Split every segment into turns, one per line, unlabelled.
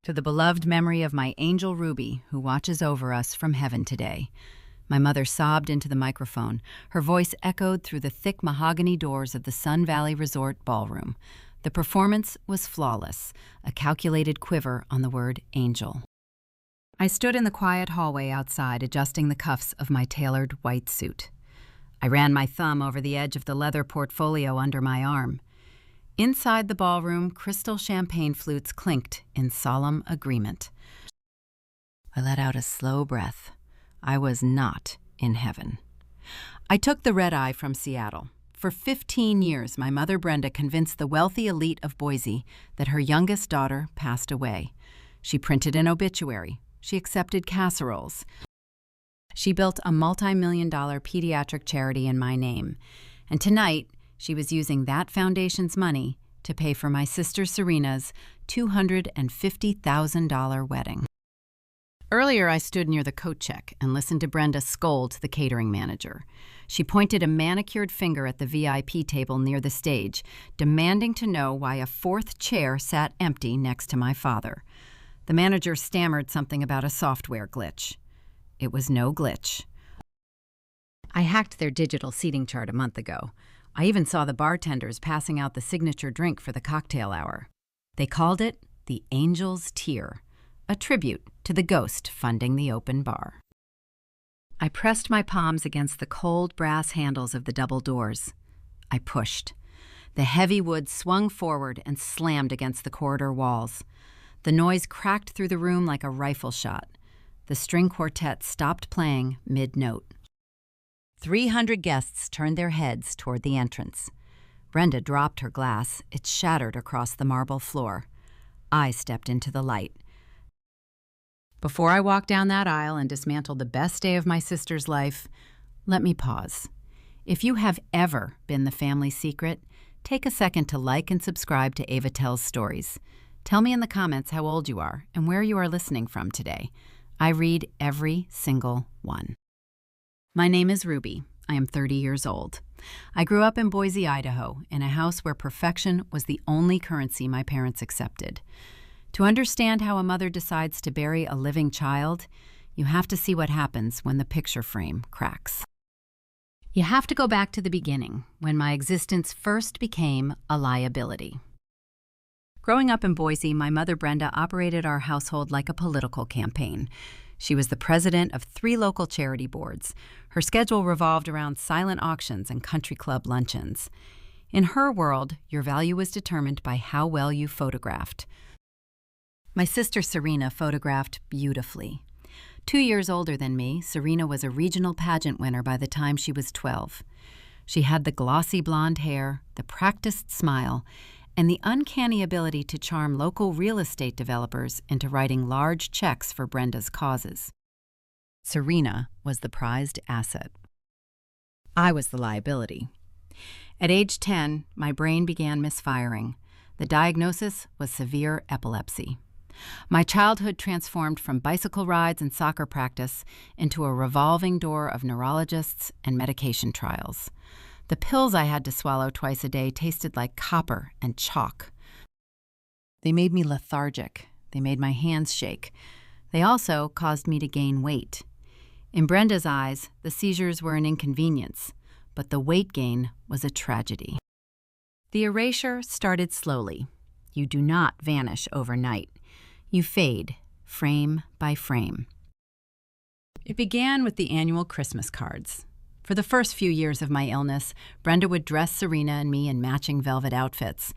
to the beloved memory of my angel Ruby, who watches over us from heaven today. My mother sobbed into the microphone. Her voice echoed through the thick mahogany doors of the Sun Valley Resort ballroom. The performance was flawless, a calculated quiver on the word angel. I stood in the quiet hallway outside, adjusting the cuffs of my tailored white suit. I ran my thumb over the edge of the leather portfolio under my arm. Inside the ballroom, crystal champagne flutes clinked in solemn agreement. I let out a slow breath. I was not in heaven. I took the red-eye from Seattle. For 15 years, my mother Brenda convinced the wealthy elite of Boise that her youngest daughter passed away. She printed an obituary. She accepted casseroles. She built a multi-million-dollar pediatric charity in my name. And tonight, she was using that foundation's money to pay for my sister Serena's $250,000 wedding. Earlier, I stood near the coat check and listened to Brenda scold the catering manager. She pointed a manicured finger at the VIP table near the stage, demanding to know why a fourth chair sat empty next to my father. The manager stammered something about a software glitch. It was no glitch. I hacked their digital seating chart a month ago. I even saw the bartenders passing out the signature drink for the cocktail hour. They called it the Angel's Tear, a tribute to the ghost funding the open bar. I pressed my palms against the cold brass handles of the double doors. I pushed. The heavy wood swung forward and slammed against the corridor walls. The noise cracked through the room like a rifle shot. The string quartet stopped playing mid-note. 300 guests turned their heads toward the entrance. Brenda dropped her glass. It shattered across the marble floor. I stepped into the light. Before I walked down that aisle and dismantled the best day of my sister's life, let me pause. If you have ever been the family secret, take a second to like and subscribe to Eva Tells Stories. Tell me in the comments how old you are and where you are listening from today. I read every single one. My name is Ruby. I am 30 years old. I grew up in Boise, Idaho, in a house where perfection was the only currency my parents accepted. To understand how a mother decides to bury a living child, you have to see what happens when the picture frame cracks. You have to go back to the beginning, when my existence first became a liability. Growing up in Boise, my mother Brenda operated our household like a political campaign. She was the president of 3 local charity boards. Her schedule revolved around silent auctions and country club luncheons. In her world, your value was determined by how well you photographed. My sister Serena photographed beautifully. 2 years older than me, Serena was a regional pageant winner by the time she was 12. She had the glossy blonde hair, the practiced smile, and the uncanny ability to charm local real estate developers into writing large checks for Brenda's causes. Serena was the prized asset. I was the liability. At age 10, my brain began misfiring. The diagnosis was severe epilepsy. My childhood transformed from bicycle rides and soccer practice into a revolving door of neurologists and medication trials. The pills I had to swallow twice a day tasted like copper and chalk. They made me lethargic. They made my hands shake. They also caused me to gain weight. In Brenda's eyes, the seizures were an inconvenience, but the weight gain was a tragedy. The erasure started slowly. You do not vanish overnight. You fade, frame by frame. It began with the annual Christmas cards. For the first few years of my illness, Brenda would dress Serena and me in matching velvet outfits.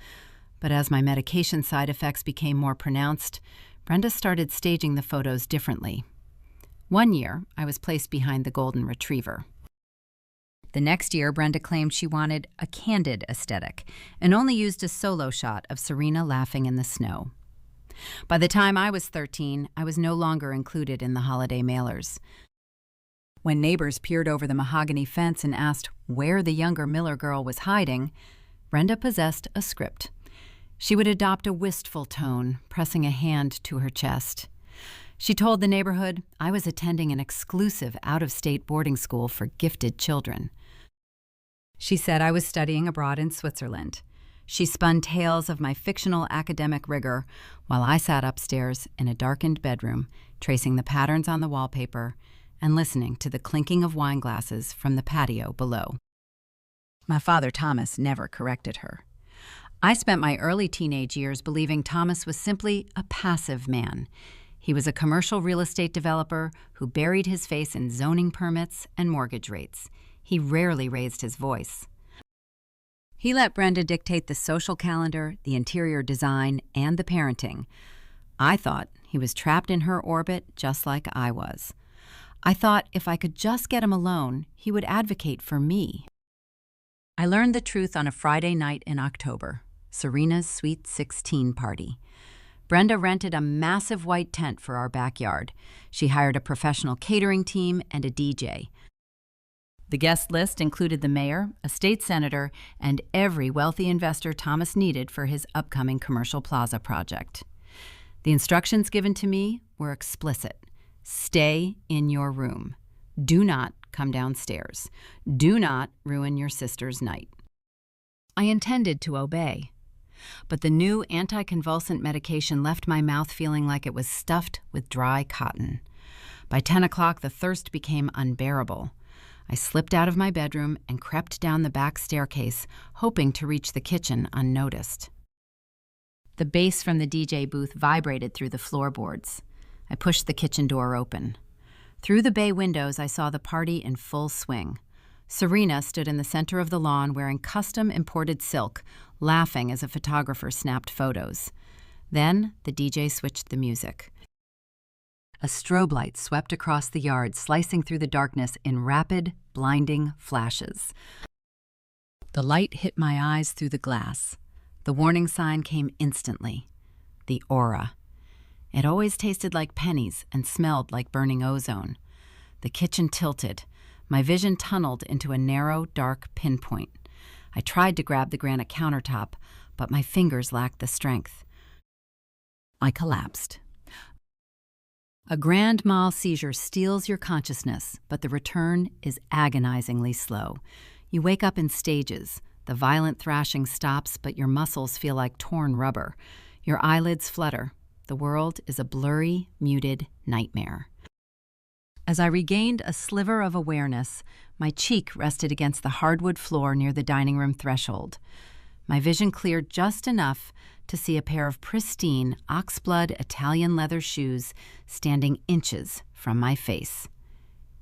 But as my medication side effects became more pronounced, Brenda started staging the photos differently. One year, I was placed behind the golden retriever. The next year, Brenda claimed she wanted a candid aesthetic and only used a solo shot of Serena laughing in the snow. By the time I was 13, I was no longer included in the holiday mailers. When neighbors peered over the mahogany fence and asked where the younger Miller girl was hiding, Brenda possessed a script. She would adopt a wistful tone, pressing a hand to her chest. She told the neighborhood I was attending an exclusive out-of-state boarding school for gifted children. She said I was studying abroad in Switzerland. She spun tales of my fictional academic rigor while I sat upstairs in a darkened bedroom, tracing the patterns on the wallpaper and listening to the clinking of wine glasses from the patio below. My father, Thomas, never corrected her. I spent my early teenage years believing Thomas was simply a passive man. He was a commercial real estate developer who buried his face in zoning permits and mortgage rates. He rarely raised his voice. He let Brenda dictate the social calendar, the interior design, and the parenting. I thought he was trapped in her orbit just like I was. I thought if I could just get him alone, he would advocate for me. I learned the truth on a Friday night in October, Serena's Sweet 16 party. Brenda rented a massive white tent for our backyard. She hired a professional catering team and a DJ. The guest list included the mayor, a state senator, and every wealthy investor Thomas needed for his upcoming commercial plaza project. The instructions given to me were explicit. Stay in your room. Do not come downstairs. Do not ruin your sister's night. I intended to obey, but the new anticonvulsant medication left my mouth feeling like it was stuffed with dry cotton. By 10 o'clock, the thirst became unbearable. I slipped out of my bedroom and crept down the back staircase, hoping to reach the kitchen unnoticed. The bass from the DJ booth vibrated through the floorboards. I pushed the kitchen door open. Through the bay windows, I saw the party in full swing. Serena stood in the center of the lawn wearing custom imported silk, laughing as a photographer snapped photos. Then the DJ switched the music. A strobe light swept across the yard, slicing through the darkness in rapid, blinding flashes. The light hit my eyes through the glass. The warning sign came instantly. The aura. It always tasted like pennies and smelled like burning ozone. The kitchen tilted. My vision tunneled into a narrow, dark pinpoint. I tried to grab the granite countertop, but my fingers lacked the strength. I collapsed. A grand mal seizure steals your consciousness, but the return is agonizingly slow. You wake up in stages. The violent thrashing stops, but your muscles feel like torn rubber. Your eyelids flutter. The world is a blurry, muted nightmare. As I regained a sliver of awareness, my cheek rested against the hardwood floor near the dining room threshold. My vision cleared just enough to see a pair of pristine, oxblood Italian leather shoes standing inches from my face.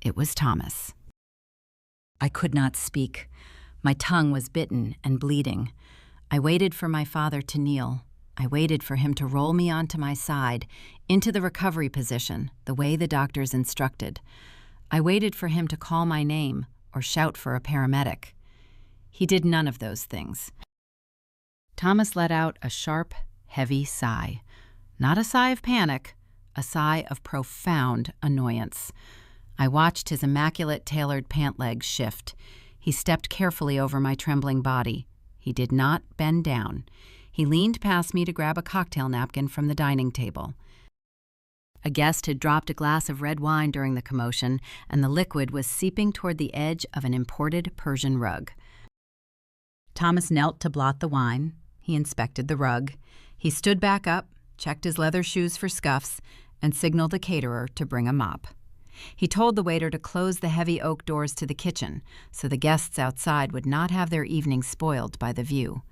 It was Thomas. I could not speak. My tongue was bitten and bleeding. I waited for my father to kneel. I waited for him to roll me onto my side, into the recovery position, the way the doctors instructed. I waited for him to call my name or shout for a paramedic. He did none of those things. Thomas let out a sharp, heavy sigh. Not a sigh of panic, a sigh of profound annoyance. I watched his immaculate tailored pant legs shift. He stepped carefully over my trembling body. He did not bend down. He leaned past me to grab a cocktail napkin from the dining table. A guest had dropped a glass of red wine during the commotion, and the liquid was seeping toward the edge of an imported Persian rug. Thomas knelt to blot the wine. He inspected the rug. He stood back up, checked his leather shoes for scuffs, and signaled the caterer to bring a mop. He told the waiter to close the heavy oak doors to the kitchen so the guests outside would not have their evening spoiled by the view.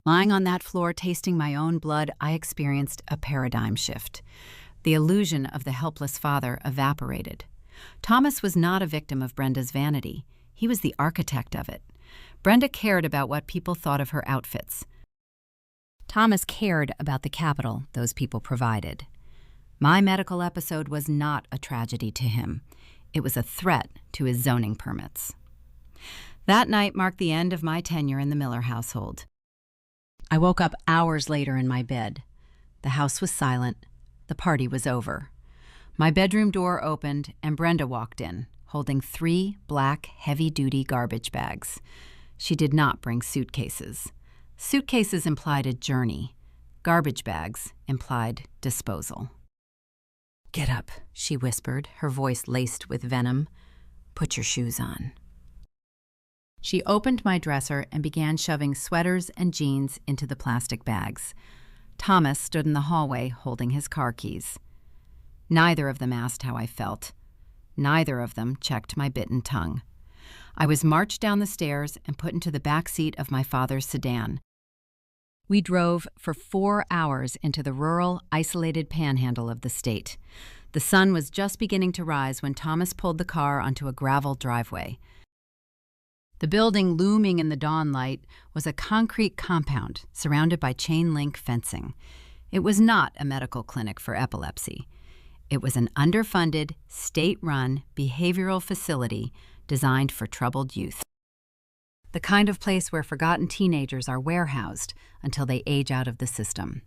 Lying on that floor, tasting my own blood, I experienced a paradigm shift. The illusion of the helpless father evaporated. Thomas was not a victim of Brenda's vanity. He was the architect of it. Brenda cared about what people thought of her outfits. Thomas cared about the capital those people provided. My medical episode was not a tragedy to him. It was a threat to his zoning permits. That night marked the end of my tenure in the Miller household. I woke up hours later in my bed. The house was silent. The party was over. My bedroom door opened, and Brenda walked in, holding 3 black, heavy-duty garbage bags. She did not bring suitcases. Suitcases implied a journey. Garbage bags implied disposal. "Get up," she whispered, her voice laced with venom. "Put your shoes on." She opened my dresser and began shoving sweaters and jeans into the plastic bags. Thomas stood in the hallway holding his car keys. Neither of them asked how I felt. Neither of them checked my bitten tongue. I was marched down the stairs and put into the back seat of my father's sedan. We drove for 4 hours into the rural, isolated panhandle of the state. The sun was just beginning to rise when Thomas pulled the car onto a gravel driveway. The building looming in the dawn light was a concrete compound surrounded by chain-link fencing. It was not a medical clinic for epilepsy. It was an underfunded, state-run behavioral facility designed for troubled youth. The kind of place where forgotten teenagers are warehoused until they age out of the system.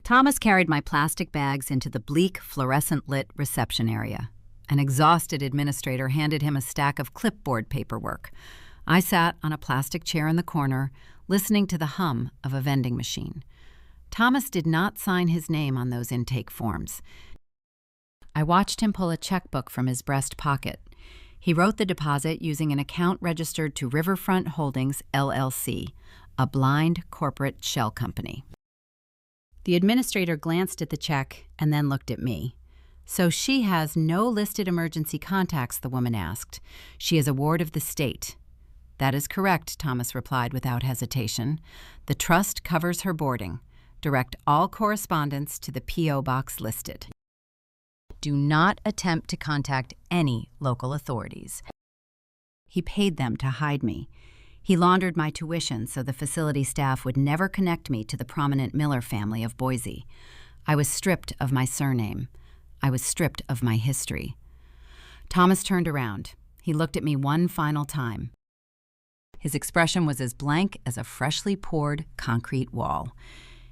Thomas carried my plastic bags into the bleak, fluorescent-lit reception area. An exhausted administrator handed him a stack of clipboard paperwork. I sat on a plastic chair in the corner, listening to the hum of a vending machine. Thomas did not sign his name on those intake forms. I watched him pull a checkbook from his breast pocket. He wrote the deposit using an account registered to Riverfront Holdings, LLC, a blind corporate shell company. The administrator glanced at the check and then looked at me. "So she has no listed emergency contacts," the woman asked. "She is a ward of the state." "That is correct," Thomas replied without hesitation. "The trust covers her boarding. Direct all correspondence to the P.O. box listed. Do not attempt to contact any local authorities." He paid them to hide me. He laundered my tuition so the facility staff would never connect me to the prominent Miller family of Boise. I was stripped of my surname. I was stripped of my history. Thomas turned around. He looked at me one final time. His expression was as blank as a freshly poured concrete wall.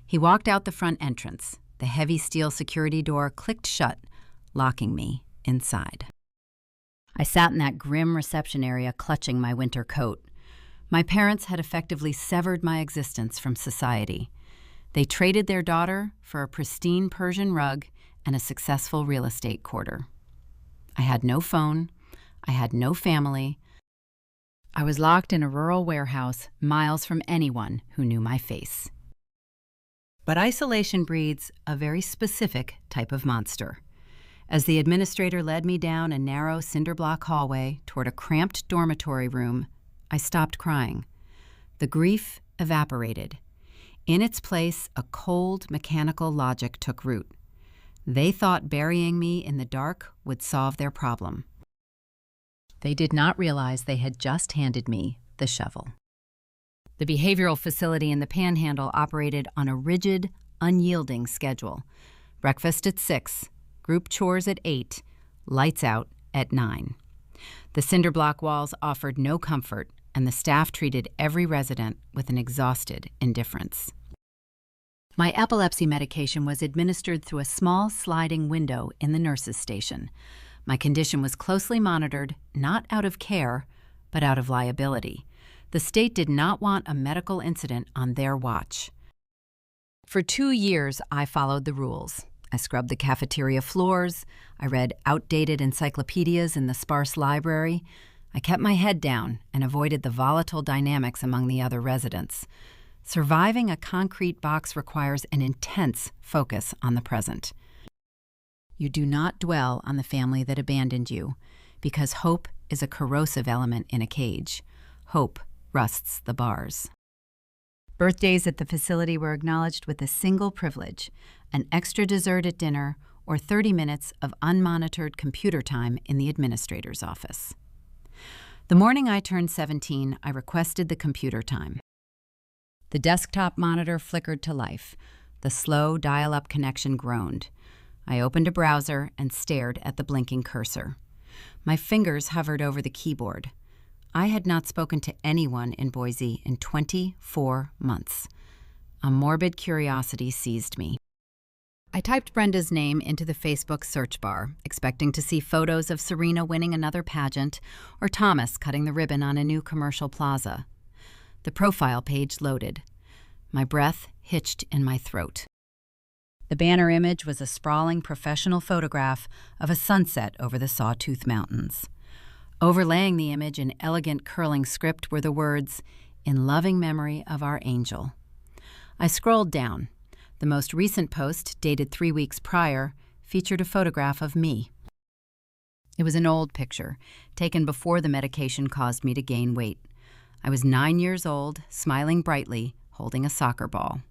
He walked out the front entrance. The heavy steel security door clicked shut, locking me inside. I sat in that grim reception area clutching my winter coat. My parents had effectively severed my existence from society. They traded their daughter for a pristine Persian rug and a successful real estate quarter. I had no phone. I had no family. I was locked in a rural warehouse miles from anyone who knew my face. But isolation breeds a very specific type of monster. As the administrator led me down a narrow cinder-block hallway toward a cramped dormitory room, I stopped crying. The grief evaporated. In its place, a cold, mechanical logic took root. They thought burying me in the dark would solve their problem. They did not realize they had just handed me the shovel. The behavioral facility in the Panhandle operated on a rigid, unyielding schedule. Breakfast at 6, group chores at 8, lights out at 9. The cinder block walls offered no comfort, and the staff treated every resident with an exhausted indifference. My epilepsy medication was administered through a small sliding window in the nurses' station. My condition was closely monitored, not out of care, but out of liability. The state did not want a medical incident on their watch. For 2 years, I followed the rules. I scrubbed the cafeteria floors. I read outdated encyclopedias in the sparse library. I kept my head down and avoided the volatile dynamics among the other residents. Surviving a concrete box requires an intense focus on the present. You do not dwell on the family that abandoned you, because hope is a corrosive element in a cage. Hope rusts the bars. Birthdays at the facility were acknowledged with a single privilege: an extra dessert at dinner or 30 minutes of unmonitored computer time in the administrator's office. The morning I turned 17, I requested the computer time. The desktop monitor flickered to life. The slow dial-up connection groaned. I opened a browser and stared at the blinking cursor. My fingers hovered over the keyboard. I had not spoken to anyone in Boise in 24 months. A morbid curiosity seized me. I typed Brenda's name into the Facebook search bar, expecting to see photos of Serena winning another pageant or Thomas cutting the ribbon on a new commercial plaza. The profile page loaded. My breath hitched in my throat. The banner image was a sprawling professional photograph of a sunset over the Sawtooth Mountains. Overlaying the image in elegant curling script were the words, "In loving memory of our angel." I scrolled down. The most recent post, dated 3 weeks prior, featured a photograph of me. It was an old picture, taken before the medication caused me to gain weight. I was 9 years old, smiling brightly, holding a soccer ball.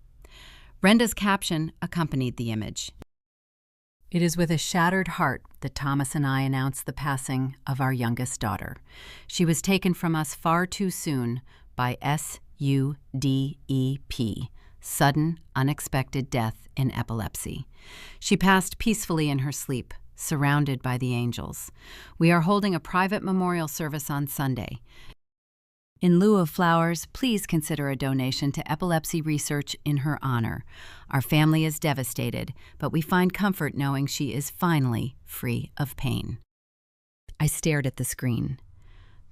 Brenda's caption accompanied the image. It is with a shattered heart that Thomas and I announce the passing of our youngest daughter. She was taken from us far too soon by SUDEP, sudden, unexpected death in epilepsy. She passed peacefully in her sleep, surrounded by the angels. We are holding a private memorial service on Sunday. In lieu of flowers, please consider a donation to epilepsy research in her honor. Our family is devastated, but we find comfort knowing she is finally free of pain. I stared at the screen.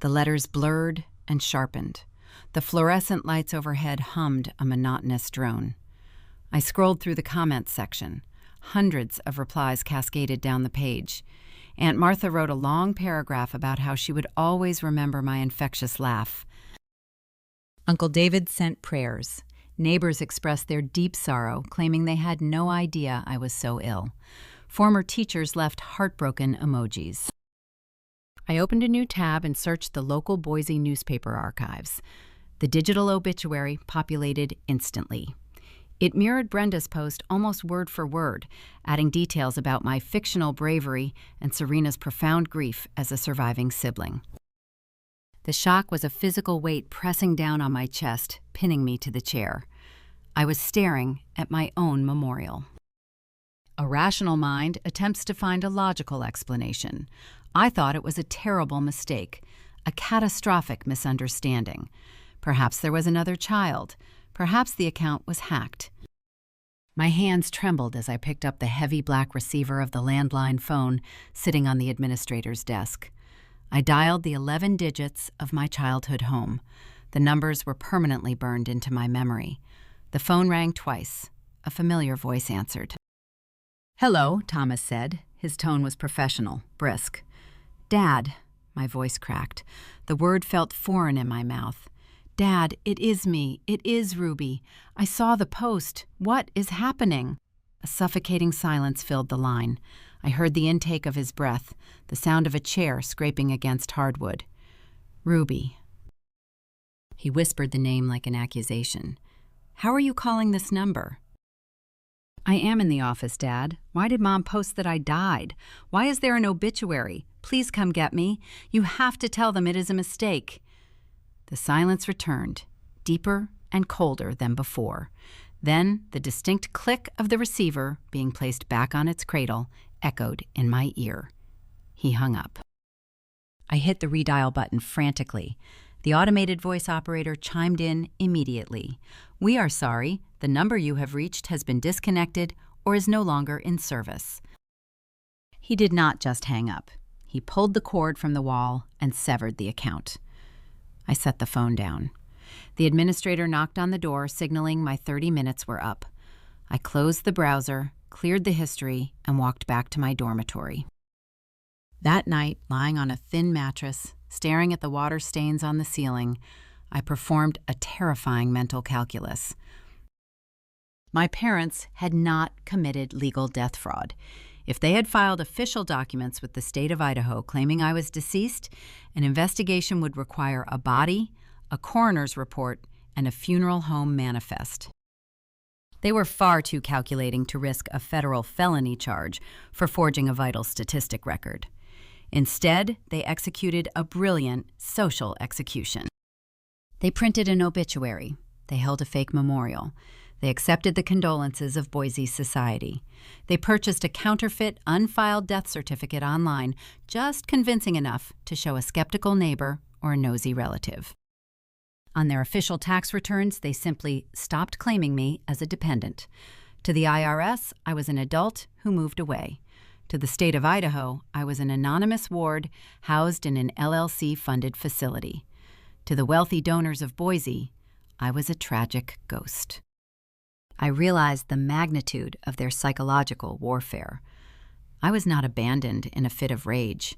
The letters blurred and sharpened. The fluorescent lights overhead hummed a monotonous drone. I scrolled through the comments section. Hundreds of replies cascaded down the page. Aunt Martha wrote a long paragraph about how she would always remember my infectious laugh. Uncle David sent prayers. Neighbors expressed their deep sorrow, claiming they had no idea I was so ill. Former teachers left heartbroken emojis. I opened a new tab and searched the local Boise newspaper archives. The digital obituary populated instantly. It mirrored Brenda's post almost word for word, adding details about my fictional bravery and Serena's profound grief as a surviving sibling. The shock was a physical weight pressing down on my chest, pinning me to the chair. I was staring at my own memorial. A rational mind attempts to find a logical explanation. I thought it was a terrible mistake, a catastrophic misunderstanding. Perhaps there was another child. Perhaps the account was hacked. My hands trembled as I picked up the heavy black receiver of the landline phone sitting on the administrator's desk. I dialed the 11 digits of my childhood home. The numbers were permanently burned into my memory. The phone rang twice. A familiar voice answered. "Hello," Thomas said. His tone was professional, brisk. "Dad," my voice cracked. The word felt foreign in my mouth. "Dad, it is me. It is Ruby. I saw the post. What is happening?" A suffocating silence filled the line. I heard the intake of his breath, the sound of a chair scraping against hardwood. "Ruby." He whispered the name like an accusation. "How are you calling this number?" "I am in the office, Dad. Why did Mom post that I died? Why is there an obituary? Please come get me. You have to tell them it is a mistake." The silence returned, deeper and colder than before. Then the distinct click of the receiver being placed back on its cradle echoed in my ear. He hung up. I hit the redial button frantically. The automated voice operator chimed in immediately. "We are sorry. The number you have reached has been disconnected or is no longer in service." He did not just hang up. He pulled the cord from the wall and severed the account. I set the phone down. The administrator knocked on the door, signaling my 30 minutes were up. I closed the browser, cleared the history, and walked back to my dormitory. That night, lying on a thin mattress, staring at the water stains on the ceiling, I performed a terrifying mental calculus. My parents had not committed legal death fraud. If they had filed official documents with the state of Idaho claiming I was deceased, an investigation would require a body, a coroner's report, and a funeral home manifest. They were far too calculating to risk a federal felony charge for forging a vital statistic record. Instead, they executed a brilliant social execution. They printed an obituary. They held a fake memorial. They accepted the condolences of Boise society. They purchased a counterfeit, unfiled death certificate online, just convincing enough to show a skeptical neighbor or a nosy relative. On their official tax returns, they simply stopped claiming me as a dependent. To the IRS, I was an adult who moved away. To the state of Idaho, I was an anonymous ward housed in an LLC-funded facility. To the wealthy donors of Boise, I was a tragic ghost. I realized the magnitude of their psychological warfare. I was not abandoned in a fit of rage.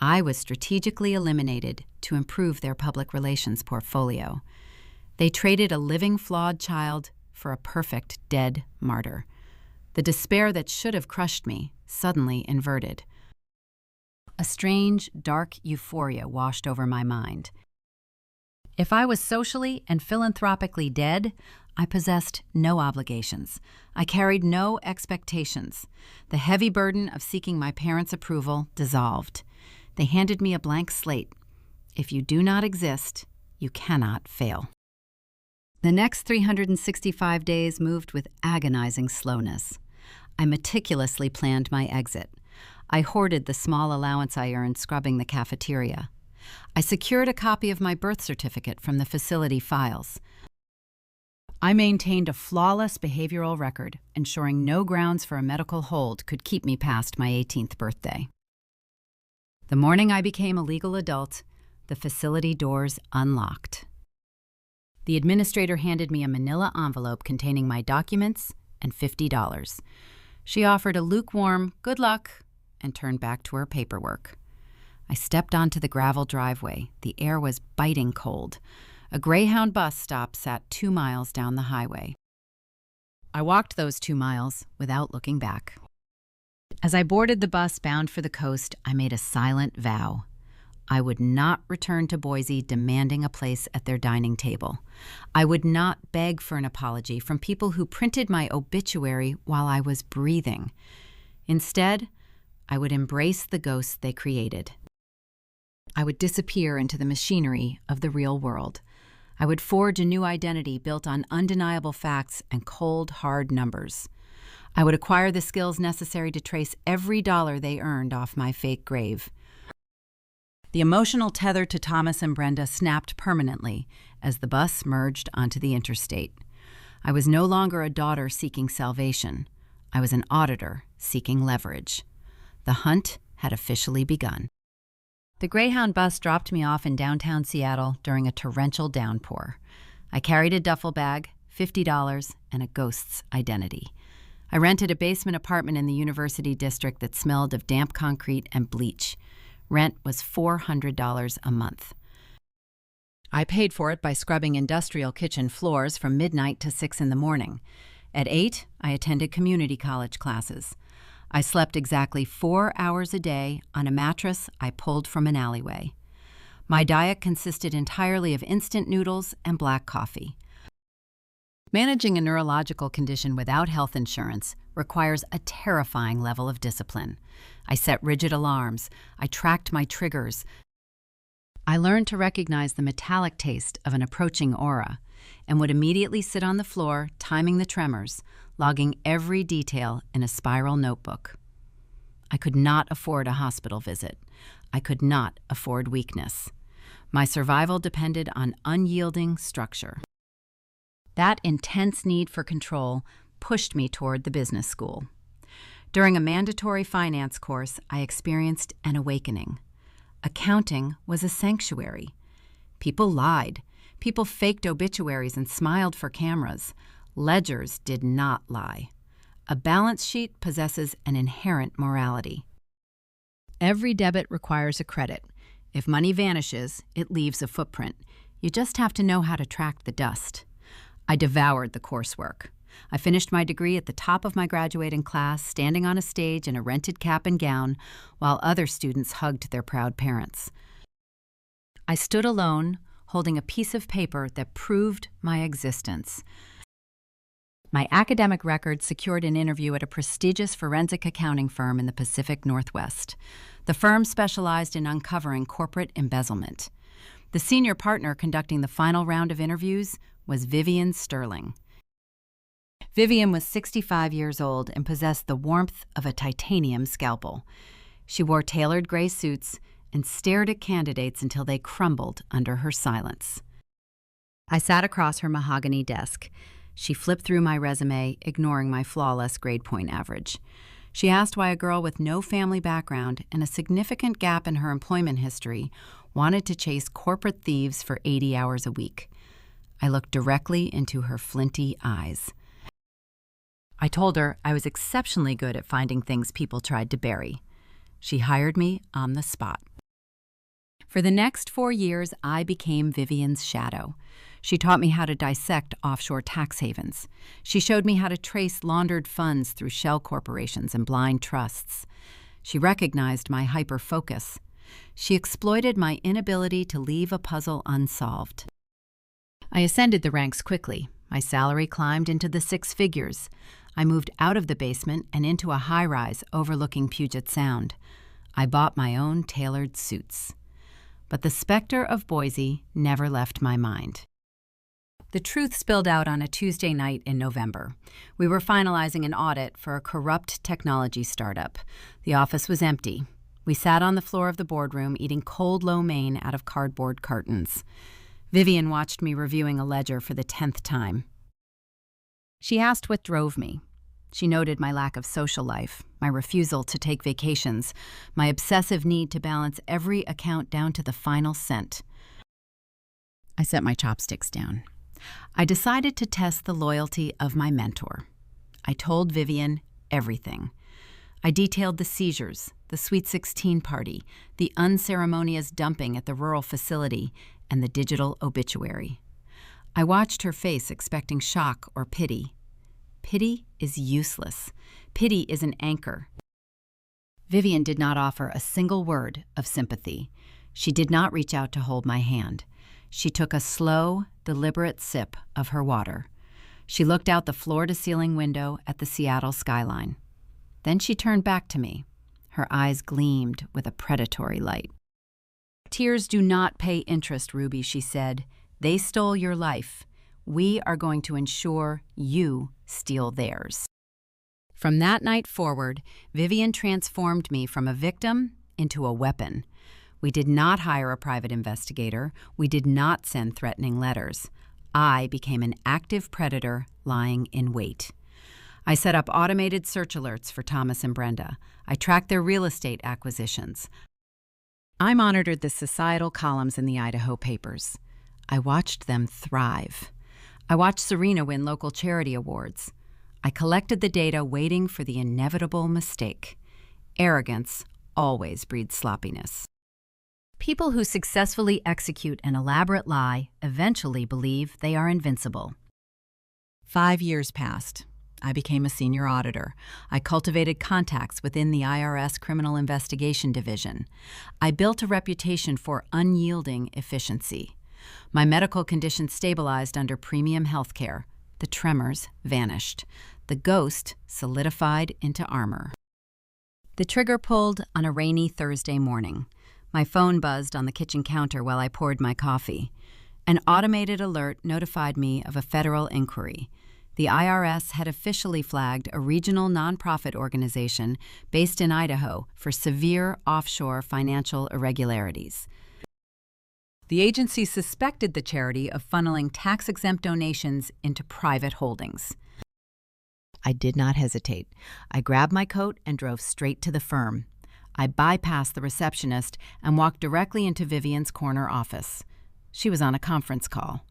I was strategically eliminated to improve their public relations portfolio. They traded a living, flawed child for a perfect, dead martyr. The despair that should have crushed me suddenly inverted. A strange, dark euphoria washed over my mind. If I was socially and philanthropically dead, I possessed no obligations. I carried no expectations. The heavy burden of seeking my parents' approval dissolved. They handed me a blank slate. If you do not exist, you cannot fail. The next 365 days moved with agonizing slowness. I meticulously planned my exit. I hoarded the small allowance I earned scrubbing the cafeteria. I secured a copy of my birth certificate from the facility files. I maintained a flawless behavioral record, ensuring no grounds for a medical hold could keep me past my 18th birthday. The morning I became a legal adult, the facility doors unlocked. The administrator handed me a manila envelope containing my documents and $50. She offered a lukewarm "good luck" and turned back to her paperwork. I stepped onto the gravel driveway. The air was biting cold. A Greyhound bus stop sat 2 miles down the highway. I walked those 2 miles without looking back. As I boarded the bus bound for the coast, I made a silent vow. I would not return to Boise demanding a place at their dining table. I would not beg for an apology from people who printed my obituary while I was breathing. Instead, I would embrace the ghosts they created. I would disappear into the machinery of the real world. I would forge a new identity built on undeniable facts and cold, hard numbers. I would acquire the skills necessary to trace every dollar they earned off my fake grave. The emotional tether to Thomas and Brenda snapped permanently as the bus merged onto the interstate. I was no longer a daughter seeking salvation. I was an auditor seeking leverage. The hunt had officially begun. The Greyhound bus dropped me off in downtown Seattle during a torrential downpour. I carried a duffel bag, $50, and a ghost's identity. I rented a basement apartment in the University District that smelled of damp concrete and bleach. Rent was $400 a month. I paid for it by scrubbing industrial kitchen floors from midnight to 6 in the morning. At 8, I attended community college classes. I slept exactly 4 hours a day on a mattress I pulled from an alleyway. My diet consisted entirely of instant noodles and black coffee. Managing a neurological condition without health insurance requires a terrifying level of discipline. I set rigid alarms. I tracked my triggers. I learned to recognize the metallic taste of an approaching aura and would immediately sit on the floor, timing the tremors, logging every detail in a spiral notebook. I could not afford a hospital visit. I could not afford weakness. My survival depended on unyielding structure. That intense need for control pushed me toward the business school. During a mandatory finance course, I experienced an awakening. Accounting was a sanctuary. People lied. People faked obituaries and smiled for cameras. Ledgers did not lie. A balance sheet possesses an inherent morality. Every debit requires a credit. If money vanishes, it leaves a footprint. You just have to know how to track the dust. I devoured the coursework. I finished my degree at the top of my graduating class, standing on a stage in a rented cap and gown, while other students hugged their proud parents. I stood alone, holding a piece of paper that proved my existence. My academic record secured an interview at a prestigious forensic accounting firm in the Pacific Northwest. The firm specialized in uncovering corporate embezzlement. The senior partner conducting the final round of interviews was Vivian Sterling. Vivian was 65 years old and possessed the warmth of a titanium scalpel. She wore tailored gray suits and stared at candidates until they crumbled under her silence. I sat across her mahogany desk. She flipped through my resume, ignoring my flawless grade point average. She asked why a girl with no family background and a significant gap in her employment history wanted to chase corporate thieves for 80 hours a week. I looked directly into her flinty eyes. I told her I was exceptionally good at finding things people tried to bury. She hired me on the spot. For the next 4 years, I became Vivian's shadow. She taught me how to dissect offshore tax havens. She showed me how to trace laundered funds through shell corporations and blind trusts. She recognized my hyper-focus. She exploited my inability to leave a puzzle unsolved. I ascended the ranks quickly. My salary climbed into the 6 figures. I moved out of the basement and into a high-rise overlooking Puget Sound. I bought my own tailored suits. But the specter of Boise never left my mind. The truth spilled out on a Tuesday night in November. We were finalizing an audit for a corrupt technology startup. The office was empty. We sat on the floor of the boardroom eating cold lo mein out of cardboard cartons. Vivian watched me reviewing a ledger for the 10th time. She asked what drove me. She noted my lack of social life, my refusal to take vacations, my obsessive need to balance every account down to the final cent. I set my chopsticks down. I decided to test the loyalty of my mentor. I told Vivian everything. I detailed the seizures, the Sweet 16 party, the unceremonious dumping at the rural facility, and the digital obituary. I watched her face expecting shock or pity. Pity is useless. Pity is an anchor. Vivian did not offer a single word of sympathy. She did not reach out to hold my hand. She took a slow, deliberate sip of her water. She looked out the floor-to-ceiling window at the Seattle skyline. Then she turned back to me. Her eyes gleamed with a predatory light. "Tears do not pay interest, Ruby," she said. "They stole your life. We are going to ensure you steal theirs." From that night forward, Vivian transformed me from a victim into a weapon. We did not hire a private investigator. We did not send threatening letters. I became an active predator lying in wait. I set up automated search alerts for Thomas and Brenda. I tracked their real estate acquisitions. I monitored the societal columns in the Idaho papers. I watched them thrive. I watched Serena win local charity awards. I collected the data waiting for the inevitable mistake. Arrogance always breeds sloppiness. People who successfully execute an elaborate lie eventually believe they are invincible. 5 years passed. I became a senior auditor. I cultivated contacts within the IRS Criminal Investigation Division. I built a reputation for unyielding efficiency. My medical condition stabilized under premium health care. The tremors vanished. The ghost solidified into armor. The trigger pulled on a rainy Thursday morning. My phone buzzed on the kitchen counter while I poured my coffee. An automated alert notified me of a federal inquiry. The IRS had officially flagged a regional nonprofit organization based in Idaho for severe offshore financial irregularities. The agency suspected the charity of funneling tax-exempt donations into private holdings. I did not hesitate. I grabbed my coat and drove straight to the firm. I bypassed the receptionist and walked directly into Vivian's corner office. She was on a conference call.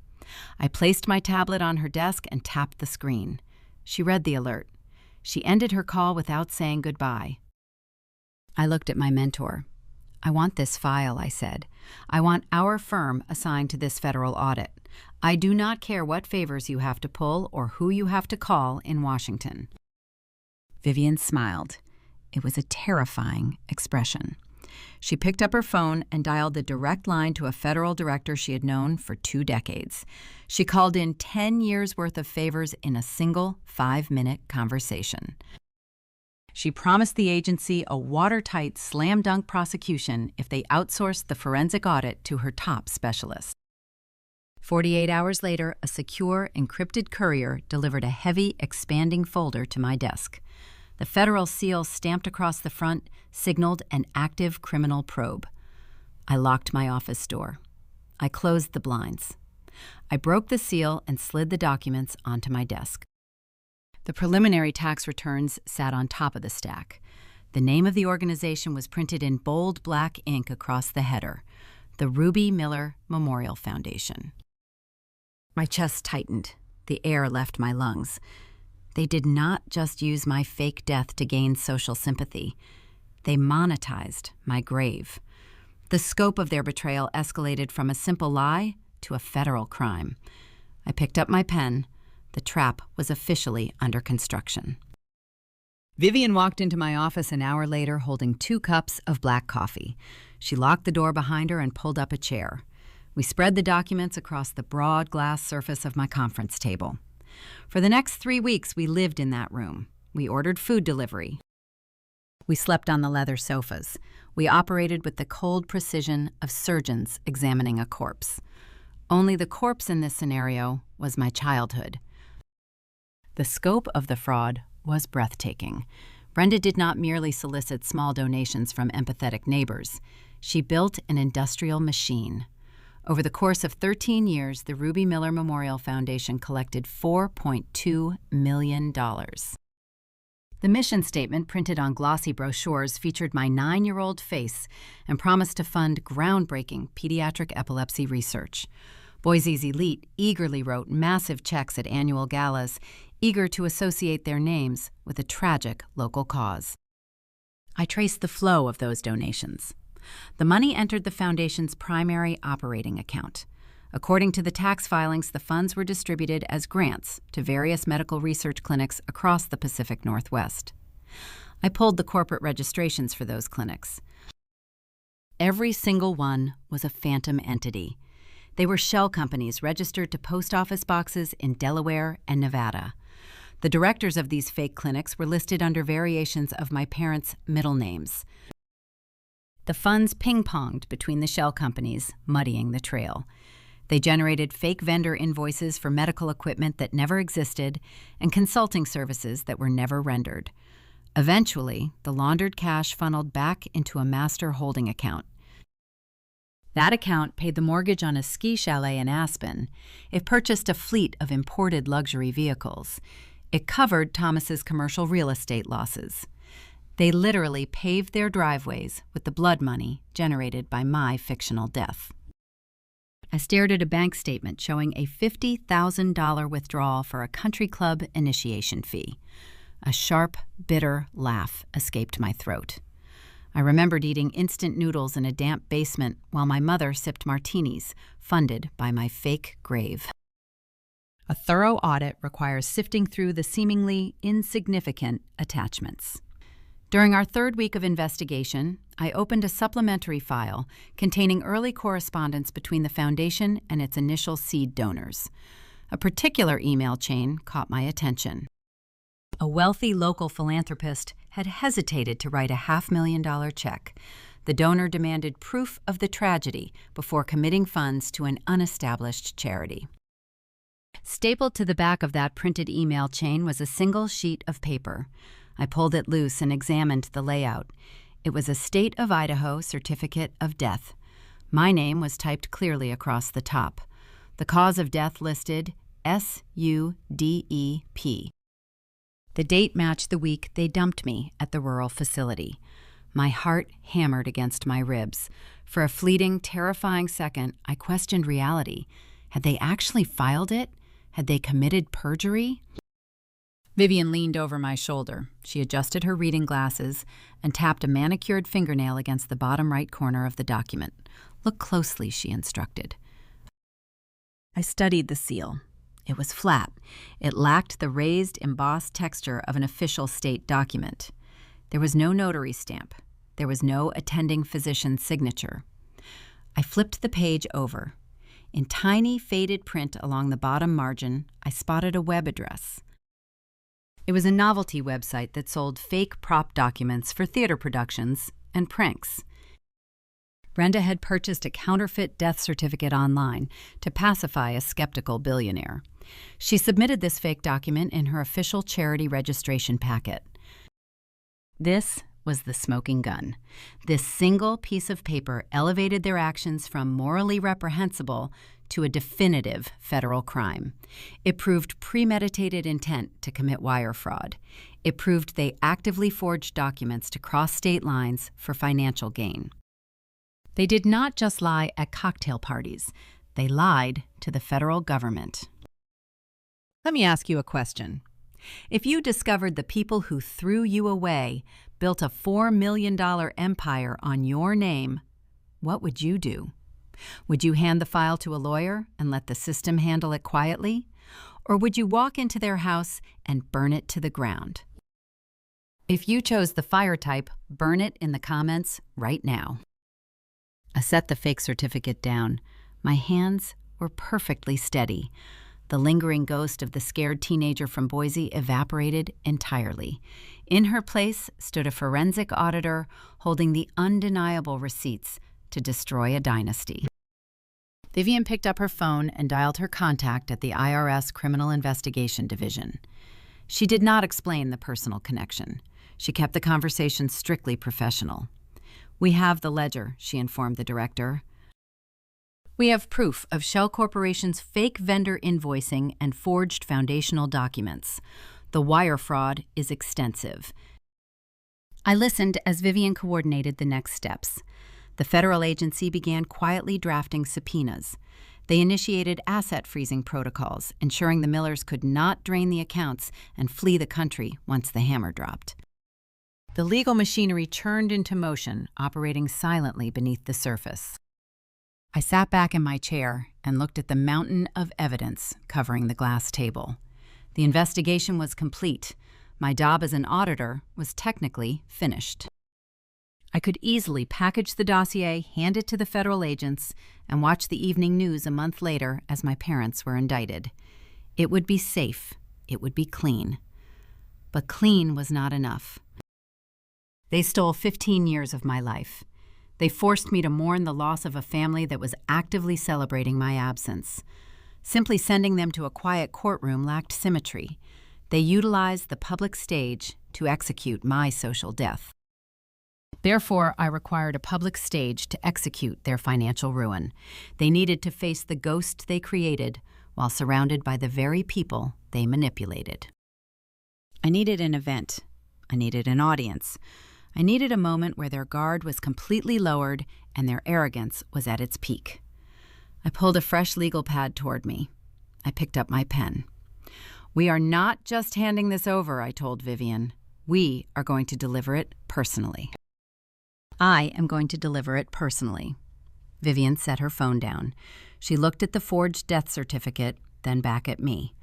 I placed my tablet on her desk and tapped the screen. She read the alert. She ended her call without saying goodbye. I looked at my mentor. "I want this file," I said. "I want our firm assigned to this federal audit. I do not care what favors you have to pull or who you have to call in Washington." Vivian smiled. It was a terrifying expression. She picked up her phone and dialed the direct line to a federal director she had known for 2 decades. She called in 10 years' worth of favors in a single 5-minute conversation. She promised the agency a watertight slam-dunk prosecution if they outsourced the forensic audit to her top specialist. 48 hours later, a secure, encrypted courier delivered a heavy, expanding folder to my desk. The federal seal stamped across the front signaled an active criminal probe. I locked my office door. I closed the blinds. I broke the seal and slid the documents onto my desk. The preliminary tax returns sat on top of the stack. The name of the organization was printed in bold black ink across the header, the Ruby Miller Memorial Foundation. My chest tightened. The air left my lungs. They did not just use my fake death to gain social sympathy. They monetized my grave. The scope of their betrayal escalated from a simple lie to a federal crime. I picked up my pen. The trap was officially under construction. Vivian walked into my office an hour later holding 2 cups of black coffee. She locked the door behind her and pulled up a chair. We spread the documents across the broad glass surface of my conference table. For the next 3 weeks, we lived in that room. We ordered food delivery. We slept on the leather sofas. We operated with the cold precision of surgeons examining a corpse. Only the corpse in this scenario was my childhood. The scope of the fraud was breathtaking. Brenda did not merely solicit small donations from empathetic neighbors. She built an industrial machine. Over the course of 13 years, the Ruby Miller Memorial Foundation collected $4.2 million. The mission statement, printed on glossy brochures, featured my 9-year-old face and promised to fund groundbreaking pediatric epilepsy research. Boise's elite eagerly wrote massive checks at annual galas, eager to associate their names with a tragic local cause. I traced the flow of those donations. The money entered the foundation's primary operating account. According to the tax filings, the funds were distributed as grants to various medical research clinics across the Pacific Northwest. I pulled the corporate registrations for those clinics. Every single one was a phantom entity. They were shell companies registered to post office boxes in Delaware and Nevada. The directors of these fake clinics were listed under variations of my parents' middle names. The funds ping-ponged between the shell companies, muddying the trail. They generated fake vendor invoices for medical equipment that never existed and consulting services that were never rendered. Eventually, the laundered cash funneled back into a master holding account. That account paid the mortgage on a ski chalet in Aspen. It purchased a fleet of imported luxury vehicles. It covered Thomas's commercial real estate losses. They literally paved their driveways with the blood money generated by my fictional death. I stared at a bank statement showing a $50,000 withdrawal for a country club initiation fee. A sharp, bitter laugh escaped my throat. I remembered eating instant noodles in a damp basement while my mother sipped martinis, funded by my fake grave. A thorough audit requires sifting through the seemingly insignificant attachments. During our 3rd week of investigation, I opened a supplementary file containing early correspondence between the foundation and its initial seed donors. A particular email chain caught my attention. A wealthy local philanthropist had hesitated to write a $500,000 check. The donor demanded proof of the tragedy before committing funds to an unestablished charity. Stapled to the back of that printed email chain was a single sheet of paper. I pulled it loose and examined the layout. It was a State of Idaho certificate of death. My name was typed clearly across the top. The cause of death listed SUDEP. The date matched the week they dumped me at the rural facility. My heart hammered against my ribs. For a fleeting, terrifying second, I questioned reality. Had they actually filed it? Had they committed perjury? Vivian leaned over my shoulder. She adjusted her reading glasses and tapped a manicured fingernail against the bottom right corner of the document. "Look closely," she instructed. I studied the seal. It was flat. It lacked the raised, embossed texture of an official state document. There was no notary stamp. There was no attending physician's signature. I flipped the page over. In tiny, faded print along the bottom margin, I spotted a web address. It was a novelty website that sold fake prop documents for theater productions and pranks. Brenda had purchased a counterfeit death certificate online to pacify a skeptical billionaire. She submitted this fake document in her official charity registration packet. This was the smoking gun. This single piece of paper elevated their actions from morally reprehensible to a definitive federal crime. It proved premeditated intent to commit wire fraud. It proved they actively forged documents to cross state lines for financial gain. They did not just lie at cocktail parties. They lied to the federal government. Let me ask you a question. If you discovered the people who threw you away built a $4 million empire on your name, what would you do? Would you hand the file to a lawyer and let the system handle it quietly? Or would you walk into their house and burn it to the ground? If you chose the fire type, burn it in the comments right now. I set the fake certificate down. My hands were perfectly steady. The lingering ghost of the scared teenager from Boise evaporated entirely. In her place stood a forensic auditor holding the undeniable receipts to destroy a dynasty. Vivian picked up her phone and dialed her contact at the IRS Criminal Investigation Division. She did not explain the personal connection. She kept the conversation strictly professional. "We have the ledger," she informed the director. "We have proof of Shell Corporation's fake vendor invoicing and forged foundational documents. The wire fraud is extensive." I listened as Vivian coordinated the next steps. The federal agency began quietly drafting subpoenas. They initiated asset freezing protocols, ensuring the Millers could not drain the accounts and flee the country once the hammer dropped. The legal machinery churned into motion, operating silently beneath the surface. I sat back in my chair and looked at the mountain of evidence covering the glass table. The investigation was complete. My job as an auditor was technically finished. I could easily package the dossier, hand it to the federal agents, and watch the evening news a month later as my parents were indicted. It would be safe. It would be clean. But clean was not enough. They stole 15 years of my life. They forced me to mourn the loss of a family that was actively celebrating my absence. Simply sending them to a quiet courtroom lacked symmetry. They utilized the public stage to execute my social death. Therefore, I required a public stage to execute their financial ruin. They needed to face the ghost they created while surrounded by the very people they manipulated. I needed an event. I needed an audience. I needed a moment where their guard was completely lowered and their arrogance was at its peak. I pulled a fresh legal pad toward me. I picked up my pen. "We are not just handing this over," I told Vivian. "We are going to deliver it personally." "I am going to deliver it personally." Vivian set her phone down. She looked at the forged death certificate, then back at me.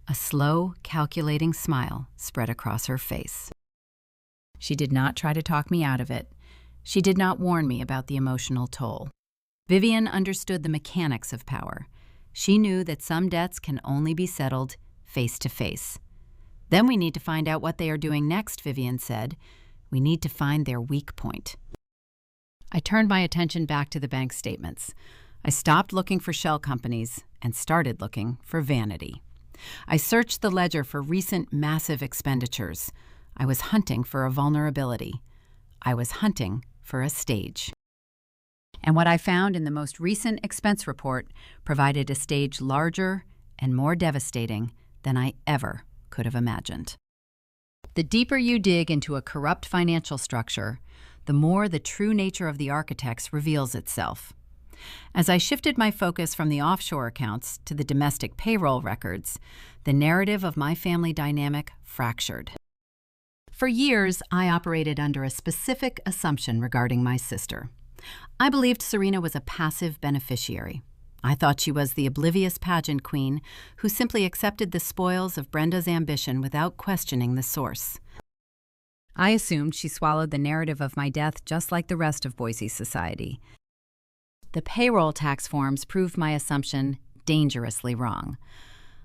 A slow, calculating smile spread across her face. She did not try to talk me out of it. She did not warn me about the emotional toll. Vivian understood the mechanics of power. She knew that some debts can only be settled face to face. "Then we need to find out what they are doing next," Vivian said. "We need to find their weak point." I turned my attention back to the bank statements. I stopped looking for shell companies and started looking for vanity. I searched the ledger for recent massive expenditures. I was hunting for a vulnerability. I was hunting for a stage. And what I found in the most recent expense report provided a stage larger and more devastating than I ever could have imagined. The deeper you dig into a corrupt financial structure, the more the true nature of the architects reveals itself. As I shifted my focus from the offshore accounts to the domestic payroll records, the narrative of my family dynamic fractured. For years, I operated under a specific assumption regarding my sister. I believed Serena was a passive beneficiary. I thought she was the oblivious pageant queen who simply accepted the spoils of Brenda's ambition without questioning the source. I assumed she swallowed the narrative of my death just like the rest of Boise society. The payroll tax forms proved my assumption dangerously wrong.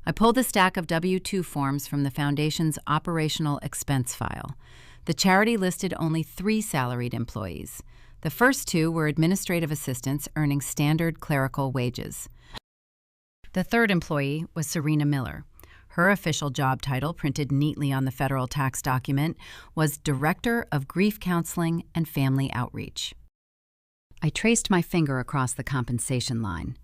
I pulled a stack of W-2 forms from the Foundation's operational expense file. The charity listed only 3 salaried employees. The first 2 were administrative assistants earning standard clerical wages. The third employee was Serena Miller. Her official job title, printed neatly on the federal tax document, was Director of Grief Counseling and Family Outreach. I traced my finger across the compensation line.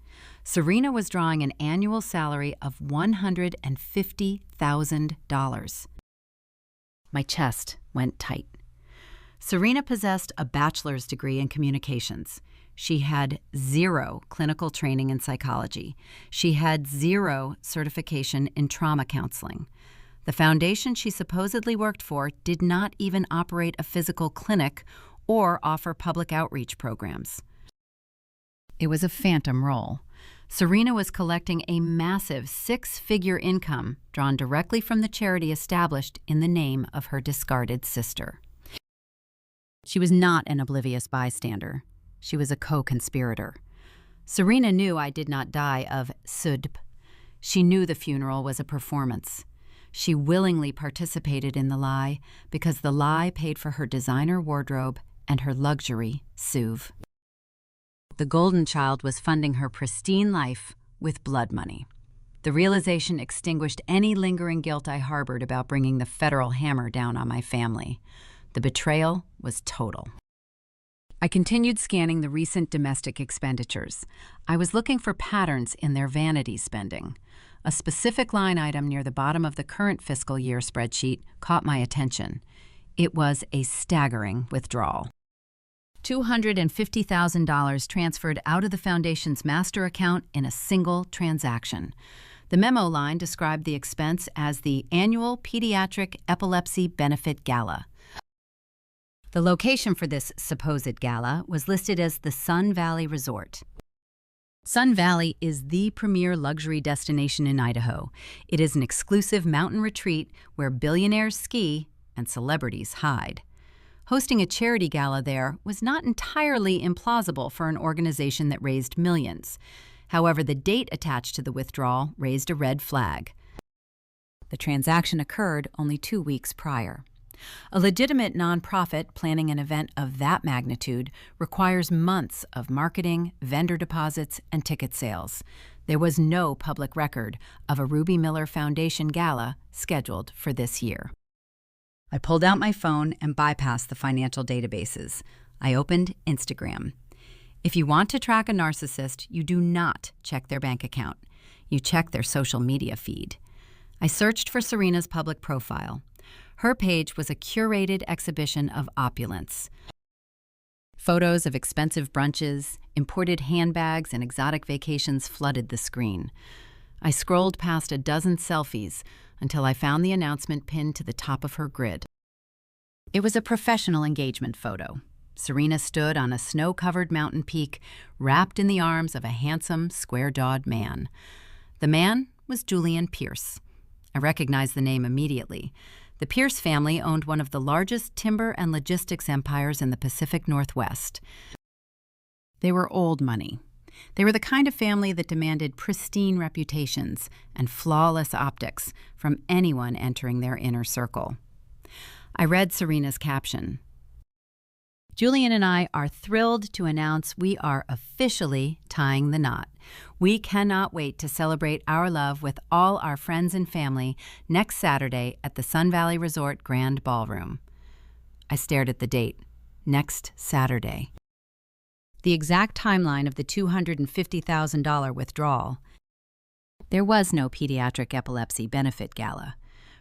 Serena was drawing an annual salary of $150,000. My chest went tight. Serena possessed a bachelor's degree in communications. She had 0 clinical training in psychology. She had 0 certification in trauma counseling. The foundation she supposedly worked for did not even operate a physical clinic or offer public outreach programs. It was a phantom role. Serena was collecting a massive six-figure income drawn directly from the charity established in the name of her discarded sister. She was not an oblivious bystander. She was a co-conspirator. Serena knew I did not die of SUDP. She knew the funeral was a performance. She willingly participated in the lie because the lie paid for her designer wardrobe and her luxury SUV. The golden child was funding her pristine life with blood money. The realization extinguished any lingering guilt I harbored about bringing the federal hammer down on my family. The betrayal was total. I continued scanning the recent domestic expenditures. I was looking for patterns in their vanity spending. A specific line item near the bottom of the current fiscal year spreadsheet caught my attention. It was a staggering withdrawal. $250,000 transferred out of the foundation's master account in a single transaction. The memo line described the expense as the Annual Pediatric Epilepsy Benefit Gala. The location for this supposed gala was listed as the Sun Valley Resort. Sun Valley is the premier luxury destination in Idaho. It is an exclusive mountain retreat where billionaires ski and celebrities hide. Hosting a charity gala there was not entirely implausible for an organization that raised millions. However, the date attached to the withdrawal raised a red flag. The transaction occurred only 2 weeks prior. A legitimate nonprofit planning an event of that magnitude requires months of marketing, vendor deposits, and ticket sales. There was no public record of a Ruby Miller Foundation gala scheduled for this year. I pulled out my phone and bypassed the financial databases. I opened Instagram. If you want to track a narcissist, you do not check their bank account. You check their social media feed. I searched for Serena's public profile. Her page was a curated exhibition of opulence. Photos of expensive brunches, imported handbags, and exotic vacations flooded the screen. I scrolled past a dozen selfies until I found the announcement pinned to the top of her grid. It was a professional engagement photo. Serena stood on a snow-covered mountain peak, wrapped in the arms of a handsome, square-jawed man. The man was Julian Pierce. I recognized the name immediately. The Pierce family owned one of the largest timber and logistics empires in the Pacific Northwest. They were old money. They were the kind of family that demanded pristine reputations and flawless optics from anyone entering their inner circle. I read Serena's caption. Julian and I are thrilled to announce we are officially tying the knot. We cannot wait to celebrate our love with all our friends and family next Saturday at the Sun Valley Resort Grand Ballroom. I stared at the date. Next Saturday. The exact timeline of the $250,000 withdrawal. There was no pediatric epilepsy benefit gala.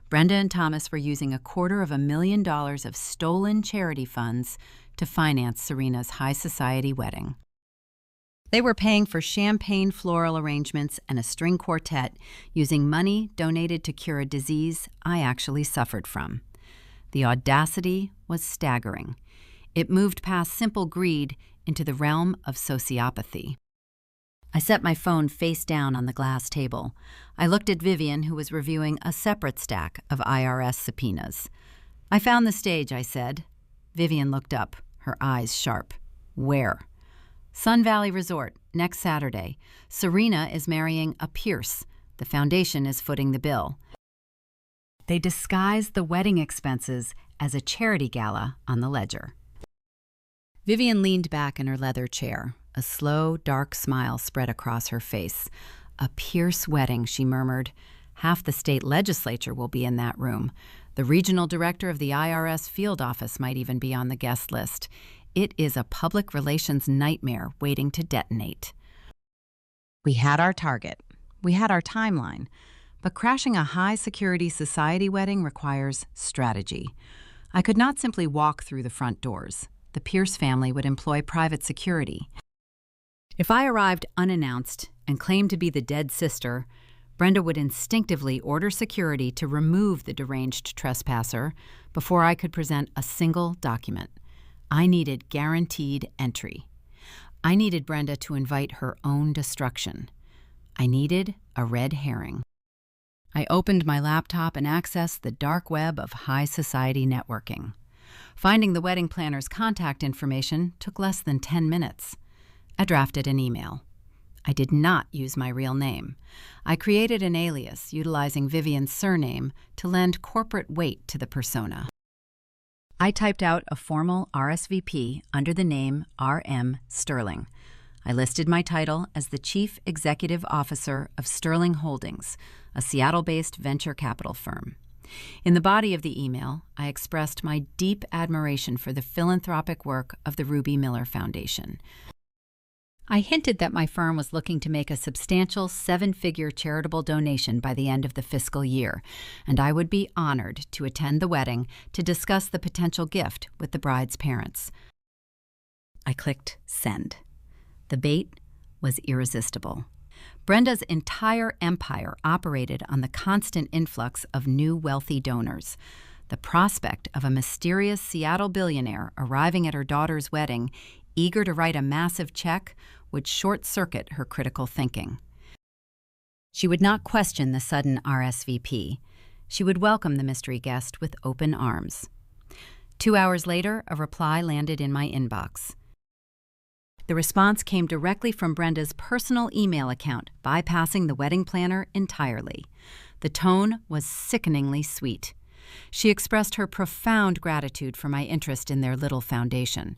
Brenda and Thomas were using $250,000 of stolen charity funds to finance Serena's high society wedding. They were paying for champagne floral arrangements and a string quartet using money donated to cure a disease I actually suffered from. The audacity was staggering. It moved past simple greed into the realm of sociopathy. I set my phone face down on the glass table. I looked at Vivian, who was reviewing a separate stack of IRS subpoenas. I found the stage, I said. Vivian looked up, her eyes sharp. Where? Sun Valley Resort, next Saturday. Serena is marrying a Pierce. The foundation is footing the bill. They disguised the wedding expenses as a charity gala on the ledger. Vivian leaned back in her leather chair. A slow, dark smile spread across her face. A Pierce wedding, she murmured. Half the state legislature will be in that room. The regional director of the IRS field office might even be on the guest list. It is a public relations nightmare waiting to detonate. We had our target. We had our timeline. But crashing a high-security society wedding requires strategy. I could not simply walk through the front doors. The Pierce family would employ private security. If I arrived unannounced and claimed to be the dead sister, Brenda would instinctively order security to remove the deranged trespasser before I could present a single document. I needed guaranteed entry. I needed Brenda to invite her own destruction. I needed a red herring. I opened my laptop and accessed the dark web of high society networking. Finding the wedding planner's contact information took less than 10 minutes. I drafted an email. I did not use my real name. I created an alias utilizing Vivian's surname to lend corporate weight to the persona. I typed out a formal RSVP under the name R.M. Sterling. I listed my title as the Chief Executive Officer of Sterling Holdings, a Seattle-based venture capital firm. In the body of the email, I expressed my deep admiration for the philanthropic work of the Ruby Miller Foundation. I hinted that my firm was looking to make a substantial 7-figure charitable donation by the end of the fiscal year, and I would be honored to attend the wedding to discuss the potential gift with the bride's parents. I clicked send. The bait was irresistible. Brenda's entire empire operated on the constant influx of new wealthy donors. The prospect of a mysterious Seattle billionaire arriving at her daughter's wedding, eager to write a massive check, would short-circuit her critical thinking. She would not question the sudden RSVP. She would welcome the mystery guest with open arms. 2 hours later, a reply landed in my inbox. The response came directly from Brenda's personal email account, bypassing the wedding planner entirely. The tone was sickeningly sweet. She expressed her profound gratitude for my interest in their little foundation.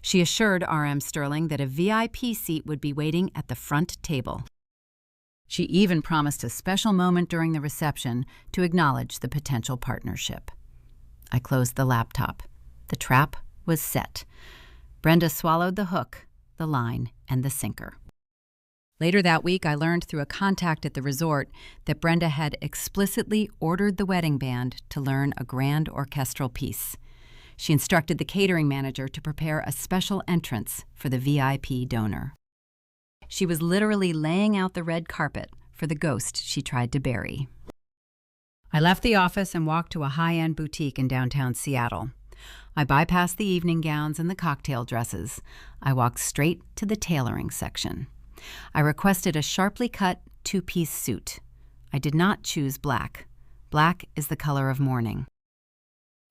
She assured R.M. Sterling that a VIP seat would be waiting at the front table. She even promised a special moment during the reception to acknowledge the potential partnership. I closed the laptop. The trap was set. Brenda swallowed the hook, the line, and the sinker. Later that week, I learned through a contact at the resort that Brenda had explicitly ordered the wedding band to learn a grand orchestral piece. She instructed the catering manager to prepare a special entrance for the VIP donor. She was literally laying out the red carpet for the ghost she tried to bury. I left the office and walked to a high-end boutique in downtown Seattle. I bypassed the evening gowns and the cocktail dresses. I walked straight to the tailoring section. I requested a sharply cut 2-piece suit. I did not choose black. Black is the color of mourning.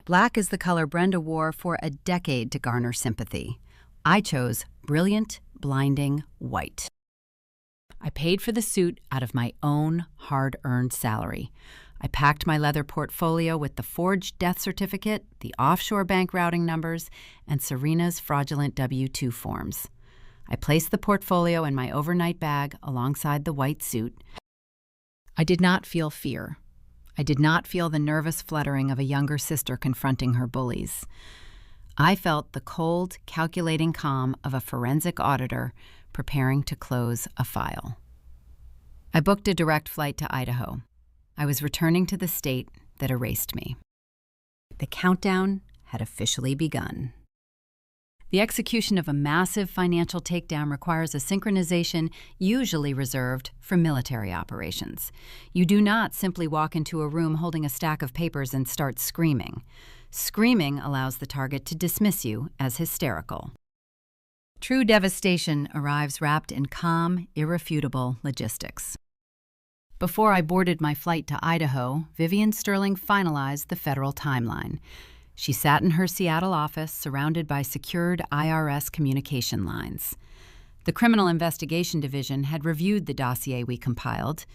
Black is the color Brenda wore for a decade to garner sympathy. I chose brilliant, blinding white. I paid for the suit out of my own hard-earned salary. I packed my leather portfolio with the forged death certificate, the offshore bank routing numbers, and Serena's fraudulent W-2 forms. I placed the portfolio in my overnight bag alongside the white suit. I did not feel fear. I did not feel the nervous fluttering of a younger sister confronting her bullies. I felt the cold, calculating calm of a forensic auditor preparing to close a file. I booked a direct flight to Idaho. I was returning to the state that erased me. The countdown had officially begun. The execution of a massive financial takedown requires a synchronization usually reserved for military operations. You do not simply walk into a room holding a stack of papers and start screaming. Screaming allows the target to dismiss you as hysterical. True devastation arrives wrapped in calm, irrefutable logistics. Before I boarded my flight to Idaho, Vivian Sterling finalized the federal timeline. She sat in her Seattle office, surrounded by secured IRS communication lines. The Criminal Investigation Division had reviewed the dossier we compiled.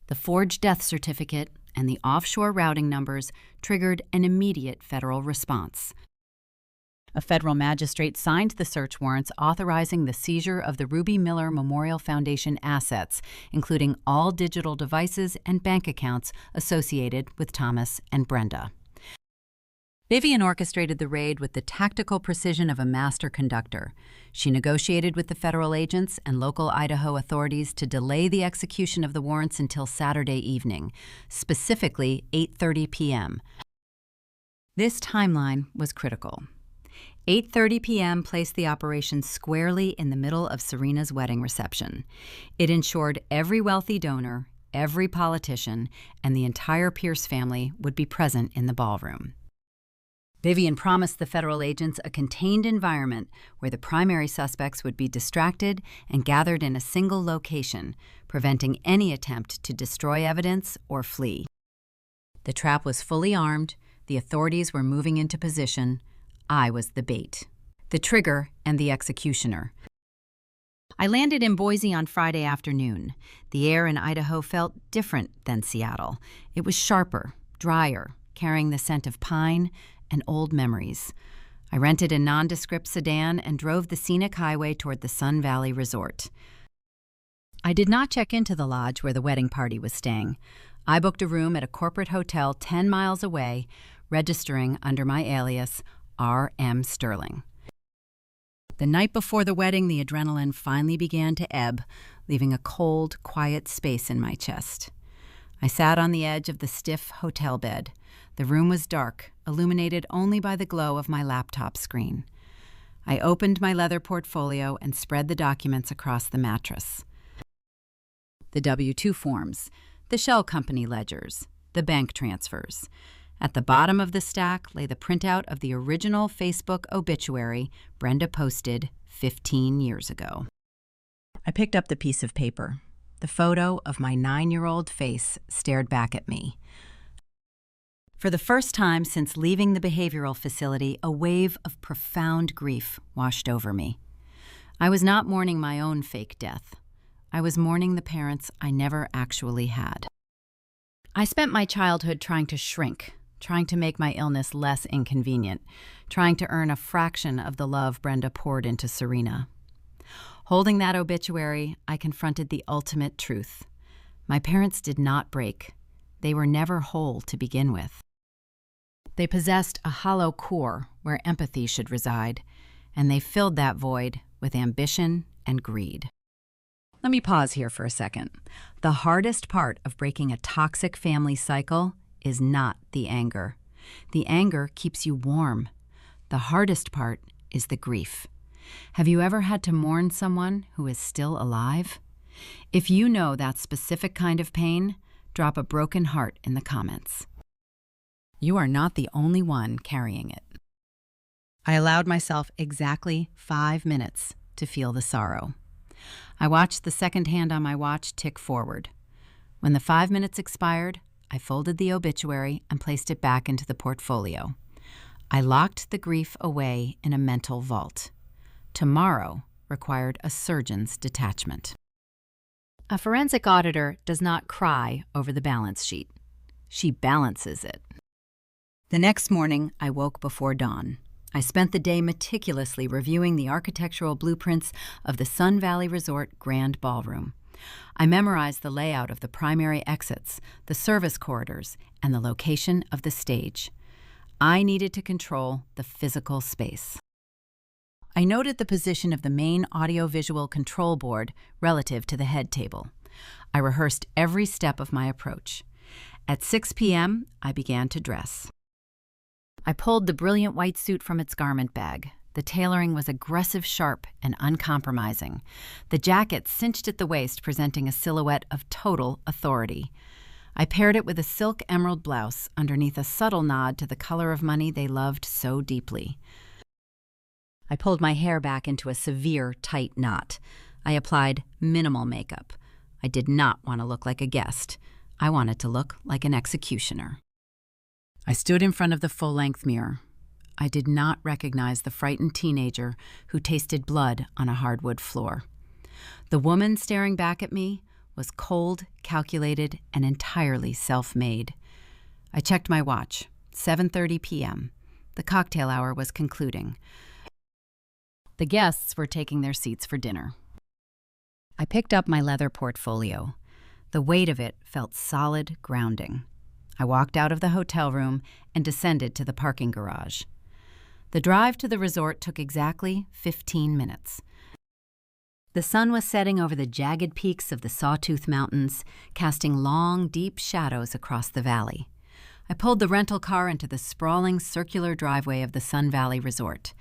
The forged death certificate and the offshore routing numbers triggered an immediate federal response. A federal magistrate signed the search warrants authorizing the seizure of the Ruby Miller Memorial Foundation assets, including all digital devices and bank accounts associated with Thomas and Brenda. Vivian orchestrated the raid with the tactical precision of a master conductor. She negotiated with the federal agents and local Idaho authorities to delay the execution of the warrants until Saturday evening, specifically 8:30 p.m. This timeline was critical. 8:30 p.m. placed the operation squarely in the middle of Serena's wedding reception. It ensured every wealthy donor, every politician, and the entire Pierce family would be present in the ballroom. Vivian promised the federal agents a contained environment where the primary suspects would be distracted and gathered in a single location, preventing any attempt to destroy evidence or flee. The trap was fully armed, the authorities were moving into position. I was the bait, the trigger, and the executioner. I landed in Boise on Friday afternoon. The air in Idaho felt different than Seattle. It was sharper, drier, carrying the scent of pine and old memories. I rented a nondescript sedan and drove the scenic highway toward the Sun Valley Resort. I did not check into the lodge where the wedding party was staying. I booked a room at a corporate hotel 10 miles away, registering under my alias, R.M. Sterling. The night before the wedding, the adrenaline finally began to ebb, leaving a cold, quiet space in my chest. I sat on the edge of the stiff hotel bed. The room was dark, illuminated only by the glow of my laptop screen. I opened my leather portfolio and spread the documents across the mattress. The W-2 forms, the shell company ledgers, the bank transfers. At the bottom of the stack lay the printout of the original Facebook obituary Brenda posted 15 years ago. I picked up the piece of paper. The photo of my 9-year-old face stared back at me. For the first time since leaving the behavioral facility, a wave of profound grief washed over me. I was not mourning my own fake death. I was mourning the parents I never actually had. I spent my childhood trying to shrink, trying to make my illness less inconvenient, trying to earn a fraction of the love Brenda poured into Serena. Holding that obituary, I confronted the ultimate truth. My parents did not break. They were never whole to begin with. They possessed a hollow core where empathy should reside, and they filled that void with ambition and greed. Let me pause here for a second. The hardest part of breaking a toxic family cycle is not the anger. The anger keeps you warm. The hardest part is the grief. Have you ever had to mourn someone who is still alive? If you know that specific kind of pain, drop a broken heart in the comments. You are not the only one carrying it. I allowed myself exactly 5 minutes to feel the sorrow. I watched the second hand on my watch tick forward. When the 5 minutes expired, I folded the obituary and placed it back into the portfolio. I locked the grief away in a mental vault. Tomorrow required a surgeon's detachment. A forensic auditor does not cry over the balance sheet. She balances it. The next morning, I woke before dawn. I spent the day meticulously reviewing the architectural blueprints of the Sun Valley Resort Grand Ballroom. I memorized the layout of the primary exits, the service corridors, and the location of the stage. I needed to control the physical space. I noted the position of the main audiovisual control board relative to the head table. I rehearsed every step of my approach. At 6 p.m., I began to dress. I pulled the brilliant white suit from its garment bag. The tailoring was aggressive, sharp, and uncompromising. The jacket cinched at the waist, presenting a silhouette of total authority. I paired it with a silk emerald blouse underneath a subtle nod to the color of money they loved so deeply. I pulled my hair back into a severe, tight knot. I applied minimal makeup. I did not want to look like a guest. I wanted to look like an executioner. I stood in front of the full-length mirror. I did not recognize the frightened teenager who tasted blood on a hardwood floor. The woman staring back at me was cold, calculated, and entirely self-made. I checked my watch. 7:30 p.m. The cocktail hour was concluding. The guests were taking their seats for dinner. I picked up my leather portfolio. The weight of it felt solid, grounding. I walked out of the hotel room and descended to the parking garage. The drive to the resort took exactly 15 minutes. The sun was setting over the jagged peaks of the Sawtooth Mountains, casting long, deep shadows across the valley. I pulled the rental car into the sprawling circular driveway of the Sun Valley Resort.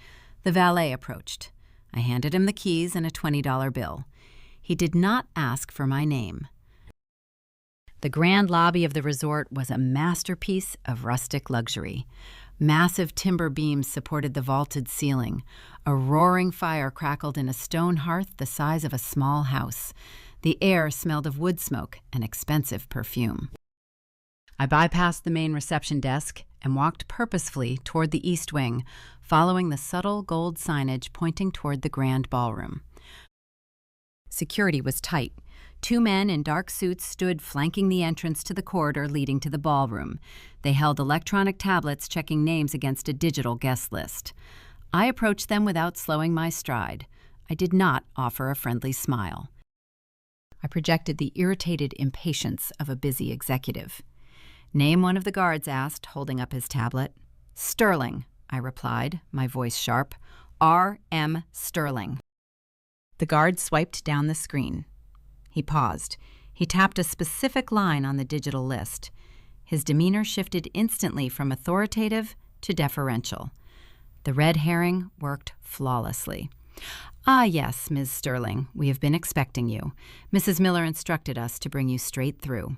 The valet approached. I handed him the keys and a $20 bill. He did not ask for my name. The grand lobby of the resort was a masterpiece of rustic luxury. Massive timber beams supported the vaulted ceiling. A roaring fire crackled in a stone hearth the size of a small house. The air smelled of wood smoke and expensive perfume. I bypassed the main reception desk and walked purposefully toward the east wing, following the subtle gold signage pointing toward the grand ballroom. Security was tight. 2 men in dark suits stood flanking the entrance to the corridor leading to the ballroom. They held electronic tablets checking names against a digital guest list. I approached them without slowing my stride. I did not offer a friendly smile. I projected the irritated impatience of a busy executive. "Name," one of the guards asked, holding up his tablet. "Sterling," I replied, my voice sharp. "R.M. Sterling." The guard swiped down the screen. He paused. He tapped a specific line on the digital list. His demeanor shifted instantly from authoritative to deferential. The red herring worked flawlessly. "Ah, yes, Ms. Sterling, we have been expecting you. Mrs. Miller instructed us to bring you straight through.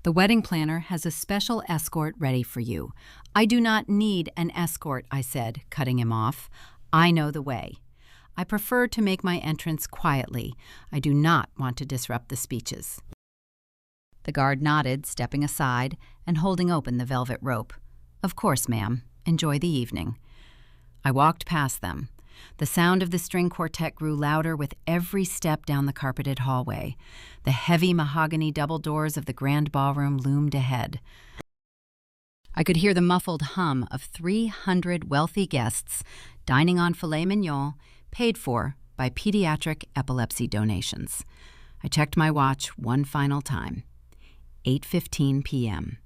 The wedding planner has a special escort ready for you." "I do not need an escort," I said, cutting him off. "I know the way. I prefer to make my entrance quietly. I do not want to disrupt the speeches." The guard nodded, stepping aside and holding open the velvet rope. "Of course, ma'am. Enjoy the evening." I walked past them. The sound of the string quartet grew louder with every step down the carpeted hallway. The heavy mahogany double doors of the grand ballroom loomed ahead. I could hear the muffled hum of 300 wealthy guests dining on filet mignon, paid for by pediatric epilepsy donations. I checked my watch one final time. 8:15 p.m.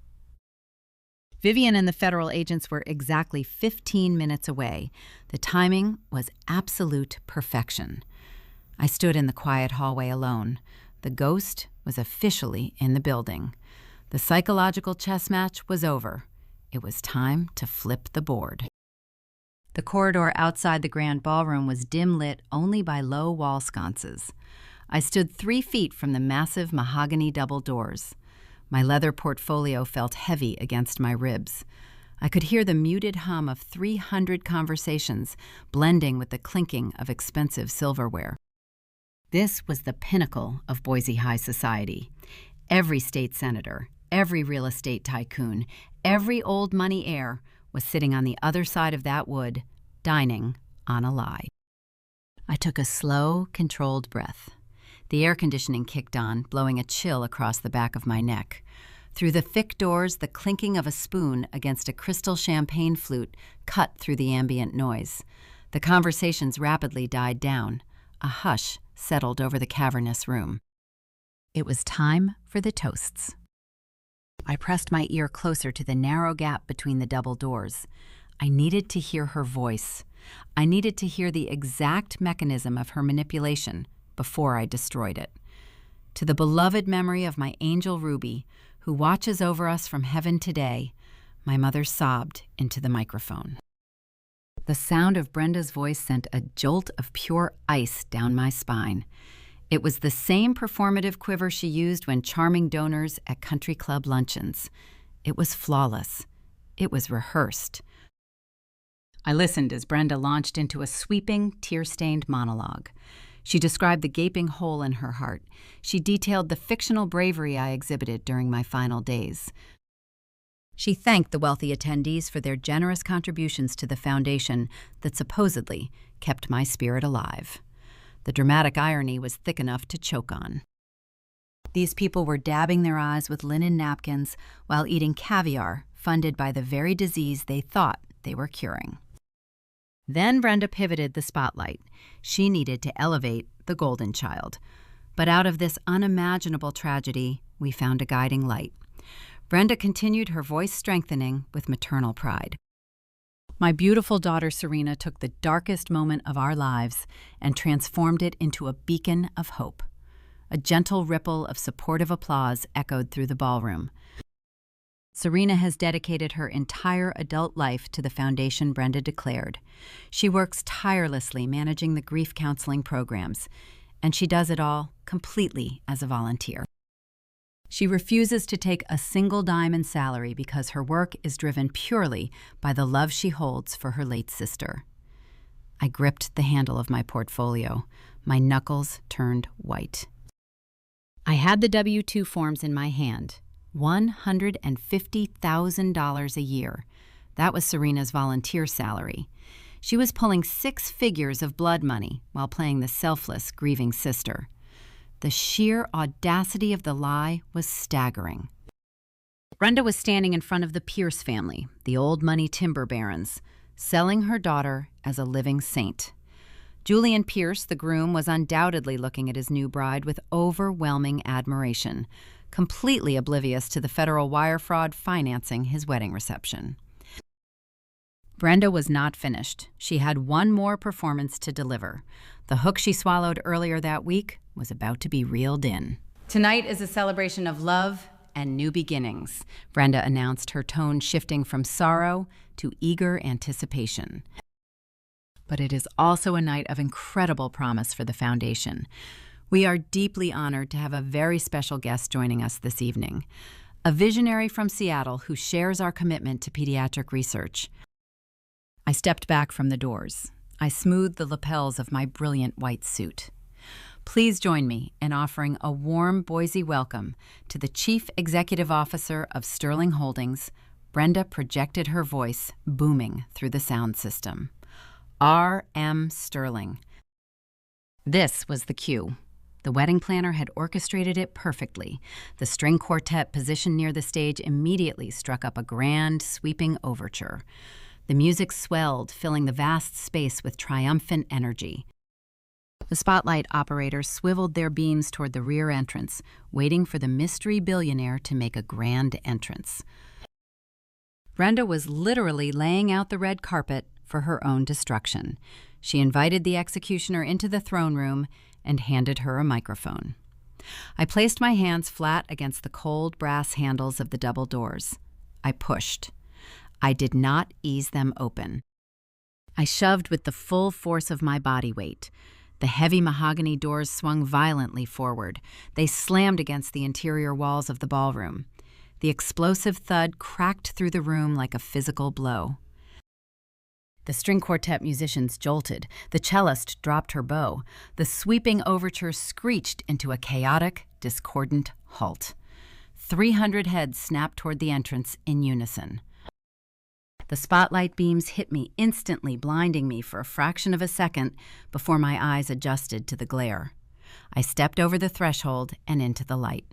Vivian and the federal agents were exactly 15 minutes away. The timing was absolute perfection. I stood in the quiet hallway alone. The ghost was officially in the building. The psychological chess match was over. It was time to flip the board. The corridor outside the grand ballroom was dim lit only by low wall sconces. I stood 3 feet from the massive mahogany double doors. My leather portfolio felt heavy against my ribs. I could hear the muted hum of 300 conversations blending with the clinking of expensive silverware. This was the pinnacle of Boise High society. Every state senator, every real estate tycoon, every old money heir was sitting on the other side of that wood, dining on a lie. I took a slow, controlled breath. The air conditioning kicked on, blowing a chill across the back of my neck. Through the thick doors, the clinking of a spoon against a crystal champagne flute cut through the ambient noise. The conversations rapidly died down. A hush settled over the cavernous room. It was time for the toasts. I pressed my ear closer to the narrow gap between the double doors. I needed to hear her voice. I needed to hear the exact mechanism of her manipulation before I destroyed it. To the beloved memory of my angel Ruby, who watches over us from heaven today, my mother sobbed into the microphone. The sound of Brenda's voice sent a jolt of pure ice down my spine. It was the same performative quiver she used when charming donors at country club luncheons. It was flawless. It was rehearsed. I listened as Brenda launched into a sweeping, tear-stained monologue. She described the gaping hole in her heart. She detailed the fictional bravery I exhibited during my final days. She thanked the wealthy attendees for their generous contributions to the foundation that supposedly kept my spirit alive. The dramatic irony was thick enough to choke on. These people were dabbing their eyes with linen napkins while eating caviar funded by the very disease they thought they were curing. Then Brenda pivoted the spotlight. She needed to elevate the golden child. But out of this unimaginable tragedy, we found a guiding light. Brenda continued, her voice strengthening with maternal pride. My beautiful daughter Serena took the darkest moment of our lives and transformed it into a beacon of hope. A gentle ripple of supportive applause echoed through the ballroom. Serena has dedicated her entire adult life to the foundation, Brenda declared. She works tirelessly managing the grief counseling programs, and she does it all completely as a volunteer. She refuses to take a single dime in salary because her work is driven purely by the love she holds for her late sister. I gripped the handle of my portfolio. My knuckles turned white. I had the W-2 forms in my hand. $150,000 a year. That was Serena's volunteer salary. She was pulling 6 figures of blood money while playing the selfless, grieving sister. The sheer audacity of the lie was staggering. Brenda was standing in front of the Pierce family, the old money timber barons, selling her daughter as a living saint. Julian Pierce, the groom, was undoubtedly looking at his new bride with overwhelming admiration, completely oblivious to the federal wire fraud financing his wedding reception. Brenda was not finished. She had one more performance to deliver. The hook she swallowed earlier that week was about to be reeled in. Tonight is a celebration of love and new beginnings, Brenda announced, her tone shifting from sorrow to eager anticipation. But it is also a night of incredible promise for the Foundation. We are deeply honored to have a very special guest joining us this evening, a visionary from Seattle who shares our commitment to pediatric research. I stepped back from the doors. I smoothed the lapels of my brilliant white suit. Please join me in offering a warm Boise welcome to the Chief Executive Officer of Sterling Holdings. Brenda projected her voice, booming through the sound system. R.M. Sterling. This was the cue. The wedding planner had orchestrated it perfectly. The string quartet positioned near the stage immediately struck up a grand, sweeping overture. The music swelled, filling the vast space with triumphant energy. The spotlight operators swiveled their beams toward the rear entrance, waiting for the mystery billionaire to make a grand entrance. Brenda was literally laying out the red carpet for her own destruction. She invited the executioner into the throne room and handed her a microphone. I placed my hands flat against the cold brass handles of the double doors. I pushed. I did not ease them open. I shoved with the full force of my body weight. The heavy mahogany doors swung violently forward. They slammed against the interior walls of the ballroom. The explosive thud cracked through the room like a physical blow. The string quartet musicians jolted. The cellist dropped her bow. The sweeping overture screeched into a chaotic, discordant halt. 300 heads snapped toward the entrance in unison. The spotlight beams hit me instantly, blinding me for a fraction of a second before my eyes adjusted to the glare. I stepped over the threshold and into the light.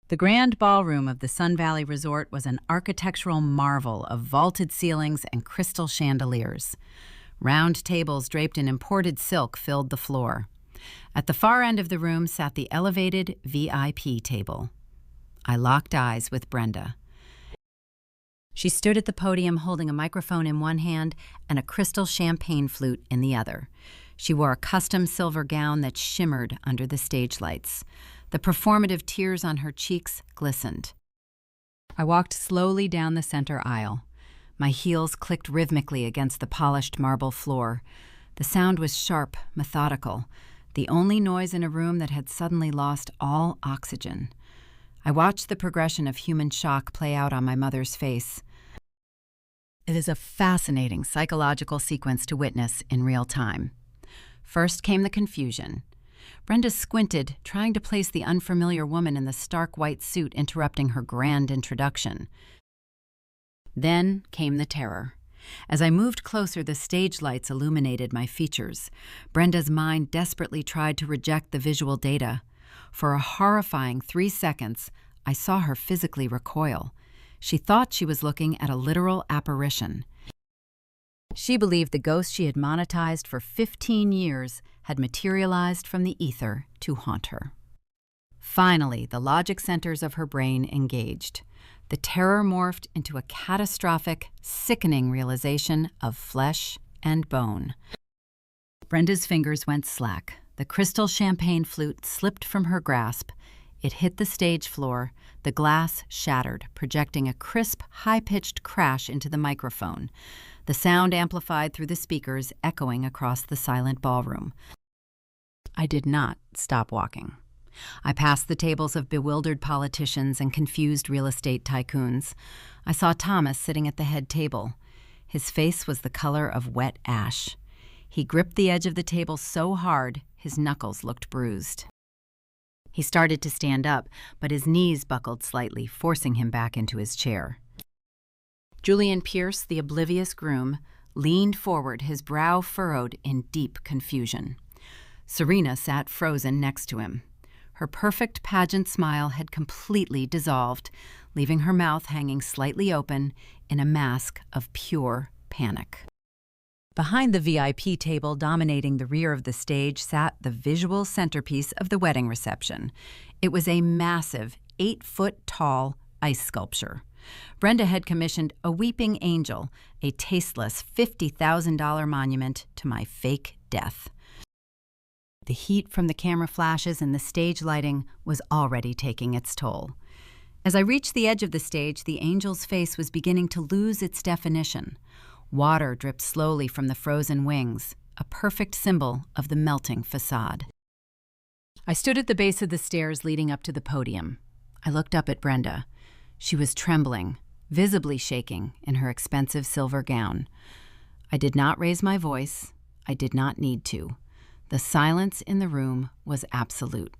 The grand ballroom of the Sun Valley Resort was an architectural marvel of vaulted ceilings and crystal chandeliers. Round tables draped in imported silk filled the floor. At the far end of the room sat the elevated VIP table. I locked eyes with Brenda. She stood at the podium holding a microphone in one hand and a crystal champagne flute in the other. She wore a custom silver gown that shimmered under the stage lights. The performative tears on her cheeks glistened. I walked slowly down the center aisle. My heels clicked rhythmically against the polished marble floor. The sound was sharp, methodical, the only noise in a room that had suddenly lost all oxygen. I watched the progression of human shock play out on my mother's face. It is a fascinating psychological sequence to witness in real time. First came the confusion. Brenda squinted, trying to place the unfamiliar woman in the stark white suit interrupting her grand introduction. Then came the terror. As I moved closer, the stage lights illuminated my features. Brenda's mind desperately tried to reject the visual data. For a horrifying 3 seconds, I saw her physically recoil. She thought she was looking at a literal apparition. She believed the ghost she had monetized for 15 years had materialized from the ether to haunt her. Finally, the logic centers of her brain engaged. The terror morphed into a catastrophic, sickening realization of flesh and bone. Brenda's fingers went slack. The crystal champagne flute slipped from her grasp. It hit the stage floor. The glass shattered, projecting a crisp, high-pitched crash into the microphone. The sound amplified through the speakers, echoing across the silent ballroom. I did not stop walking. I passed the tables of bewildered politicians and confused real estate tycoons. I saw Thomas sitting at the head table. His face was the color of wet ash. He gripped the edge of the table so hard, his knuckles looked bruised. He started to stand up, but his knees buckled slightly, forcing him back into his chair. Julian Pierce, the oblivious groom, leaned forward, his brow furrowed in deep confusion. Serena sat frozen next to him. Her perfect pageant smile had completely dissolved, leaving her mouth hanging slightly open in a mask of pure panic. Behind the VIP table dominating the rear of the stage sat the visual centerpiece of the wedding reception. It was a massive, 8-foot-tall ice sculpture. Brenda had commissioned a weeping angel, a tasteless $50,000 monument to my fake death. The heat from the camera flashes and the stage lighting was already taking its toll. As I reached the edge of the stage, the angel's face was beginning to lose its definition. Water dripped slowly from the frozen wings, a perfect symbol of the melting facade. I stood at the base of the stairs leading up to the podium. I looked up at Brenda. She was trembling, visibly shaking in her expensive silver gown. I did not raise my voice. I did not need to. The silence in the room was absolute.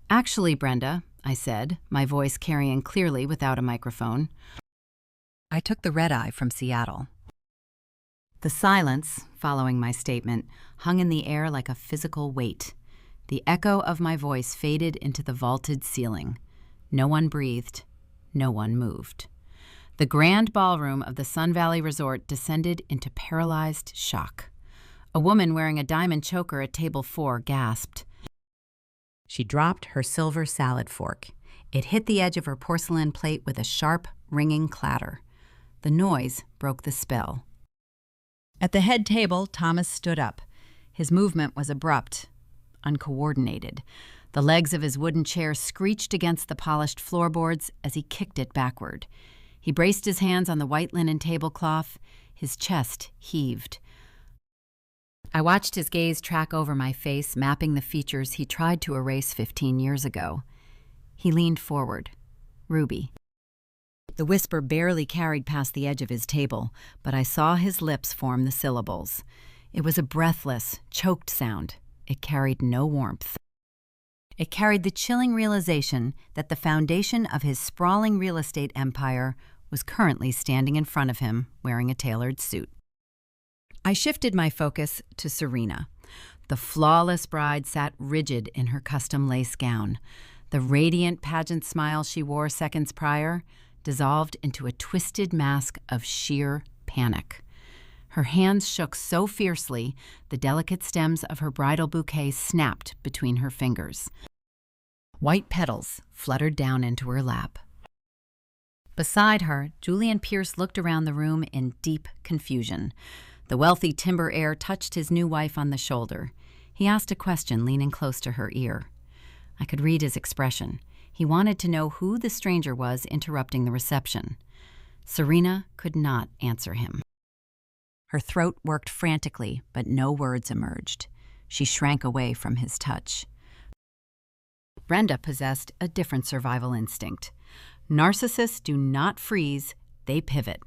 "Actually, Brenda," I said, my voice carrying clearly without a microphone, "I took the red-eye from Seattle." The silence, following my statement, hung in the air like a physical weight. The echo of my voice faded into the vaulted ceiling. No one breathed. No one moved. The grand ballroom of the Sun Valley Resort descended into paralyzed shock. A woman wearing a diamond choker at table 4 gasped. She dropped her silver salad fork. It hit the edge of her porcelain plate with a sharp, ringing clatter. The noise broke the spell. At the head table, Thomas stood up. His movement was abrupt, uncoordinated. The legs of his wooden chair screeched against the polished floorboards as he kicked it backward. He braced his hands on the white linen tablecloth. His chest heaved. I watched his gaze track over my face, mapping the features he tried to erase 15 years ago. He leaned forward. "Ruby." The whisper barely carried past the edge of his table, but I saw his lips form the syllables. It was a breathless, choked sound. It carried no warmth. It carried the chilling realization that the foundation of his sprawling real estate empire was currently standing in front of him, wearing a tailored suit. I shifted my focus to Serena. The flawless bride sat rigid in her custom lace gown. The radiant pageant smile she wore seconds prior dissolved into a twisted mask of sheer panic. Her hands shook so fiercely, the delicate stems of her bridal bouquet snapped between her fingers. White petals fluttered down into her lap. Beside her, Julian Pierce looked around the room in deep confusion. The wealthy timber heir touched his new wife on the shoulder. He asked a question, leaning close to her ear. I could read his expression. He wanted to know who the stranger was interrupting the reception. Serena could not answer him. Her throat worked frantically, but no words emerged. She shrank away from his touch. Brenda possessed a different survival instinct. Narcissists do not freeze, they pivot.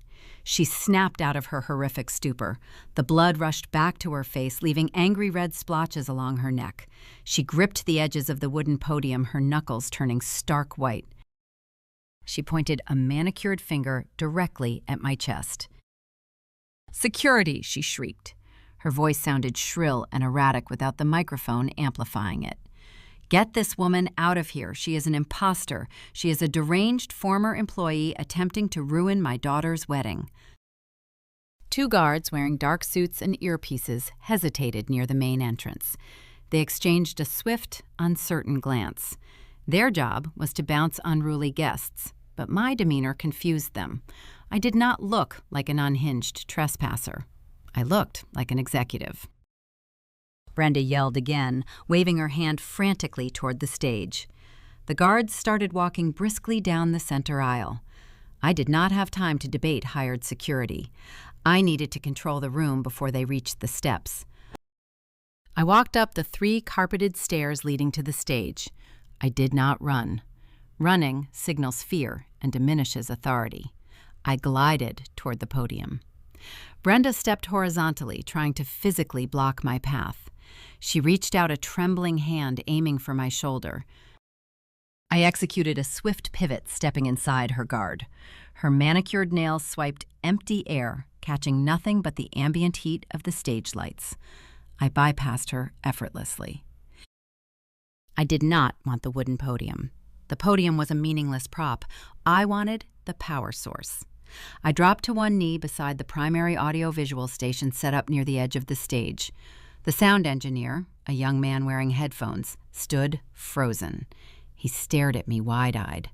She snapped out of her horrific stupor. The blood rushed back to her face, leaving angry red splotches along her neck. She gripped the edges of the wooden podium, her knuckles turning stark white. She pointed a manicured finger directly at my chest. "Security!" she shrieked. Her voice sounded shrill and erratic without the microphone amplifying it. "Get this woman out of here. She is an imposter. She is a deranged former employee attempting to ruin my daughter's wedding." 2 guards wearing dark suits and earpieces hesitated near the main entrance. They exchanged a swift, uncertain glance. Their job was to bounce unruly guests, but my demeanor confused them. I did not look like an unhinged trespasser. I looked like an executive. Brenda yelled again, waving her hand frantically toward the stage. The guards started walking briskly down the center aisle. I did not have time to debate hired security. I needed to control the room before they reached the steps. I walked up the 3 carpeted stairs leading to the stage. I did not run. Running signals fear and diminishes authority. I glided toward the podium. Brenda stepped horizontally, trying to physically block my path. She reached out a trembling hand, aiming for my shoulder. I executed a swift pivot, stepping inside her guard. Her manicured nails swiped empty air, catching nothing but the ambient heat of the stage lights. I bypassed her effortlessly. I did not want the wooden podium. The podium was a meaningless prop. I wanted the power source. I dropped to one knee beside the primary audio-visual station set up near the edge of the stage. The sound engineer, a young man wearing headphones, stood frozen. He stared at me wide-eyed.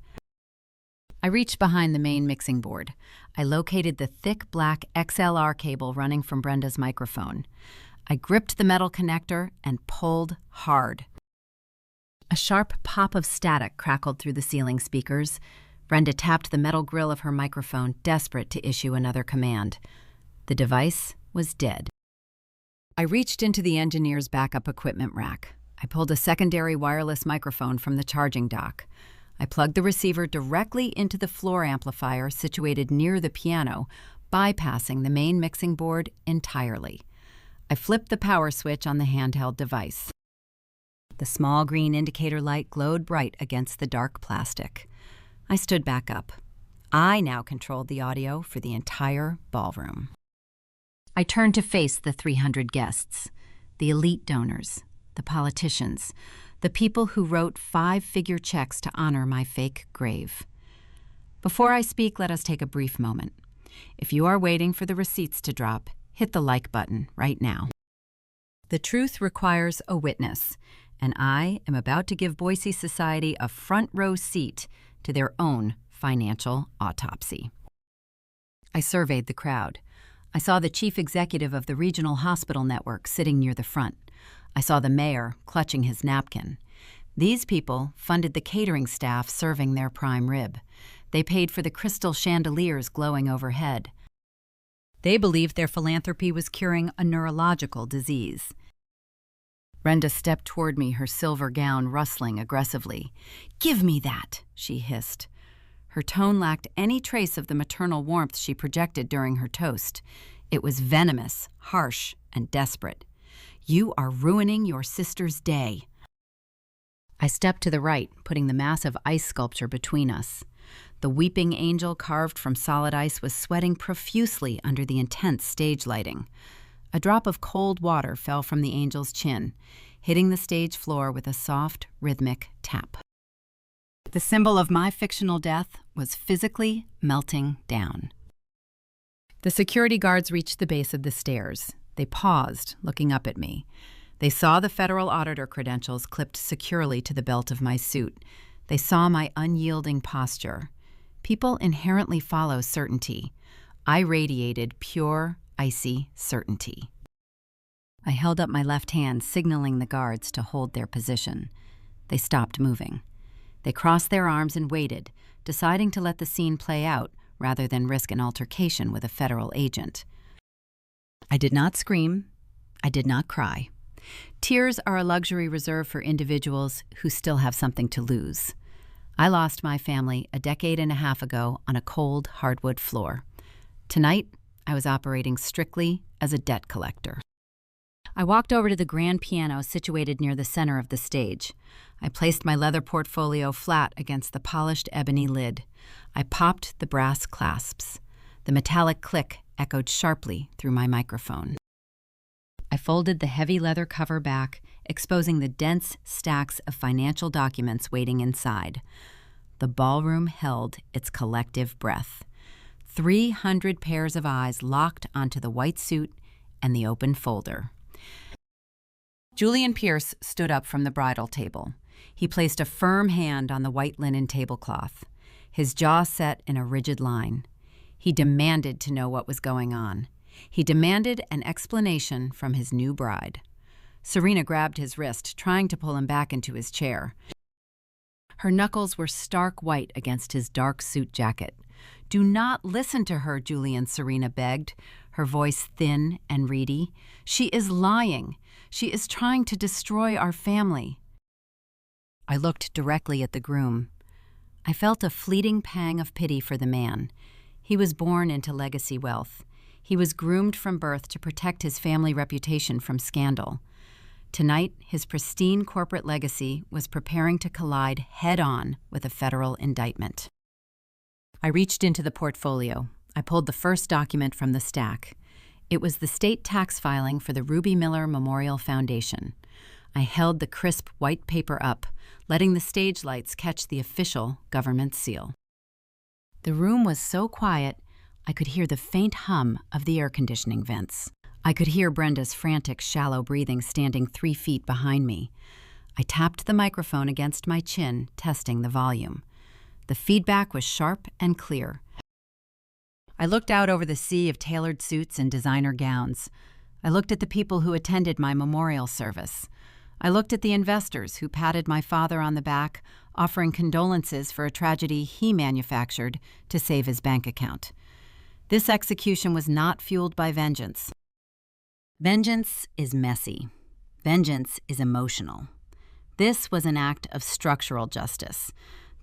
I reached behind the main mixing board. I located the thick black XLR cable running from Brenda's microphone. I gripped the metal connector and pulled hard. A sharp pop of static crackled through the ceiling speakers. Brenda tapped the metal grill of her microphone, desperate to issue another command. The device was dead. I reached into the engineer's backup equipment rack. I pulled a secondary wireless microphone from the charging dock. I plugged the receiver directly into the floor amplifier situated near the piano, bypassing the main mixing board entirely. I flipped the power switch on the handheld device. The small green indicator light glowed bright against the dark plastic. I stood back up. I now controlled the audio for the entire ballroom. I turned to face the 300 guests, the elite donors, the politicians, the people who wrote 5-figure checks to honor my fake grave. Before I speak, let us take a brief moment. If you are waiting for the receipts to drop, hit the like button right now. The truth requires a witness, and I am about to give Boise society a front row seat to their own financial autopsy. I surveyed the crowd. I saw the chief executive of the regional hospital network sitting near the front. I saw the mayor clutching his napkin. These people funded the catering staff serving their prime rib. They paid for the crystal chandeliers glowing overhead. They believed their philanthropy was curing a neurological disease. Brenda stepped toward me, her silver gown rustling aggressively. "Give me that," she hissed. Her tone lacked any trace of the maternal warmth she projected during her toast. It was venomous, harsh, and desperate. "You are ruining your sister's day." I stepped to the right, putting the massive ice sculpture between us. The weeping angel carved from solid ice was sweating profusely under the intense stage lighting. A drop of cold water fell from the angel's chin, hitting the stage floor with a soft, rhythmic tap. The symbol of my fictional death was physically melting down. The security guards reached the base of the stairs. They paused, looking up at me. They saw the federal auditor credentials clipped securely to the belt of my suit. They saw my unyielding posture. People inherently follow certainty. I radiated pure, icy certainty. I held up my left hand, signaling the guards to hold their position. They stopped moving. They crossed their arms and waited, deciding to let the scene play out rather than risk an altercation with a federal agent. I did not scream. I did not cry. Tears are a luxury reserved for individuals who still have something to lose. I lost my family a decade and a half ago on a cold hardwood floor. Tonight, I was operating strictly as a debt collector. I walked over to the grand piano situated near the center of the stage. I placed my leather portfolio flat against the polished ebony lid. I popped the brass clasps. The metallic click echoed sharply through my microphone. I folded the heavy leather cover back, exposing the dense stacks of financial documents waiting inside. The ballroom held its collective breath. 300 pairs of eyes locked onto the white suit and the open folder. Julian Pierce stood up from the bridal table. He placed a firm hand on the white linen tablecloth. His jaw set in a rigid line. He demanded to know what was going on. He demanded an explanation from his new bride. Serena grabbed his wrist, trying to pull him back into his chair. Her knuckles were stark white against his dark suit jacket. "Do not listen to her," Julie and Serena begged, her voice thin and reedy. "She is lying. She is trying to destroy our family." I looked directly at the groom. I felt a fleeting pang of pity for the man. He was born into legacy wealth. He was groomed from birth to protect his family reputation from scandal. Tonight, his pristine corporate legacy was preparing to collide head-on with a federal indictment. I reached into the portfolio. I pulled the first document from the stack. It was the state tax filing for the Ruby Miller Memorial Foundation. I held the crisp white paper up, letting the stage lights catch the official government seal. The room was so quiet, I could hear the faint hum of the air conditioning vents. I could hear Brenda's frantic, shallow breathing standing 3 feet behind me. I tapped the microphone against my chin, testing the volume. The feedback was sharp and clear. I looked out over the sea of tailored suits and designer gowns. I looked at the people who attended my memorial service. I looked at the investors who patted my father on the back, offering condolences for a tragedy he manufactured to save his bank account. This execution was not fueled by vengeance. Vengeance is messy. Vengeance is emotional. This was an act of structural justice.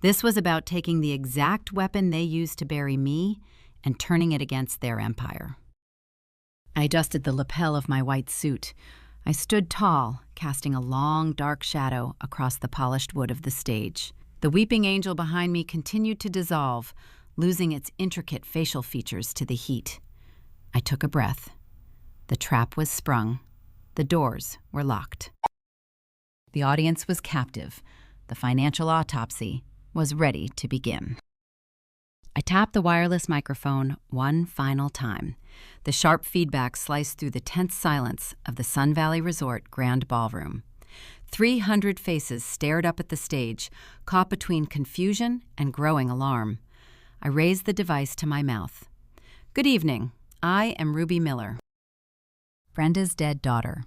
This was about taking the exact weapon they used to bury me and turning it against their empire. I adjusted the lapel of my white suit. I stood tall, casting a long, dark shadow across the polished wood of the stage. The weeping angel behind me continued to dissolve, losing its intricate facial features to the heat. I took a breath. The trap was sprung. The doors were locked. The audience was captive. The financial autopsy was ready to begin. I tapped the wireless microphone one final time. The sharp feedback sliced through the tense silence of the Sun Valley Resort Grand Ballroom. 300 faces stared up at the stage, caught between confusion and growing alarm. I raised the device to my mouth. "Good evening. I am Ruby Miller, Brenda's dead daughter."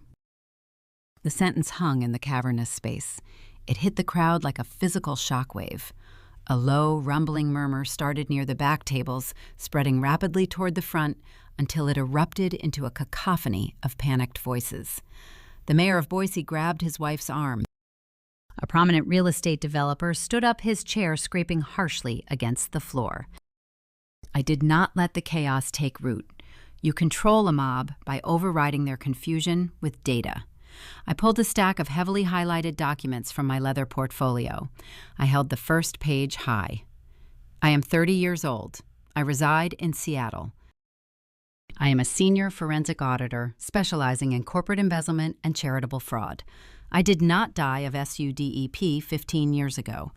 The sentence hung in the cavernous space. It hit the crowd like a physical shockwave. A low, rumbling murmur started near the back tables, spreading rapidly toward the front until it erupted into a cacophony of panicked voices. The mayor of Boise grabbed his wife's arm. A prominent real estate developer stood up, his chair scraping harshly against the floor. I did not let the chaos take root. You control a mob by overriding their confusion with data. I pulled a stack of heavily highlighted documents from my leather portfolio. I held the first page high. I am 30 years old. I reside in Seattle. I am a senior forensic auditor specializing in corporate embezzlement and charitable fraud. I did not die of SUDEP 15 years ago.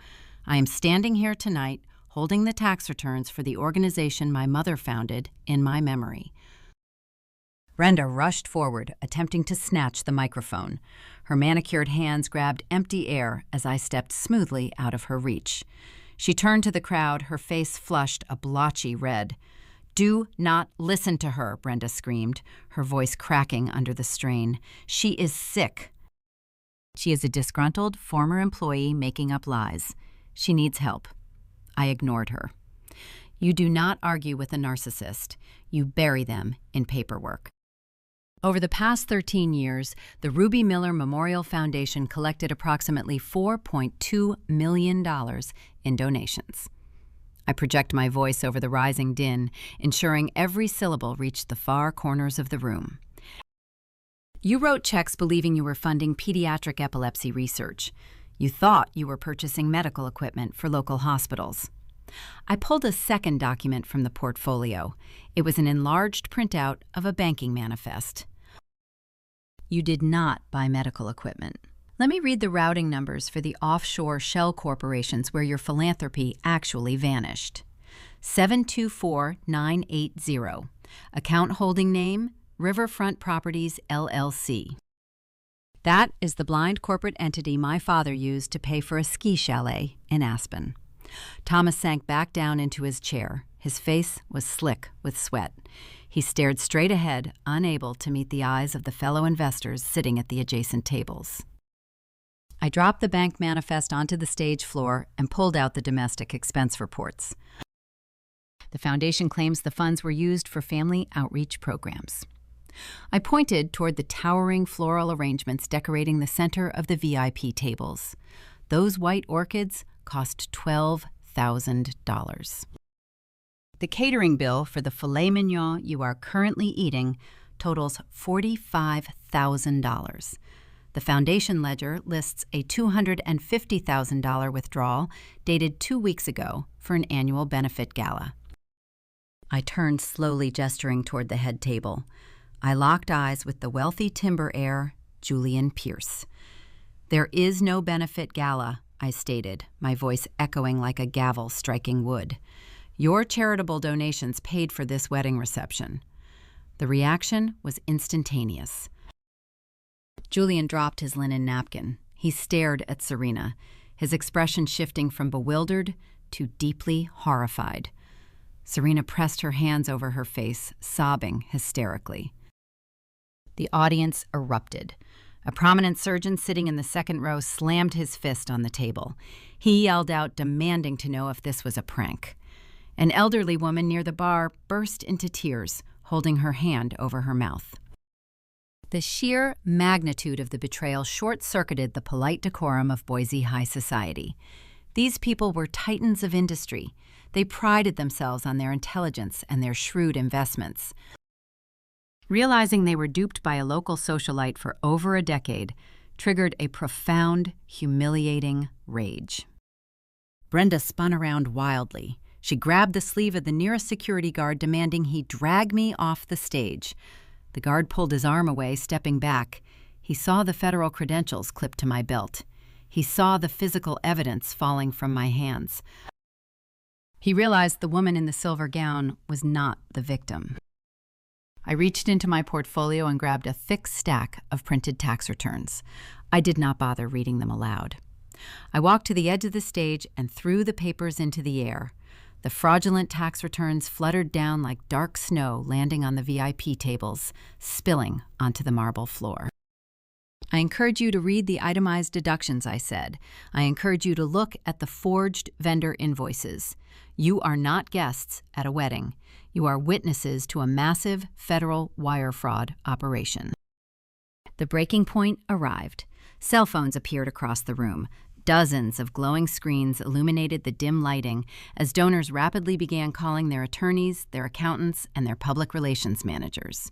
I am standing here tonight holding the tax returns for the organization my mother founded in my memory. Brenda rushed forward, attempting to snatch the microphone. Her manicured hands grabbed empty air as I stepped smoothly out of her reach. She turned to the crowd, her face flushed a blotchy red. "Do not listen to her," Brenda screamed, her voice cracking under the strain. "She is sick. She is a disgruntled former employee making up lies. She needs help." I ignored her. You do not argue with a narcissist. You bury them in paperwork. Over the past 13 years, the Ruby Miller Memorial Foundation collected approximately $4.2 million in donations. I project my voice over the rising din, ensuring every syllable reached the far corners of the room. You wrote checks believing you were funding pediatric epilepsy research. You thought you were purchasing medical equipment for local hospitals. I pulled a second document from the portfolio. It was an enlarged printout of a banking manifest. You did not buy medical equipment. Let me read the routing numbers for the offshore shell corporations where your philanthropy actually vanished. 724980. Account holding name, Riverfront Properties, LLC. That is the blind corporate entity my father used to pay for a ski chalet in Aspen. Thomas sank back down into his chair. His face was slick with sweat. He stared straight ahead, unable to meet the eyes of the fellow investors sitting at the adjacent tables. I dropped the bank manifest onto the stage floor and pulled out the domestic expense reports. The foundation claims the funds were used for family outreach programs. I pointed toward the towering floral arrangements decorating the center of the VIP tables. Those white orchids cost $12,000. The catering bill for the filet mignon you are currently eating totals $45,000. The foundation ledger lists a $250,000 withdrawal dated 2 weeks ago for an annual benefit gala. I turned slowly, gesturing toward the head table. I locked eyes with the wealthy timber heir, Julian Pierce. "There is no benefit gala," I stated, my voice echoing like a gavel striking wood. "Your charitable donations paid for this wedding reception." The reaction was instantaneous. Julian dropped his linen napkin. He stared at Serena, his expression shifting from bewildered to deeply horrified. Serena pressed her hands over her face, sobbing hysterically. The audience erupted. A prominent surgeon sitting in the second row slammed his fist on the table. He yelled out, demanding to know if this was a prank. An elderly woman near the bar burst into tears, holding her hand over her mouth. The sheer magnitude of the betrayal short-circuited the polite decorum of Boise high society. These people were titans of industry. They prided themselves on their intelligence and their shrewd investments. Realizing they were duped by a local socialite for over a decade triggered a profound, humiliating rage. Brenda spun around wildly. She grabbed the sleeve of the nearest security guard, demanding he drag me off the stage. The guard pulled his arm away, stepping back. He saw the federal credentials clipped to my belt. He saw the physical evidence falling from my hands. He realized the woman in the silver gown was not the victim. I reached into my portfolio and grabbed a thick stack of printed tax returns. I did not bother reading them aloud. I walked to the edge of the stage and threw the papers into the air. The fraudulent tax returns fluttered down like dark snow, landing on the VIP tables, spilling onto the marble floor. "I encourage you to read the itemized deductions," I said. "I encourage you to look at the forged vendor invoices. You are not guests at a wedding. You are witnesses to a massive federal wire fraud operation." The breaking point arrived. Cell phones appeared across the room. Dozens of glowing screens illuminated the dim lighting as donors rapidly began calling their attorneys, their accountants, and their public relations managers.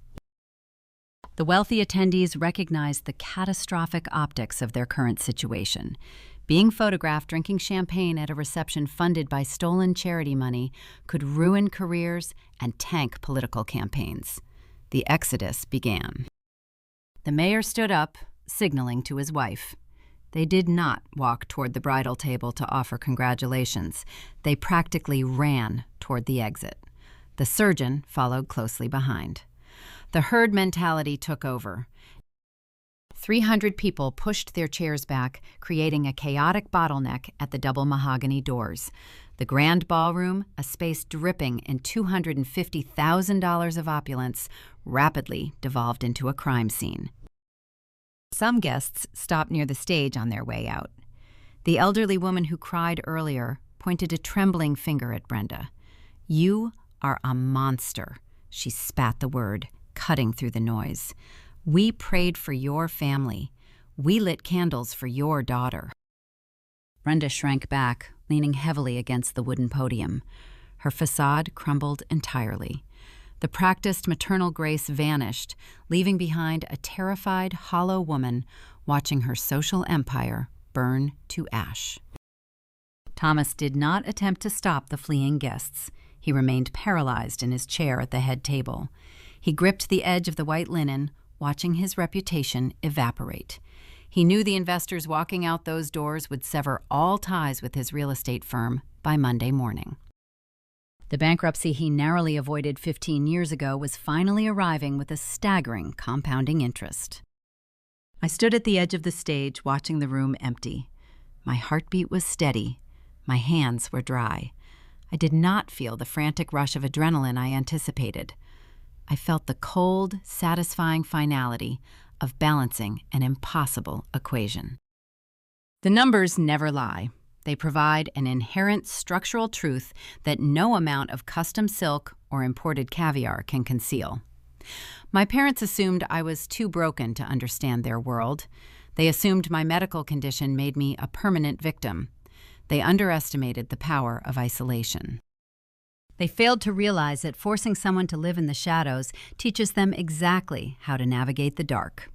The wealthy attendees recognized the catastrophic optics of their current situation. Being photographed drinking champagne at a reception funded by stolen charity money could ruin careers and tank political campaigns. The exodus began. The mayor stood up, signaling to his wife. They did not walk toward the bridal table to offer congratulations. They practically ran toward the exit. The surgeon followed closely behind. The herd mentality took over. 300 people pushed their chairs back, creating a chaotic bottleneck at the double mahogany doors. The grand ballroom, a space dripping in $250,000 of opulence, rapidly devolved into a crime scene. Some guests stopped near the stage on their way out. The elderly woman who cried earlier pointed a trembling finger at Brenda. "You are a monster," she spat the word, cutting through the noise. "We prayed for your family. We lit candles for your daughter." Brenda shrank back, leaning heavily against the wooden podium. Her facade crumbled entirely. The practiced maternal grace vanished, leaving behind a terrified, hollow woman watching her social empire burn to ash. Thomas did not attempt to stop the fleeing guests. He remained paralyzed in his chair at the head table. He gripped the edge of the white linen, watching his reputation evaporate. He knew the investors walking out those doors would sever all ties with his real estate firm by Monday morning. The bankruptcy he narrowly avoided 15 years ago was finally arriving with a staggering compounding interest. I stood at the edge of the stage, watching the room empty. My heartbeat was steady. My hands were dry. I did not feel the frantic rush of adrenaline I anticipated. I felt the cold, satisfying finality of balancing an impossible equation. The numbers never lie. They provide an inherent structural truth that no amount of custom silk or imported caviar can conceal. My parents assumed I was too broken to understand their world. They assumed my medical condition made me a permanent victim. They underestimated the power of isolation. They failed to realize that forcing someone to live in the shadows teaches them exactly how to navigate the dark.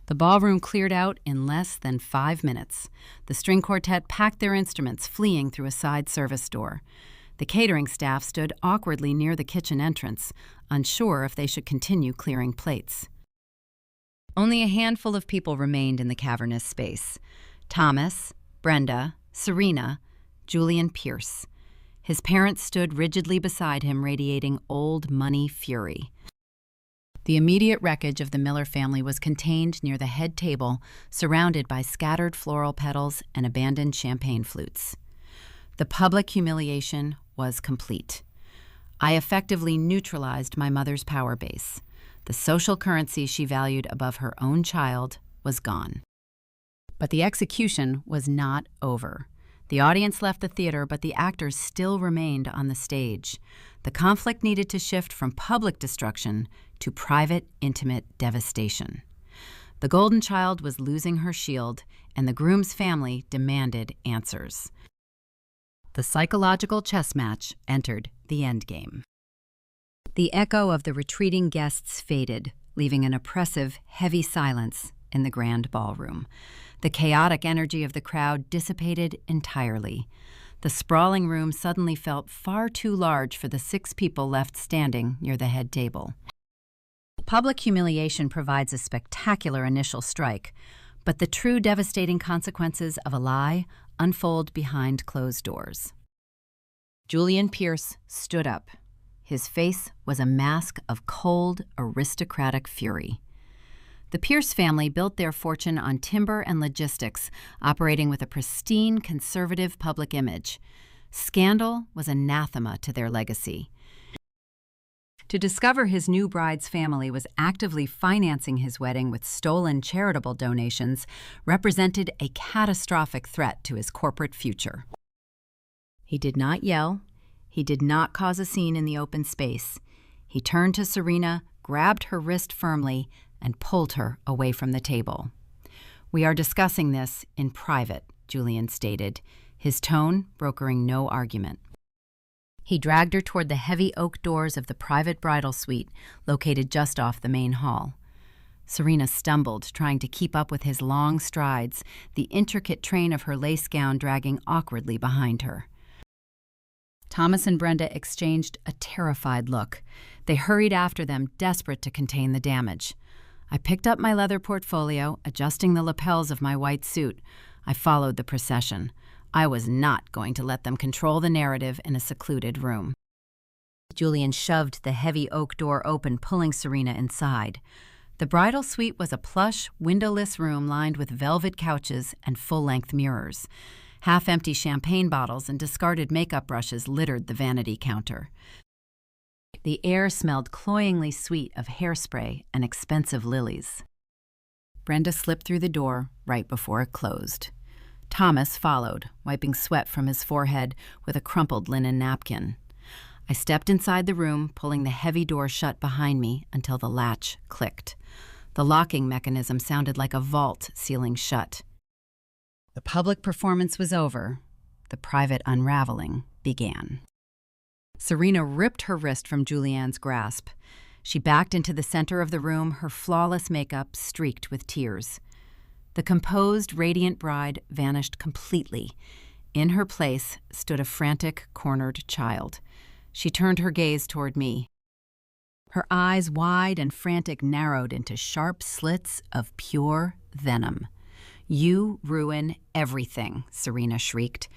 The ballroom cleared out in less than 5 minutes. The string quartet packed their instruments, fleeing through a side service door. The catering staff stood awkwardly near the kitchen entrance, unsure if they should continue clearing plates. Only a handful of people remained in the cavernous space: Thomas, Brenda, Serena, Julian Pierce. His parents stood rigidly beside him, radiating old money fury. The immediate wreckage of the Miller family was contained near the head table, surrounded by scattered floral petals and abandoned champagne flutes. The public humiliation was complete. I effectively neutralized my mother's power base. The social currency she valued above her own child was gone. But the execution was not over. The audience left the theater, but the actors still remained on the stage. The conflict needed to shift from public destruction to private, intimate devastation. The golden child was losing her shield, and the groom's family demanded answers. The psychological chess match entered the endgame. The echo of the retreating guests faded, leaving an oppressive, heavy silence in the grand ballroom. The chaotic energy of the crowd dissipated entirely. The sprawling room suddenly felt far too large for the 6 people left standing near the head table. Public humiliation provides a spectacular initial strike, but the true devastating consequences of a lie unfold behind closed doors. Julian Pierce stood up. His face was a mask of cold, aristocratic fury. The Pierce family built their fortune on timber and logistics, operating with a pristine, conservative public image. Scandal was anathema to their legacy. To discover his new bride's family was actively financing his wedding with stolen charitable donations represented a catastrophic threat to his corporate future. He did not yell. He did not cause a scene in the open space. He turned to Serena, grabbed her wrist firmly, and pulled her away from the table. "We are discussing this in private," Julian stated, his tone brokering no argument. He dragged her toward the heavy oak doors of the private bridal suite, located just off the main hall. Serena stumbled, trying to keep up with his long strides, the intricate train of her lace gown dragging awkwardly behind her. Thomas and Brenda exchanged a terrified look. They hurried after them, desperate to contain the damage. I picked up my leather portfolio, adjusting the lapels of my white suit. I followed the procession. I was not going to let them control the narrative in a secluded room. Julian shoved the heavy oak door open, pulling Serena inside. The bridal suite was a plush, windowless room lined with velvet couches and full-length mirrors. Half-empty champagne bottles and discarded makeup brushes littered the vanity counter. The air smelled cloyingly sweet of hairspray and expensive lilies. Brenda slipped through the door right before it closed. Thomas followed, wiping sweat from his forehead with a crumpled linen napkin. I stepped inside the room, pulling the heavy door shut behind me until the latch clicked. The locking mechanism sounded like a vault sealing shut. The public performance was over. The private unraveling began. Serena ripped her wrist from Julianne's grasp. She backed into the center of the room, her flawless makeup streaked with tears. The composed, radiant bride vanished completely. In her place stood a frantic, cornered child. She turned her gaze toward me. Her eyes, wide and frantic, narrowed into sharp slits of pure venom. "You ruin everything," Serena shrieked.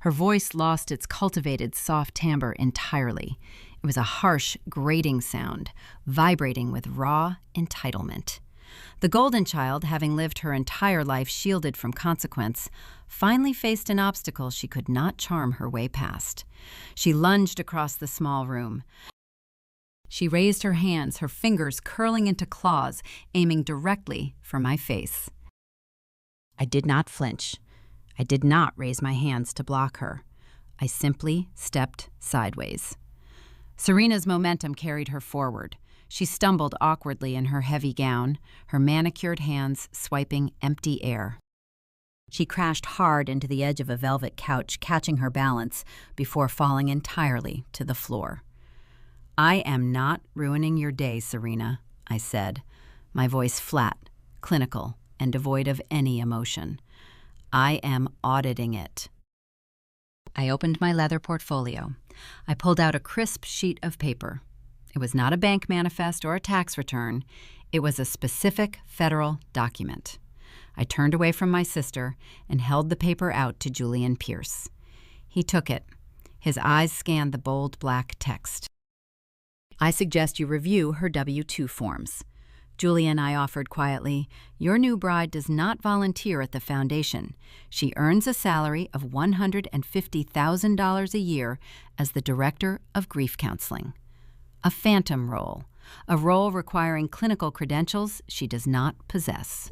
Her voice lost its cultivated, soft timbre entirely. It was a harsh, grating sound, vibrating with raw entitlement. The golden child, having lived her entire life shielded from consequence, finally faced an obstacle she could not charm her way past. She lunged across the small room. She raised her hands, her fingers curling into claws, aiming directly for my face. I did not flinch. I did not raise my hands to block her. I simply stepped sideways. Serena's momentum carried her forward. She stumbled awkwardly in her heavy gown, her manicured hands swiping empty air. She crashed hard into the edge of a velvet couch, catching her balance before falling entirely to the floor. "I am not ruining your day, Serena," I said, my voice flat, clinical, and devoid of any emotion. "I am auditing it." I opened my leather portfolio. I pulled out a crisp sheet of paper. It was not a bank manifest or a tax return. It was a specific federal document. I turned away from my sister and held the paper out to Julian Pierce. He took it. His eyes scanned the bold black text. "I suggest you review her W-2 forms." "Julian," I offered quietly, "your new bride does not volunteer at the foundation. She earns a salary of $150,000 a year as the director of grief counseling. A phantom role, a role requiring clinical credentials she does not possess.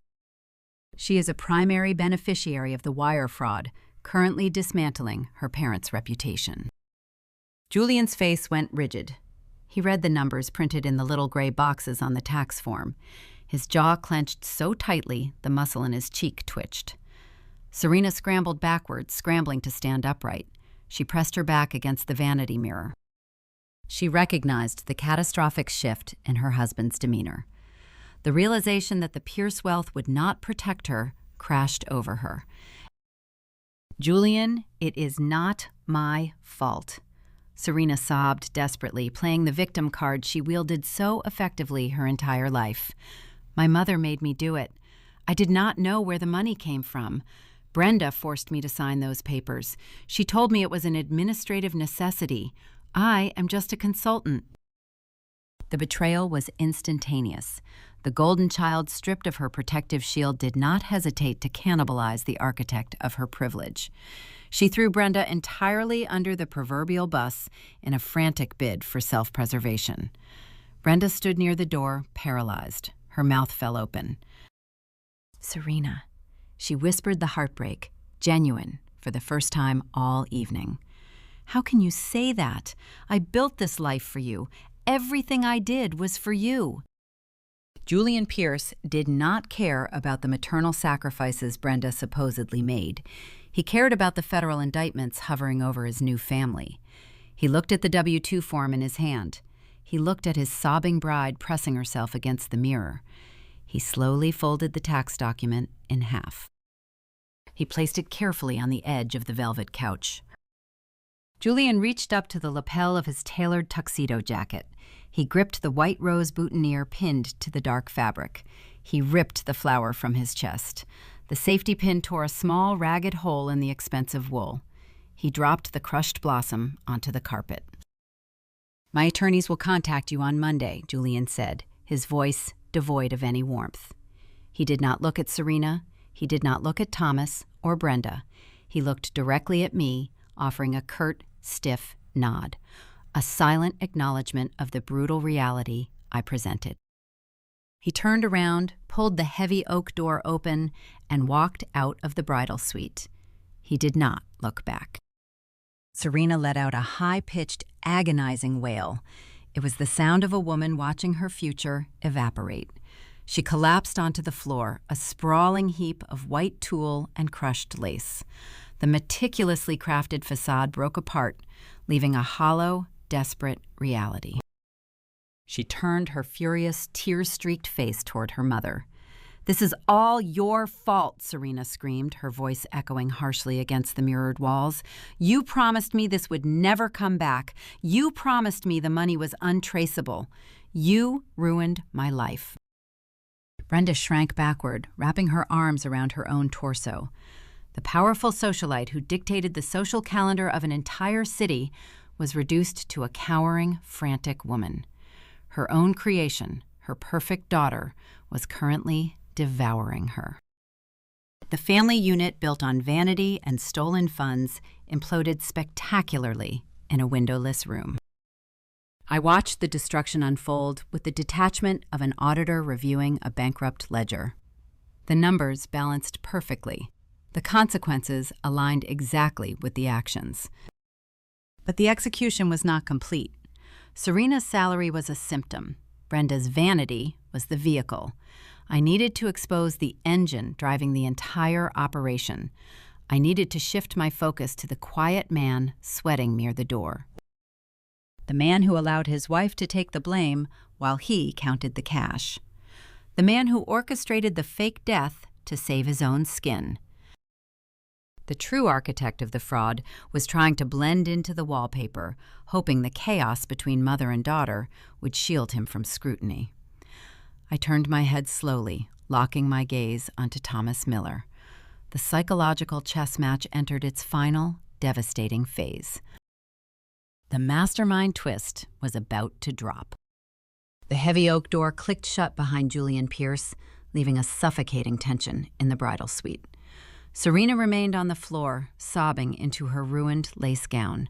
She is a primary beneficiary of the wire fraud, currently dismantling her parents' reputation." Julian's face went rigid. He read the numbers printed in the little gray boxes on the tax form. His jaw clenched so tightly the muscle in his cheek twitched. Serena scrambled backwards, scrambling to stand upright. She pressed her back against the vanity mirror. She recognized the catastrophic shift in her husband's demeanor. The realization that the Pierce wealth would not protect her crashed over her. "Julian, it is not my fault." Serena sobbed desperately, playing the victim card she wielded so effectively her entire life. "My mother made me do it. I did not know where the money came from. Brenda forced me to sign those papers. She told me it was an administrative necessity. I am just a consultant." The betrayal was instantaneous. The golden child, stripped of her protective shield, did not hesitate to cannibalize the architect of her privilege. She threw Brenda entirely under the proverbial bus in a frantic bid for self-preservation. Brenda stood near the door, paralyzed. Her mouth fell open. "Serena," she whispered the heartbreak, genuine for the first time all evening. "How can you say that? I built this life for you. Everything I did was for you." Julian Pierce did not care about the maternal sacrifices Brenda supposedly made. He cared about the federal indictments hovering over his new family. He looked at the W-2 form in his hand. He looked at his sobbing bride pressing herself against the mirror. He slowly folded the tax document in half. He placed it carefully on the edge of the velvet couch. Julian reached up to the lapel of his tailored tuxedo jacket. He gripped the white rose boutonniere pinned to the dark fabric. He ripped the flower from his chest. The safety pin tore a small, ragged hole in the expensive wool. He dropped the crushed blossom onto the carpet. "My attorneys will contact you on Monday," Julian said, his voice devoid of any warmth. He did not look at Serena. He did not look at Thomas or Brenda. He looked directly at me, offering a curt, stiff nod, a silent acknowledgement of the brutal reality I presented. He turned around, pulled the heavy oak door open, and walked out of the bridal suite. He did not look back. Serena let out a high-pitched, agonizing wail. It was the sound of a woman watching her future evaporate. She collapsed onto the floor, a sprawling heap of white tulle and crushed lace. The meticulously crafted facade broke apart, leaving a hollow, desperate reality. She turned her furious, tear-streaked face toward her mother. "This is all your fault," Serena screamed, her voice echoing harshly against the mirrored walls. "You promised me this would never come back. You promised me the money was untraceable. You ruined my life." Brenda shrank backward, wrapping her arms around her own torso. The powerful socialite who dictated the social calendar of an entire city was reduced to a cowering, frantic woman. Her own creation, her perfect daughter, was currently devouring her. The family unit, built on vanity and stolen funds, imploded spectacularly in a windowless room. I watched the destruction unfold with the detachment of an auditor reviewing a bankrupt ledger. The numbers balanced perfectly. The consequences aligned exactly with the actions. But the execution was not complete. Serena's salary was a symptom. Brenda's vanity was the vehicle. I needed to expose the engine driving the entire operation. I needed to shift my focus to the quiet man sweating near the door. The man who allowed his wife to take the blame while he counted the cash. The man who orchestrated the fake death to save his own skin. The true architect of the fraud was trying to blend into the wallpaper, hoping the chaos between mother and daughter would shield him from scrutiny. I turned my head slowly, locking my gaze onto Thomas Miller. The psychological chess match entered its final, devastating phase. The mastermind twist was about to drop. The heavy oak door clicked shut behind Julian Pierce, leaving a suffocating tension in the bridal suite. Serena remained on the floor, sobbing into her ruined lace gown.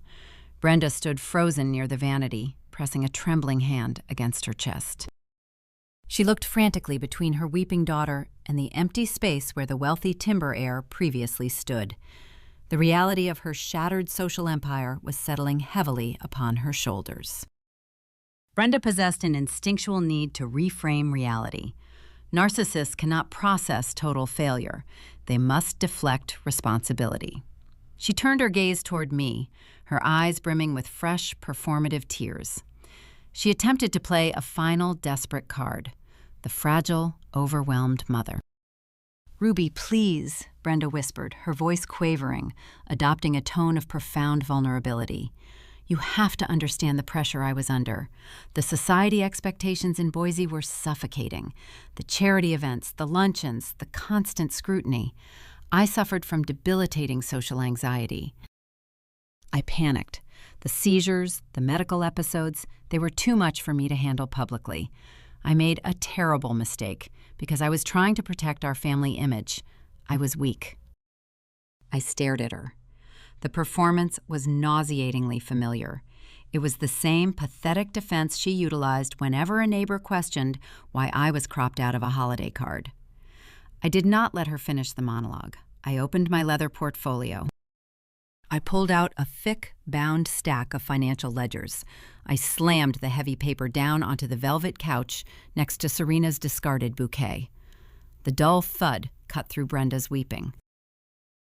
Brenda stood frozen near the vanity, pressing a trembling hand against her chest. She looked frantically between her weeping daughter and the empty space where the wealthy timber heir previously stood. The reality of her shattered social empire was settling heavily upon her shoulders. Brenda possessed an instinctual need to reframe reality. Narcissists cannot process total failure. They must deflect responsibility. She turned her gaze toward me, her eyes brimming with fresh, performative tears. She attempted to play a final, desperate card, the fragile, overwhelmed mother. "Ruby, please," Brenda whispered, her voice quavering, adopting a tone of profound vulnerability. "You have to understand the pressure I was under. The society expectations in Boise were suffocating. The charity events, the luncheons, the constant scrutiny. I suffered from debilitating social anxiety. I panicked. The seizures, the medical episodes, they were too much for me to handle publicly. I made a terrible mistake because I was trying to protect our family image. I was weak." I stared at her. The performance was nauseatingly familiar. It was the same pathetic defense she utilized whenever a neighbor questioned why I was cropped out of a holiday card. I did not let her finish the monologue. I opened my leather portfolio. I pulled out a thick, bound stack of financial ledgers. I slammed the heavy paper down onto the velvet couch next to Serena's discarded bouquet. The dull thud cut through Brenda's weeping.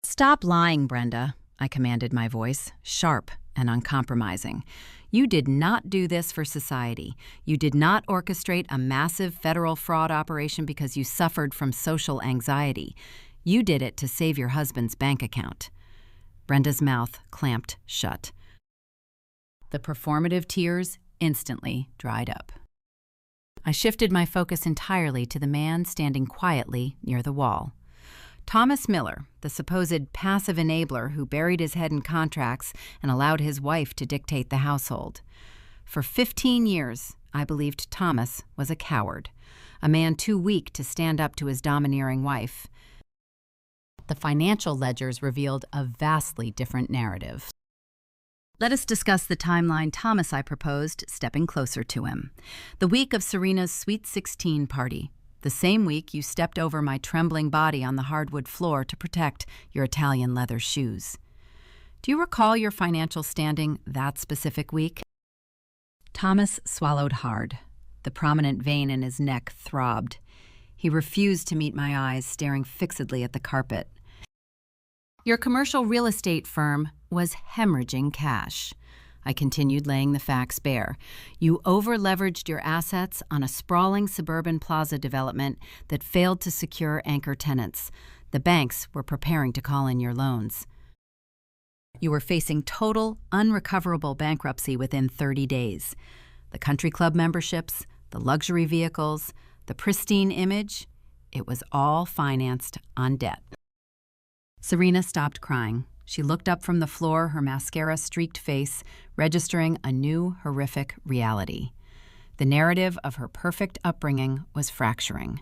"Stop lying, Brenda," I commanded, my voice sharp and uncompromising. "You did not do this for society. You did not orchestrate a massive federal fraud operation because you suffered from social anxiety. You did it to save your husband's bank account." Brenda's mouth clamped shut. The performative tears instantly dried up. I shifted my focus entirely to the man standing quietly near the wall. Thomas Miller, the supposed passive enabler who buried his head in contracts and allowed his wife to dictate the household. For 15 years, I believed Thomas was a coward, a man too weak to stand up to his domineering wife. The financial ledgers revealed a vastly different narrative. Let us discuss the timeline Thomas I proposed, stepping closer to him. The week of Serena's Sweet 16 party. The same week you stepped over my trembling body on the hardwood floor to protect your Italian leather shoes. Do you recall your financial standing that specific week? Thomas swallowed hard. The prominent vein in his neck throbbed. He refused to meet my eyes, staring fixedly at the carpet. Your commercial real estate firm was hemorrhaging cash. I continued, laying the facts bare. You over-leveraged your assets on a sprawling suburban plaza development that failed to secure anchor tenants. The banks were preparing to call in your loans. You were facing total, unrecoverable bankruptcy within 30 days. The country club memberships, the luxury vehicles, the pristine image, it was all financed on debt. Serena stopped crying. She looked up from the floor, her mascara-streaked face registering a new, horrific reality. The narrative of her perfect upbringing was fracturing.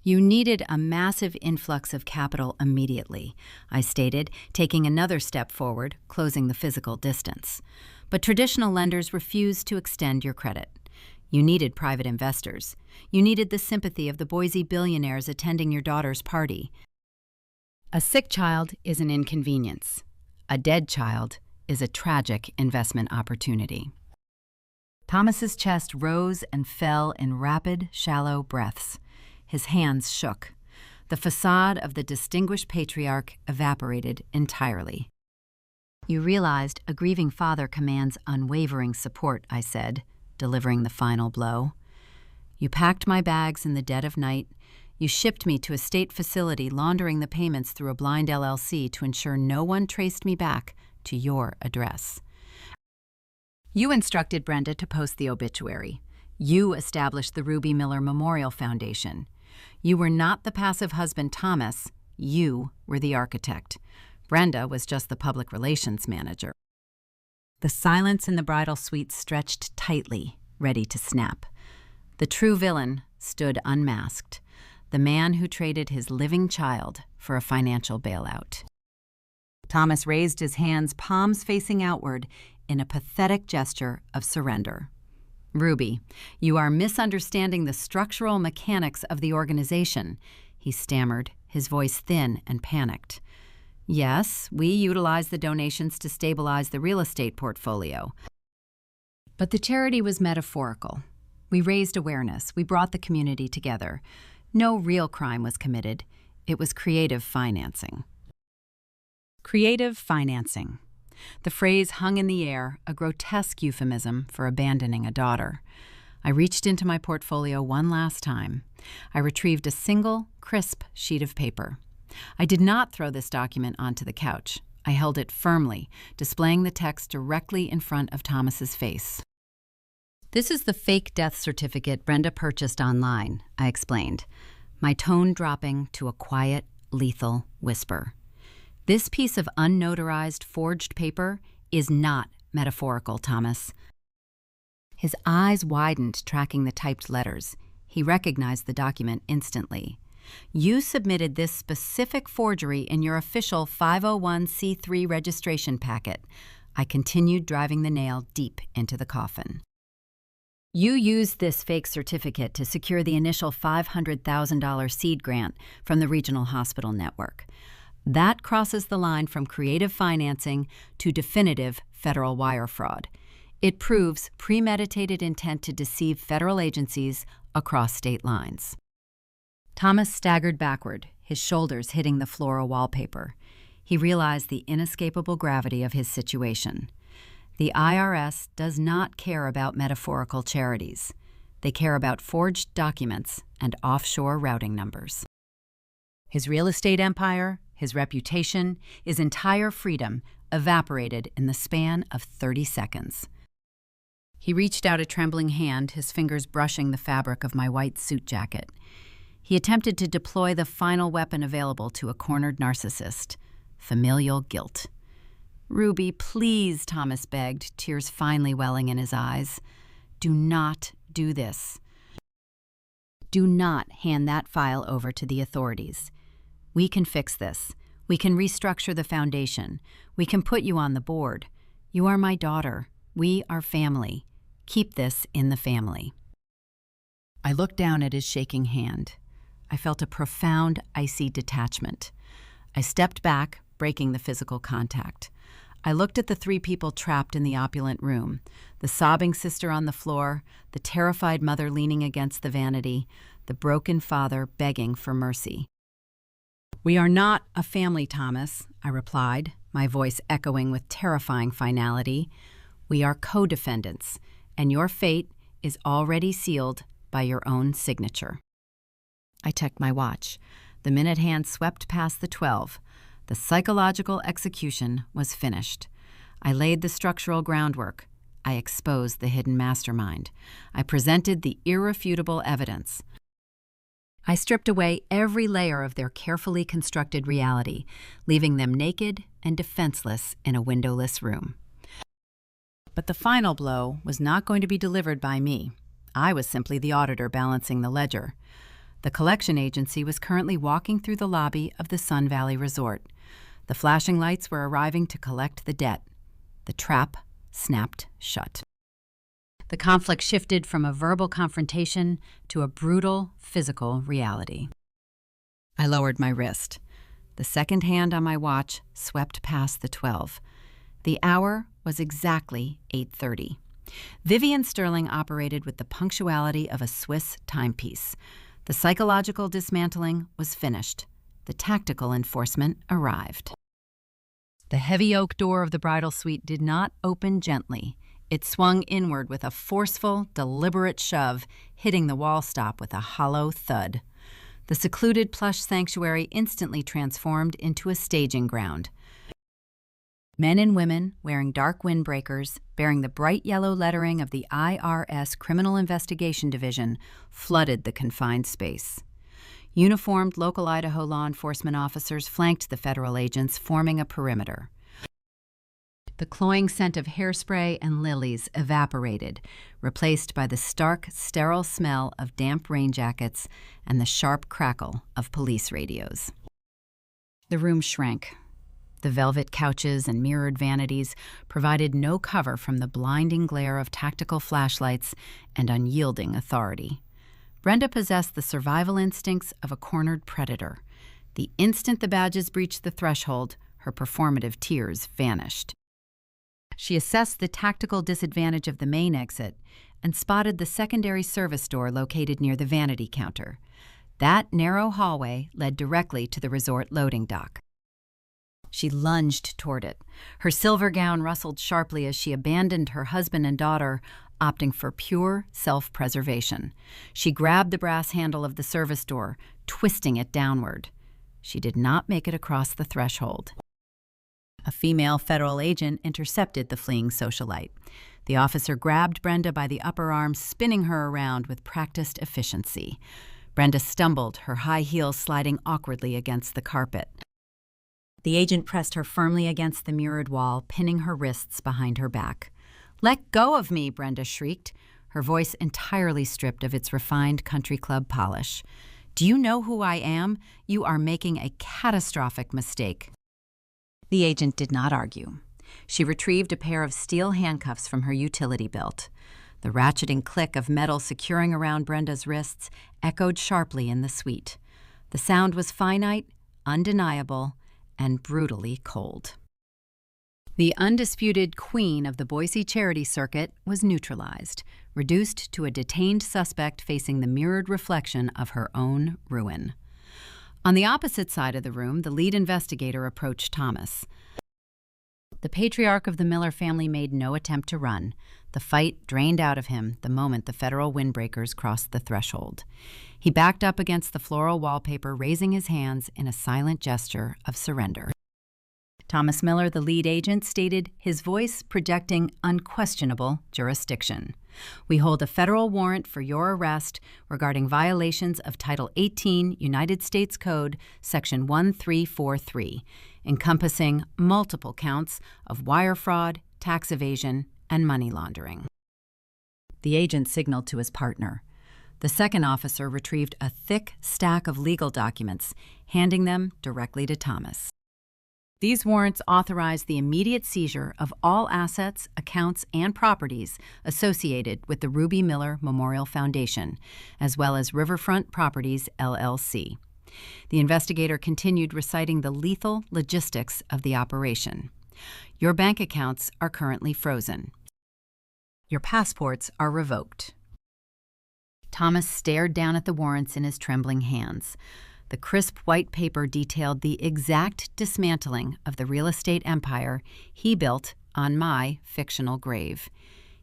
You needed a massive influx of capital immediately, I stated, taking another step forward, closing the physical distance. But traditional lenders refused to extend your credit. You needed private investors. You needed the sympathy of the Boise billionaires attending your daughter's party. A sick child is an inconvenience. A dead child is a tragic investment opportunity. Thomas's chest rose and fell in rapid, shallow breaths. His hands shook. The facade of the distinguished patriarch evaporated entirely. "You realized a grieving father commands unwavering support," I said, delivering the final blow. "You packed my bags in the dead of night. You shipped me to a state facility, laundering the payments through a blind LLC to ensure no one traced me back to your address. You instructed Brenda to post the obituary. You established the Ruby Miller Memorial Foundation. You were not the passive husband, Thomas. You were the architect. Brenda was just the public relations manager." The silence in the bridal suite stretched tightly, ready to snap. The true villain stood unmasked, the man who traded his living child for a financial bailout. Thomas raised his hands, palms facing outward, in a pathetic gesture of surrender. "Ruby, you are misunderstanding the structural mechanics of the organization," he stammered, his voice thin and panicked. "Yes, we utilize the donations to stabilize the real estate portfolio. But the charity was metaphorical. We raised awareness. We brought the community together. No real crime was committed. It was creative financing." Creative financing. The phrase hung in the air, a grotesque euphemism for abandoning a daughter. I reached into my portfolio one last time. I retrieved a single, crisp sheet of paper. I did not throw this document onto the couch. I held it firmly, displaying the text directly in front of Thomas's face. "This is the fake death certificate Brenda purchased online," I explained, my tone dropping to a quiet, lethal whisper. "This piece of unnotarized, forged paper is not metaphorical, Thomas." His eyes widened, tracking the typed letters. He recognized the document instantly. "You submitted this specific forgery in your official 501c3 registration packet." I continued, driving the nail deep into the coffin. "You used this fake certificate to secure the initial $500,000 seed grant from the Regional Hospital Network. That crosses the line from creative financing to definitive federal wire fraud. It proves premeditated intent to deceive federal agencies across state lines." Thomas staggered backward, his shoulders hitting the floral wallpaper. He realized the inescapable gravity of his situation. The IRS does not care about metaphorical charities. They care about forged documents and offshore routing numbers. His real estate empire, his reputation, his entire freedom evaporated in the span of 30 seconds. He reached out a trembling hand, his fingers brushing the fabric of my white suit jacket. He attempted to deploy the final weapon available to a cornered narcissist: familial guilt. "Ruby, please," Thomas begged, tears finally welling in his eyes. "Do not do this. Do not hand that file over to the authorities. We can fix this. We can restructure the foundation. We can put you on the board. You are my daughter. We are family. Keep this in the family." I looked down at his shaking hand. I felt a profound, icy detachment. I stepped back, breaking the physical contact. I looked at the three people trapped in the opulent room: the sobbing sister on the floor, the terrified mother leaning against the vanity, the broken father begging for mercy. "We are not a family, Thomas," I replied, my voice echoing with terrifying finality. "We are co-defendants, and your fate is already sealed by your own signature." I checked my watch. The minute hand swept past the 12. The psychological execution was finished. I laid the structural groundwork. I exposed the hidden mastermind. I presented the irrefutable evidence. I stripped away every layer of their carefully constructed reality, leaving them naked and defenseless in a windowless room. But the final blow was not going to be delivered by me. I was simply the auditor balancing the ledger. The collection agency was currently walking through the lobby of the Sun Valley Resort. The flashing lights were arriving to collect the debt. The trap snapped shut. The conflict shifted from a verbal confrontation to a brutal physical reality. I lowered my wrist. The second hand on my watch swept past the 12. The hour was exactly 8:30. Vivian Sterling operated with the punctuality of a Swiss timepiece. The psychological dismantling was finished. The tactical enforcement arrived. The heavy oak door of the bridal suite did not open gently. It swung inward with a forceful, deliberate shove, hitting the wall stop with a hollow thud. The secluded plush sanctuary instantly transformed into a staging ground. Men and women wearing dark windbreakers, bearing the bright yellow lettering of the IRS Criminal Investigation Division, flooded the confined space. Uniformed local Idaho law enforcement officers flanked the federal agents, forming a perimeter. The cloying scent of hairspray and lilies evaporated, replaced by the stark, sterile smell of damp rain jackets and the sharp crackle of police radios. The room shrank. The velvet couches and mirrored vanities provided no cover from the blinding glare of tactical flashlights and unyielding authority. Brenda possessed the survival instincts of a cornered predator. The instant the badges breached the threshold, her performative tears vanished. She assessed the tactical disadvantage of the main exit and spotted the secondary service door located near the vanity counter. That narrow hallway led directly to the resort loading dock. She lunged toward it. Her silver gown rustled sharply as she abandoned her husband and daughter, opting for pure self-preservation. She grabbed the brass handle of the service door, twisting it downward. She did not make it across the threshold. A female federal agent intercepted the fleeing socialite. The officer grabbed Brenda by the upper arm, spinning her around with practiced efficiency. Brenda stumbled, her high heels sliding awkwardly against the carpet. The agent pressed her firmly against the mirrored wall, pinning her wrists behind her back. "Let go of me," Brenda shrieked, her voice entirely stripped of its refined country club polish. "Do you know who I am? You are making a catastrophic mistake." The agent did not argue. She retrieved a pair of steel handcuffs from her utility belt. The ratcheting click of metal securing around Brenda's wrists echoed sharply in the suite. The sound was finite, undeniable, and brutally cold. The undisputed queen of the Boise charity circuit was neutralized, reduced to a detained suspect facing the mirrored reflection of her own ruin. On the opposite side of the room, the lead investigator approached Thomas. The patriarch of the Miller family made no attempt to run. The fight drained out of him the moment the federal windbreakers crossed the threshold. He backed up against the floral wallpaper, raising his hands in a silent gesture of surrender. Thomas Miller, the lead agent, stated, his voice projecting unquestionable jurisdiction. "We hold a federal warrant for your arrest regarding violations of Title 18 United States Code, Section 1343, encompassing multiple counts of wire fraud, tax evasion, and money laundering." The agent signaled to his partner. The second officer retrieved a thick stack of legal documents, handing them directly to Thomas. These warrants authorize the immediate seizure of all assets, accounts, and properties associated with the Ruby Miller Memorial Foundation, as well as Riverfront Properties, LLC. The investigator continued reciting the lethal logistics of the operation. Your bank accounts are currently frozen. Your passports are revoked. Thomas stared down at the warrants in his trembling hands. The crisp white paper detailed the exact dismantling of the real estate empire he built on my fictional grave.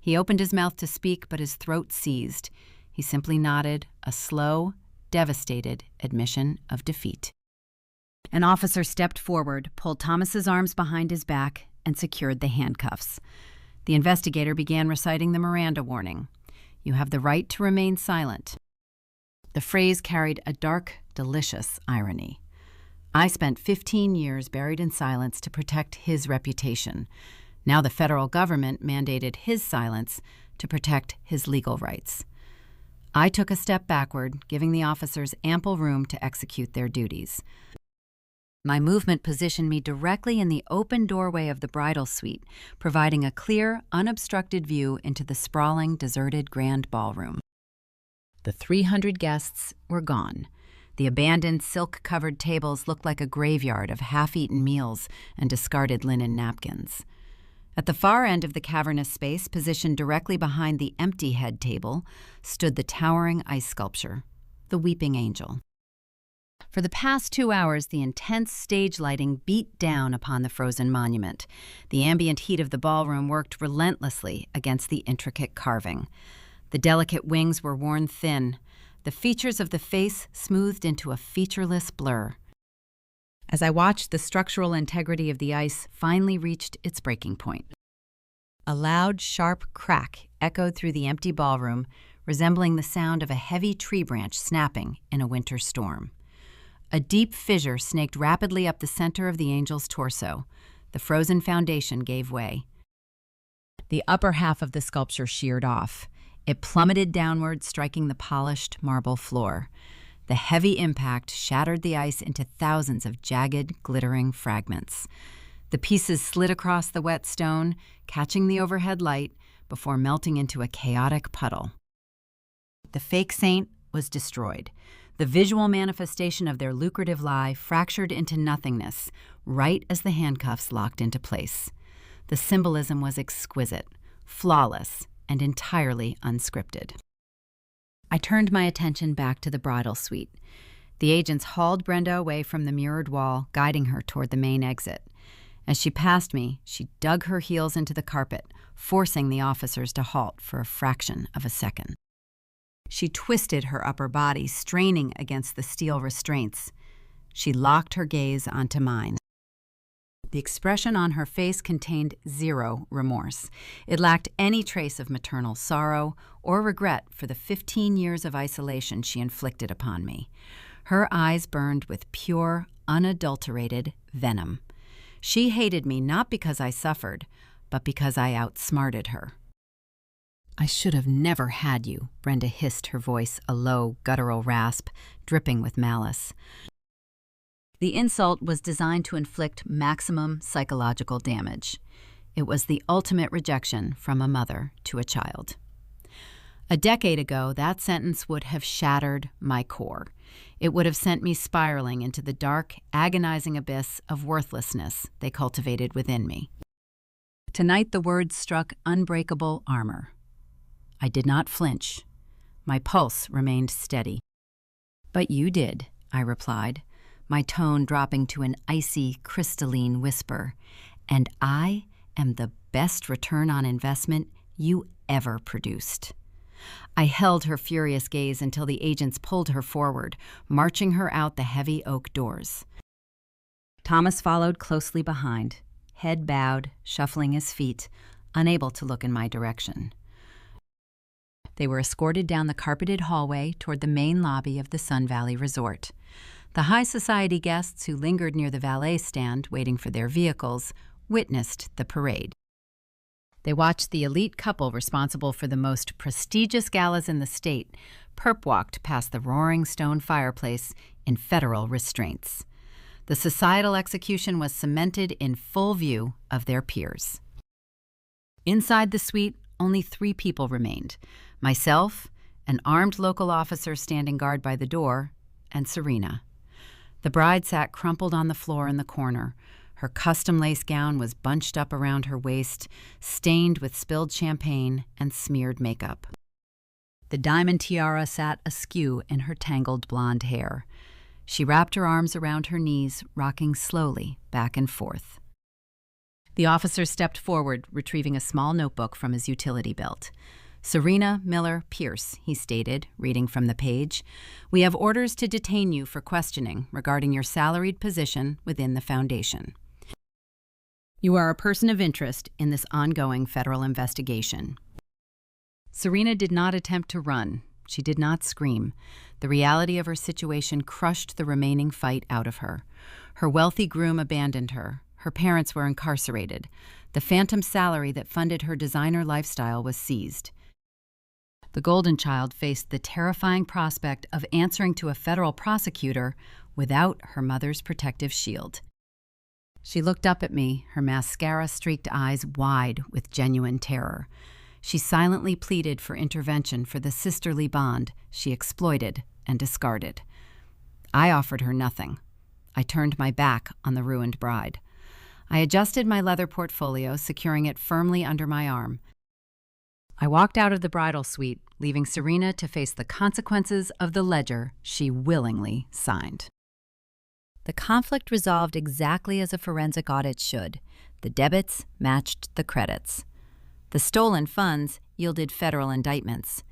He opened his mouth to speak, but his throat seized. He simply nodded, a slow, devastated admission of defeat. An officer stepped forward, pulled Thomas's arms behind his back, and secured the handcuffs. The investigator began reciting the Miranda warning. "You have the right to remain silent." The phrase carried a dark, delicious irony. I spent 15 years buried in silence to protect his reputation. Now the federal government mandated his silence to protect his legal rights. I took a step backward, giving the officers ample room to execute their duties. My movement positioned me directly in the open doorway of the bridal suite, providing a clear, unobstructed view into the sprawling, deserted grand ballroom. The 300 guests were gone. The abandoned silk-covered tables looked like a graveyard of half-eaten meals and discarded linen napkins. At the far end of the cavernous space, positioned directly behind the empty head table, stood the towering ice sculpture, the Weeping Angel. For the past 2 hours, the intense stage lighting beat down upon the frozen monument. The ambient heat of the ballroom worked relentlessly against the intricate carving. The delicate wings were worn thin, the features of the face smoothed into a featureless blur. As I watched, the structural integrity of the ice finally reached its breaking point. A loud, sharp crack echoed through the empty ballroom, resembling the sound of a heavy tree branch snapping in a winter storm. A deep fissure snaked rapidly up the center of the angel's torso. The frozen foundation gave way. The upper half of the sculpture sheared off. It plummeted downward, striking the polished marble floor. The heavy impact shattered the ice into thousands of jagged, glittering fragments. The pieces slid across the wet stone, catching the overhead light before melting into a chaotic puddle. The fake saint was destroyed. The visual manifestation of their lucrative lie fractured into nothingness, right as the handcuffs locked into place. The symbolism was exquisite, flawless, and entirely unscripted. I turned my attention back to the bridal suite. The agents hauled Brenda away from the mirrored wall, guiding her toward the main exit. As she passed me, she dug her heels into the carpet, forcing the officers to halt for a fraction of a second. She twisted her upper body, straining against the steel restraints. She locked her gaze onto mine. The expression on her face contained zero remorse. It lacked any trace of maternal sorrow or regret for the 15 years of isolation she inflicted upon me. Her eyes burned with pure, unadulterated venom. She hated me not because I suffered, but because I outsmarted her. "I should have never had you," Brenda hissed, her voice a low, guttural rasp, dripping with malice. The insult was designed to inflict maximum psychological damage. It was the ultimate rejection from a mother to a child. A decade ago, that sentence would have shattered my core. It would have sent me spiraling into the dark, agonizing abyss of worthlessness they cultivated within me. Tonight, the words struck unbreakable armor. I did not flinch. My pulse remained steady. "But you did," I replied, my tone dropping to an icy, crystalline whisper. "And I am the best return on investment you ever produced." I held her furious gaze until the agents pulled her forward, marching her out the heavy oak doors. Thomas followed closely behind, head bowed, shuffling his feet, unable to look in my direction. They were escorted down the carpeted hallway toward the main lobby of the Sun Valley Resort. The high society guests who lingered near the valet stand waiting for their vehicles witnessed the parade. They watched the elite couple responsible for the most prestigious galas in the state perp-walked past the roaring stone fireplace in federal restraints. The societal execution was cemented in full view of their peers. Inside the suite, only 3 people remained: myself, an armed local officer standing guard by the door, and Serena. The bride sat crumpled on the floor in the corner. Her custom lace gown was bunched up around her waist, stained with spilled champagne and smeared makeup. The diamond tiara sat askew in her tangled blonde hair. She wrapped her arms around her knees, rocking slowly back and forth. The officer stepped forward, retrieving a small notebook from his utility belt. "Serena Miller Pierce," he stated, reading from the page. "We have orders to detain you for questioning regarding your salaried position within the Foundation. You are a person of interest in this ongoing federal investigation." Serena did not attempt to run. She did not scream. The reality of her situation crushed the remaining fight out of her. Her wealthy groom abandoned her. Her parents were incarcerated. The phantom salary that funded her designer lifestyle was seized. The Golden Child faced the terrifying prospect of answering to a federal prosecutor without her mother's protective shield. She looked up at me, her mascara-streaked eyes wide with genuine terror. She silently pleaded for intervention for the sisterly bond she exploited and discarded. I offered her nothing. I turned my back on the ruined bride. I adjusted my leather portfolio, securing it firmly under my arm. I walked out of the bridal suite, leaving Serena to face the consequences of the ledger she willingly signed. The conflict resolved exactly as a forensic audit should. The debits matched the credits. The stolen funds yielded federal indictments.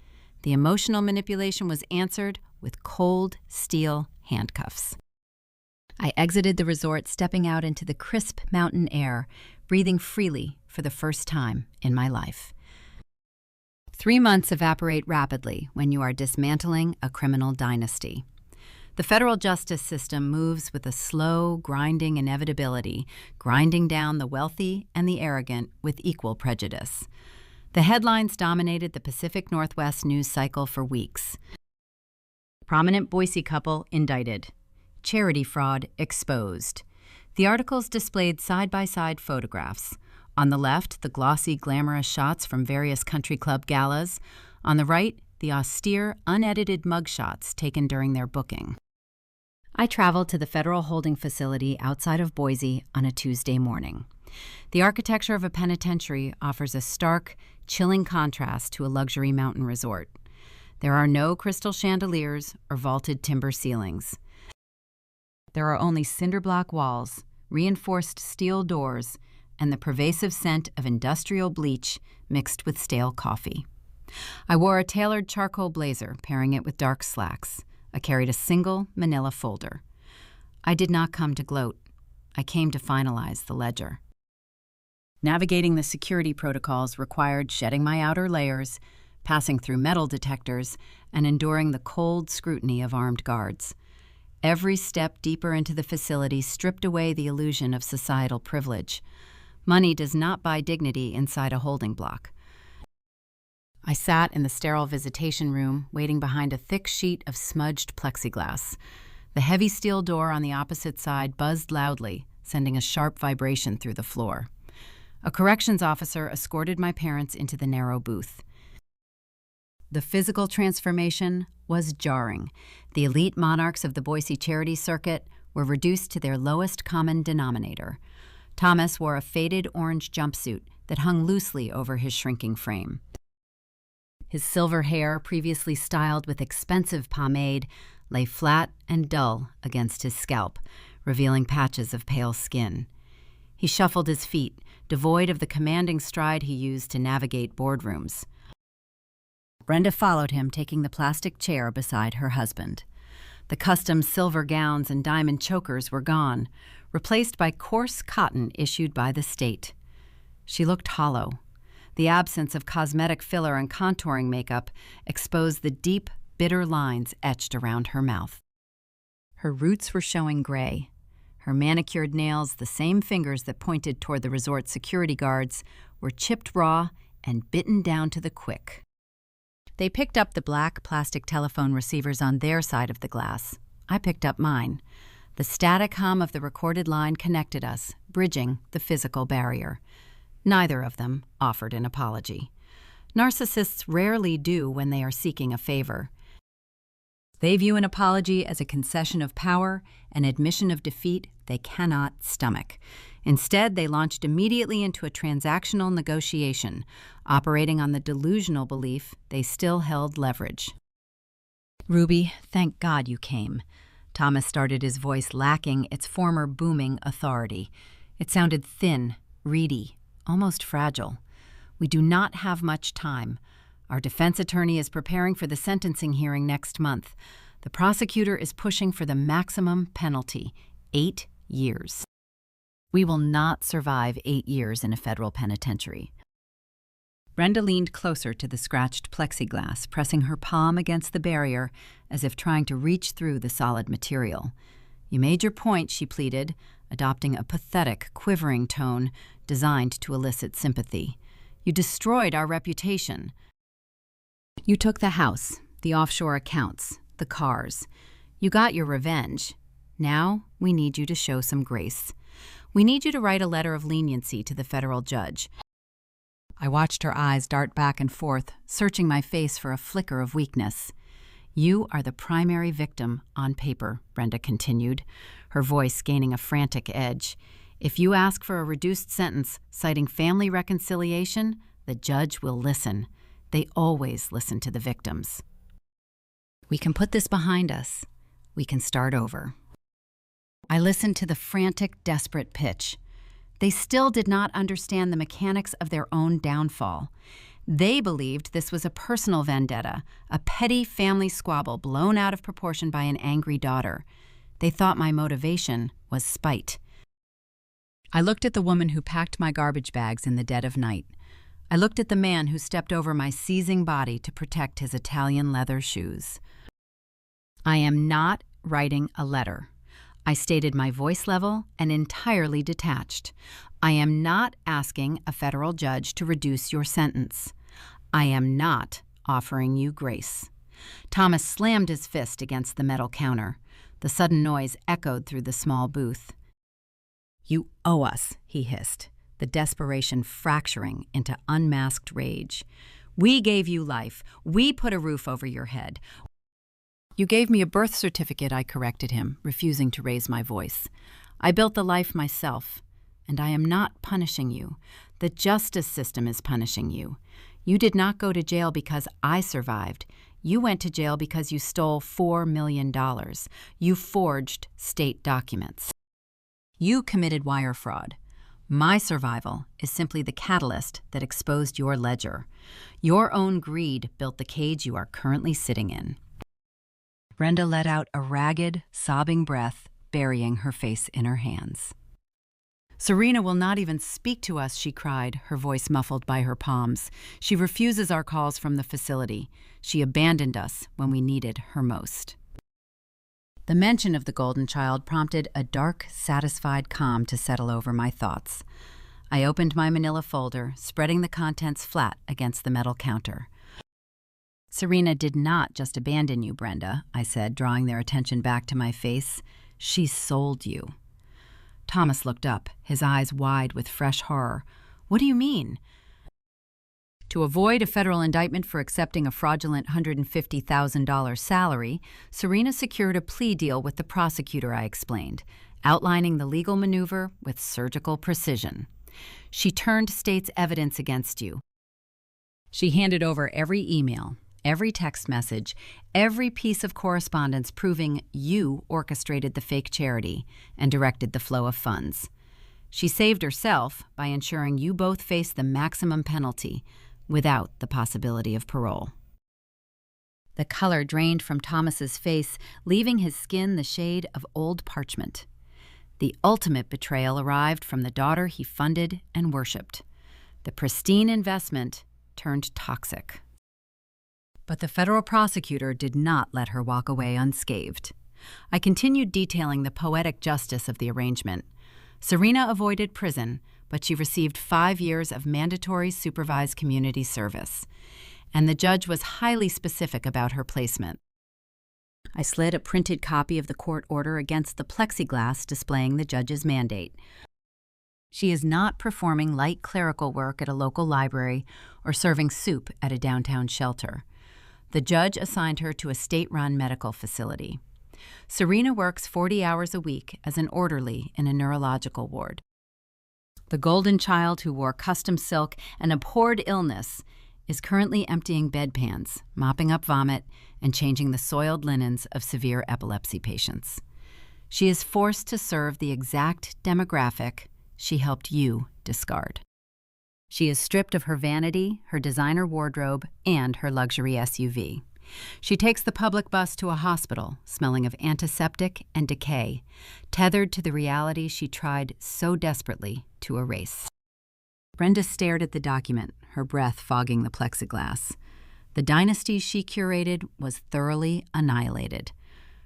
The emotional manipulation was answered with cold steel handcuffs. I exited the resort, stepping out into the crisp mountain air, breathing freely for the first time in my life. 3 months evaporate rapidly when you are dismantling a criminal dynasty. The federal justice system moves with a slow, grinding inevitability, grinding down the wealthy and the arrogant with equal prejudice. The headlines dominated the Pacific Northwest news cycle for weeks. Prominent Boise couple indicted. Charity fraud exposed. The articles displayed side-by-side photographs. On the left, the glossy, glamorous shots from various country club galas. On the right, the austere, unedited mugshots taken during their booking. I traveled to the federal holding facility outside of Boise on a Tuesday morning. The architecture of a penitentiary offers a stark, chilling contrast to a luxury mountain resort. There are no crystal chandeliers or vaulted timber ceilings. There are only cinder-block walls, reinforced steel doors, and the pervasive scent of industrial bleach mixed with stale coffee. I wore a tailored charcoal blazer, pairing it with dark slacks. I carried a single manila folder. I did not come to gloat. I came to finalize the ledger. Navigating the security protocols required shedding my outer layers, passing through metal detectors, and enduring the cold scrutiny of armed guards. Every step deeper into the facility stripped away the illusion of societal privilege. Money does not buy dignity inside a holding block. I sat in the sterile visitation room, waiting behind a thick sheet of smudged plexiglass. The heavy steel door on the opposite side buzzed loudly, sending a sharp vibration through the floor. A corrections officer escorted my parents into the narrow booth. The physical transformation was jarring. The elite monarchs of the Boise charity circuit were reduced to their lowest common denominator. Thomas wore a faded orange jumpsuit that hung loosely over his shrinking frame. His silver hair, previously styled with expensive pomade, lay flat and dull against his scalp, revealing patches of pale skin. He shuffled his feet, devoid of the commanding stride he used to navigate boardrooms. Brenda followed him, taking the plastic chair beside her husband. The custom silver gowns and diamond chokers were gone, replaced by coarse cotton issued by the state. She looked hollow. The absence of cosmetic filler and contouring makeup exposed the deep, bitter lines etched around her mouth. Her roots were showing gray. Her manicured nails, the same fingers that pointed toward the resort security guards, were chipped raw and bitten down to the quick. They picked up the black plastic telephone receivers on their side of the glass. I picked up mine. The static hum of the recorded line connected us, bridging the physical barrier. Neither of them offered an apology. Narcissists rarely do when they are seeking a favor. They view an apology as a concession of power, an admission of defeat they cannot stomach. Instead, they launched immediately into a transactional negotiation, operating on the delusional belief they still held leverage. "Ruby, thank God you came." Thomas started, his voice lacking its former booming authority. It sounded thin, reedy, almost fragile. "We do not have much time. Our defense attorney is preparing for the sentencing hearing next month. The prosecutor is pushing for the maximum penalty, 8 years. We will not survive 8 years in a federal penitentiary." Brenda leaned closer to the scratched plexiglass, pressing her palm against the barrier as if trying to reach through the solid material. "You made your point," she pleaded, adopting a pathetic, quivering tone designed to elicit sympathy. "You destroyed our reputation. You took the house, the offshore accounts, the cars. You got your revenge. Now we need you to show some grace. We need you to write a letter of leniency to the federal judge." I watched her eyes dart back and forth, searching my face for a flicker of weakness. You are the primary victim on paper, Brenda continued, her voice gaining a frantic edge. If you ask for a reduced sentence, citing family reconciliation, the judge will listen. They always listen to the victims. We can put this behind us. We can start over. I listened to the frantic, desperate pitch. They still did not understand the mechanics of their own downfall. They believed this was a personal vendetta, a petty family squabble blown out of proportion by an angry daughter. They thought my motivation was spite. I looked at the woman who packed my garbage bags in the dead of night. I looked at the man who stepped over my seizing body to protect his Italian leather shoes. I am not writing a letter. I stated my voice level and entirely detached. I am not asking a federal judge to reduce your sentence. I am not offering you grace. Thomas slammed his fist against the metal counter. The sudden noise echoed through the small booth. You owe us, he hissed, the desperation fracturing into unmasked rage. We gave you life. We put a roof over your head. You gave me a birth certificate, I corrected him, refusing to raise my voice. I built the life myself, and I am not punishing you. The justice system is punishing you. You did not go to jail because I survived. You went to jail because you stole $4 million. You forged state documents. You committed wire fraud. My survival is simply the catalyst that exposed your ledger. Your own greed built the cage you are currently sitting in. Brenda let out a ragged, sobbing breath, burying her face in her hands. Serena will not even speak to us, she cried, her voice muffled by her palms. She refuses our calls from the facility. She abandoned us when we needed her most. The mention of the golden child prompted a dark, satisfied calm to settle over my thoughts. I opened my manila folder, spreading the contents flat against the metal counter. Serena did not just abandon you, Brenda, I said, drawing their attention back to my face. She sold you. Thomas looked up, his eyes wide with fresh horror. What do you mean? To avoid a federal indictment for accepting a fraudulent $150,000 salary, Serena secured a plea deal with the prosecutor, I explained, outlining the legal maneuver with surgical precision. She turned state's evidence against you. She handed over every email, every text message, every piece of correspondence proving you orchestrated the fake charity and directed the flow of funds. She saved herself by ensuring you both face the maximum penalty without the possibility of parole. The color drained from Thomas's face, leaving his skin the shade of old parchment. The ultimate betrayal arrived from the daughter he funded and worshipped. The pristine investment turned toxic. But the federal prosecutor did not let her walk away unscathed. I continued detailing the poetic justice of the arrangement. Serena avoided prison, but she received 5 years of mandatory supervised community service. And the judge was highly specific about her placement. I slid a printed copy of the court order against the plexiglass displaying the judge's mandate. She is not performing light clerical work at a local library or serving soup at a downtown shelter. The judge assigned her to a state-run medical facility. Serena works 40 hours a week as an orderly in a neurological ward. The golden child who wore custom silk and abhorred illness is currently emptying bedpans, mopping up vomit, and changing the soiled linens of severe epilepsy patients. She is forced to serve the exact demographic she helped you discard. She is stripped of her vanity, her designer wardrobe, and her luxury SUV. She takes the public bus to a hospital, smelling of antiseptic and decay, tethered to the reality she tried so desperately to erase. Brenda stared at the document, her breath fogging the plexiglass. The dynasty she curated was thoroughly annihilated.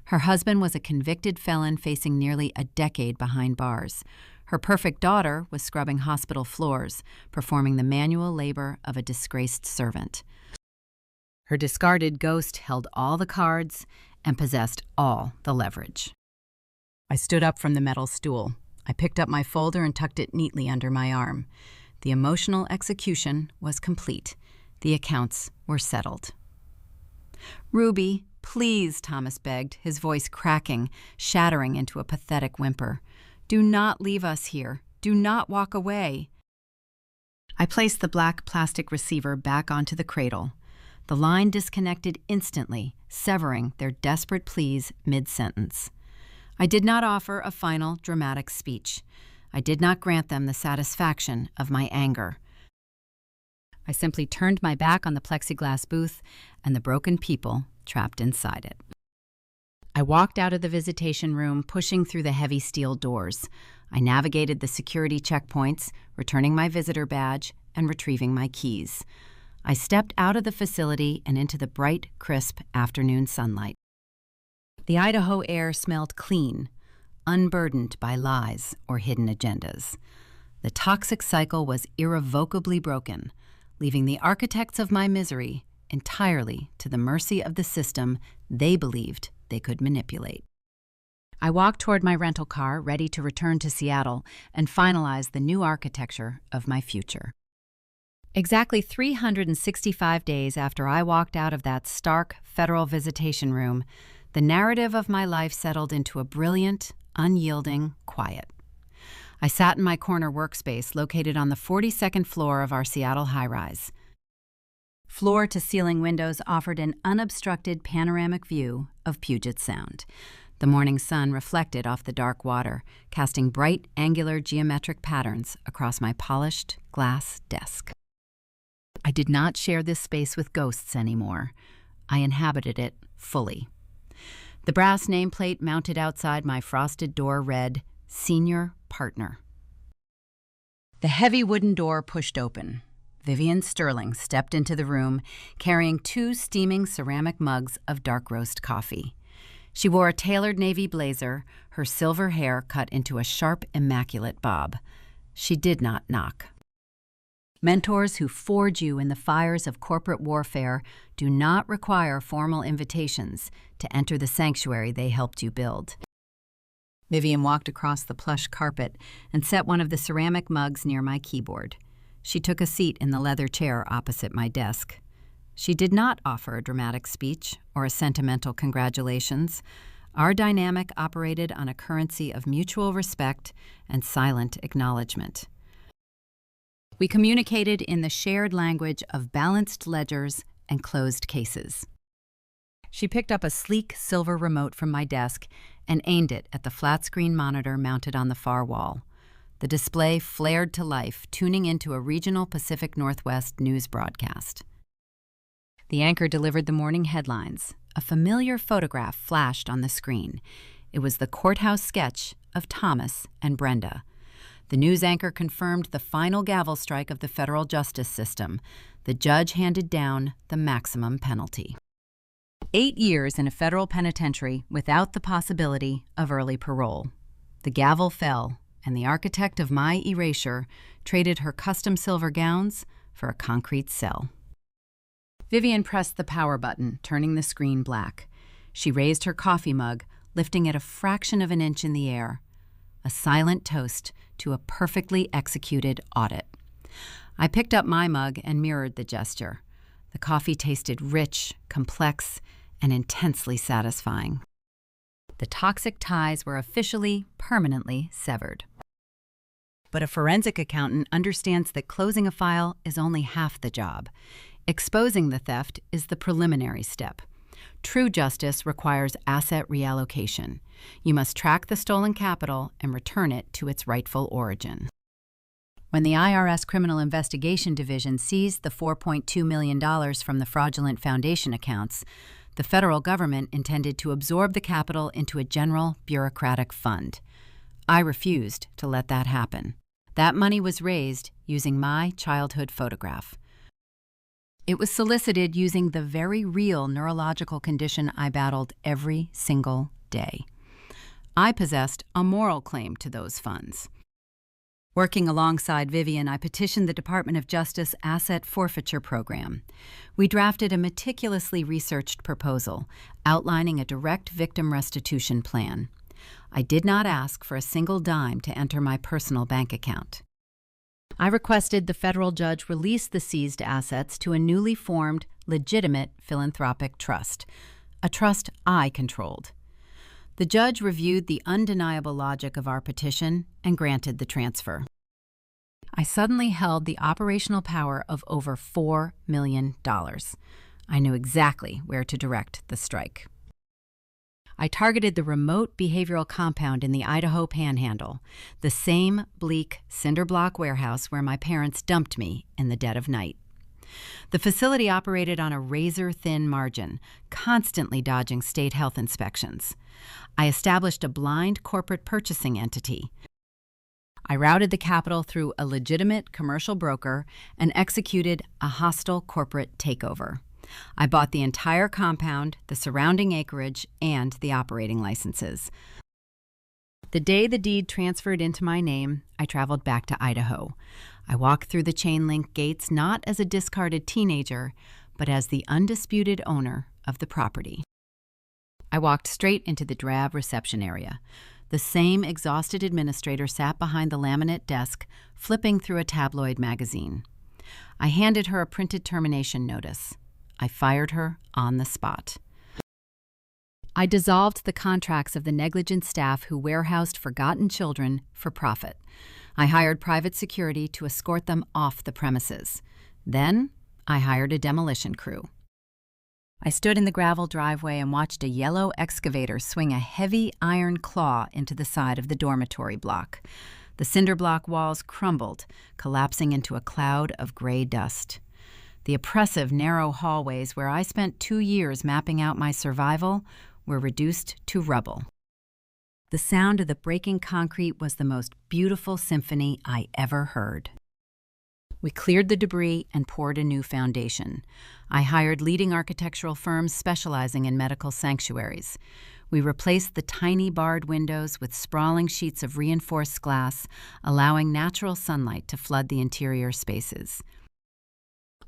Her husband was a convicted felon facing nearly a decade behind bars. Her perfect daughter was scrubbing hospital floors, performing the manual labor of a disgraced servant. Her discarded ghost held all the cards and possessed all the leverage. I stood up from the metal stool. I picked up my folder and tucked it neatly under my arm. The emotional execution was complete. The accounts were settled. Ruby, Please, Thomas begged, his voice cracking, shattering into a pathetic whimper. Do not leave us here. Do not walk away. I placed the black plastic receiver back onto the cradle. The line disconnected instantly, severing their desperate pleas mid-sentence. I did not offer a final, dramatic speech. I did not grant them the satisfaction of my anger. I simply turned my back on the plexiglass booth and the broken people trapped inside it. I walked out of the visitation room, pushing through the heavy steel doors. I navigated the security checkpoints, returning my visitor badge and retrieving my keys. I stepped out of the facility and into the bright, crisp afternoon sunlight. The Idaho air smelled clean, unburdened by lies or hidden agendas. The toxic cycle was irrevocably broken, leaving the architects of my misery entirely to the mercy of the system they believed they could manipulate. I walked toward my rental car, ready to return to Seattle and finalize the new architecture of my future. Exactly 365 days after I walked out of that stark federal visitation room, the narrative of my life settled into a brilliant, unyielding quiet. I sat in my corner workspace located on the 42nd floor of our Seattle high-rise. Floor-to-ceiling windows offered an unobstructed panoramic view of Puget Sound. The morning sun reflected off the dark water, casting bright, angular geometric patterns across my polished glass desk. I did not share this space with ghosts anymore. I inhabited it fully. The brass nameplate mounted outside my frosted door read, Senior Partner. The heavy wooden door pushed open. Vivian Sterling stepped into the room, carrying 2 steaming ceramic mugs of dark roast coffee. She wore a tailored navy blazer, her silver hair cut into a sharp, immaculate bob. She did not knock. Mentors who forge you in the fires of corporate warfare do not require formal invitations to enter the sanctuary they helped you build. Vivian walked across the plush carpet and set one of the ceramic mugs near my keyboard. She took a seat in the leather chair opposite my desk. She did not offer a dramatic speech or a sentimental congratulations. Our dynamic operated on a currency of mutual respect and silent acknowledgement. We communicated in the shared language of balanced ledgers and closed cases. She picked up a sleek silver remote from my desk and aimed it at the flat-screen monitor mounted on the far wall. The display flared to life, tuning into a regional Pacific Northwest news broadcast. The anchor delivered the morning headlines. A familiar photograph flashed on the screen. It was the courthouse sketch of Thomas and Brenda. The news anchor confirmed the final gavel strike of the federal justice system. The judge handed down the maximum penalty. 8 years in a federal penitentiary without the possibility of early parole. The gavel fell, and the architect of my erasure traded her custom silver gowns for a concrete cell. Vivian pressed the power button, turning the screen black. She raised her coffee mug, lifting it a fraction of an inch in the air. A silent toast to a perfectly executed audit. I picked up my mug and mirrored the gesture. The coffee tasted rich, complex, and intensely satisfying. The toxic ties were officially, permanently severed. But a forensic accountant understands that closing a file is only half the job. Exposing the theft is the preliminary step. True justice requires asset reallocation. You must track the stolen capital and return it to its rightful origin. When the IRS Criminal Investigation Division seized the $4.2 million from the fraudulent foundation accounts, the federal government intended to absorb the capital into a general bureaucratic fund. I refused to let that happen. That money was raised using my childhood photograph. It was solicited using the very real neurological condition I battled every single day. I possessed a moral claim to those funds. Working alongside Vivian, I petitioned the Department of Justice Asset Forfeiture Program. We drafted a meticulously researched proposal outlining a direct victim restitution plan. I did not ask for a single dime to enter my personal bank account. I requested the federal judge release the seized assets to a newly formed, legitimate philanthropic trust. a trust I controlled. The judge reviewed the undeniable logic of our petition and granted the transfer. I suddenly held the operational power of over $4 million. I knew exactly where to direct the strike. I targeted the remote behavioral compound in the Idaho Panhandle, the same bleak cinder block warehouse where my parents dumped me in the dead of night. The facility operated on a razor-thin margin, constantly dodging state health inspections. I established a blind corporate purchasing entity. I routed the capital through a legitimate commercial broker and executed a hostile corporate takeover. I bought the entire compound, the surrounding acreage, and the operating licenses. The day the deed transferred into my name, I traveled back to Idaho. I walked through the chain-link gates not as a discarded teenager, but as the undisputed owner of the property. I walked straight into the drab reception area. The same exhausted administrator sat behind the laminate desk, flipping through a tabloid magazine. I handed her a printed termination notice. I fired her on the spot. I dissolved the contracts of the negligent staff who warehoused forgotten children for profit. I hired private security to escort them off the premises. Then, I hired a demolition crew. I stood in the gravel driveway and watched a yellow excavator swing a heavy iron claw into the side of the dormitory block. The cinder block walls crumbled, collapsing into a cloud of gray dust. The oppressive, narrow hallways where I spent 2 years mapping out my survival were reduced to rubble. The sound of the breaking concrete was the most beautiful symphony I ever heard. We cleared the debris and poured a new foundation. I hired leading architectural firms specializing in medical sanctuaries. We replaced the tiny barred windows with sprawling sheets of reinforced glass, allowing natural sunlight to flood the interior spaces.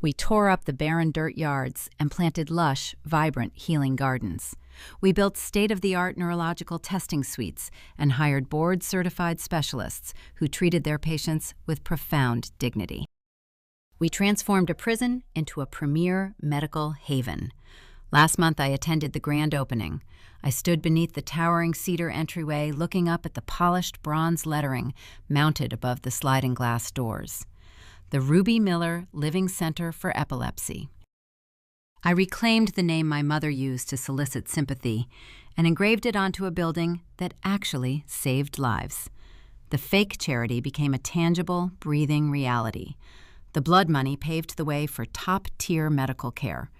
We tore up the barren dirt yards and planted lush, vibrant, healing gardens. We built state-of-the-art neurological testing suites and hired board-certified specialists who treated their patients with profound dignity. We transformed a prison into a premier medical haven. Last month, I attended the grand opening. I stood beneath the towering cedar entryway, looking up at the polished bronze lettering mounted above the sliding glass doors. The Ruby Miller Living Center for Epilepsy. I reclaimed the name my mother used to solicit sympathy and engraved it onto a building that actually saved lives. The fake charity became a tangible, breathing reality. The blood money paved the way for top-tier medical care.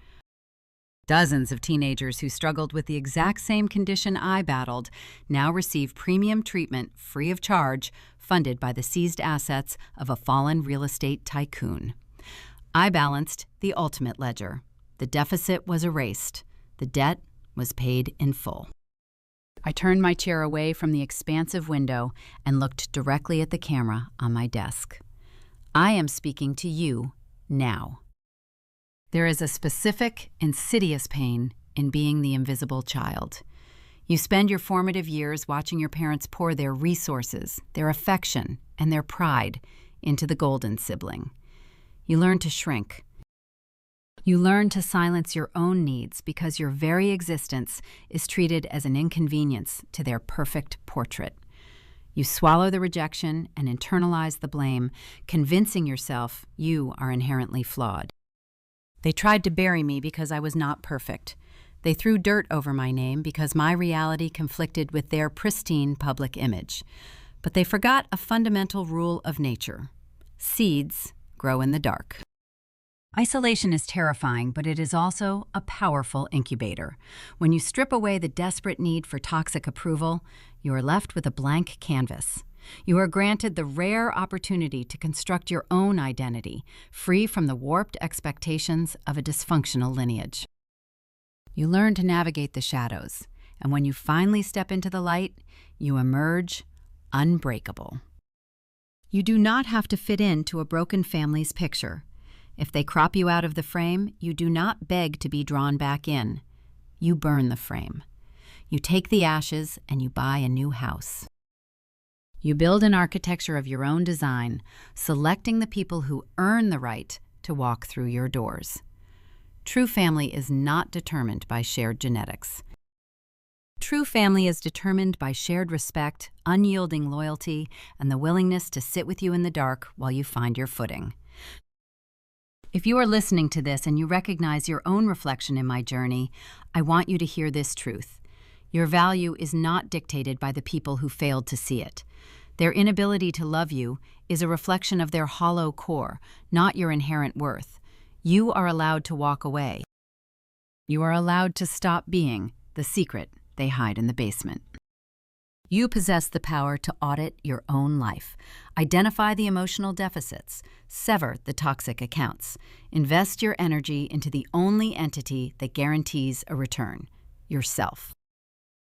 Dozens of teenagers who struggled with the exact same condition I battled now receive premium treatment free of charge, funded by the seized assets of a fallen real estate tycoon. I balanced the ultimate ledger. The deficit was erased. The debt was paid in full. I turned my chair away from the expansive window and looked directly at the camera on my desk. I am speaking to you now. There is a specific, insidious pain in being the invisible child. You spend your formative years watching your parents pour their resources, their affection, and their pride into the golden sibling. You learn to shrink. You learn to silence your own needs because your very existence is treated as an inconvenience to their perfect portrait. You swallow the rejection and internalize the blame, convincing yourself you are inherently flawed. They tried to bury me because I was not perfect. They threw dirt over my name because my reality conflicted with their pristine public image. But they forgot a fundamental rule of nature. Seeds grow in the dark. Isolation is terrifying, but it is also a powerful incubator. When you strip away the desperate need for toxic approval, you are left with a blank canvas. You are granted the rare opportunity to construct your own identity, free from the warped expectations of a dysfunctional lineage. You learn to navigate the shadows, and when you finally step into the light, you emerge unbreakable. You do not have to fit into a broken family's picture. If they crop you out of the frame, you do not beg to be drawn back in. You burn the frame. You take the ashes and you buy a new house. You build an architecture of your own design, selecting the people who earn the right to walk through your doors. True family is not determined by shared genetics. True family is determined by shared respect, unyielding loyalty, and the willingness to sit with you in the dark while you find your footing. If you are listening to this and you recognize your own reflection in my journey, I want you to hear this truth. Your value is not dictated by the people who failed to see it. Their inability to love you is a reflection of their hollow core, not your inherent worth. You are allowed to walk away. You are allowed to stop being the secret they hide in the basement. You possess the power to audit your own life, identify the emotional deficits, sever the toxic accounts, invest your energy into the only entity that guarantees a return, yourself.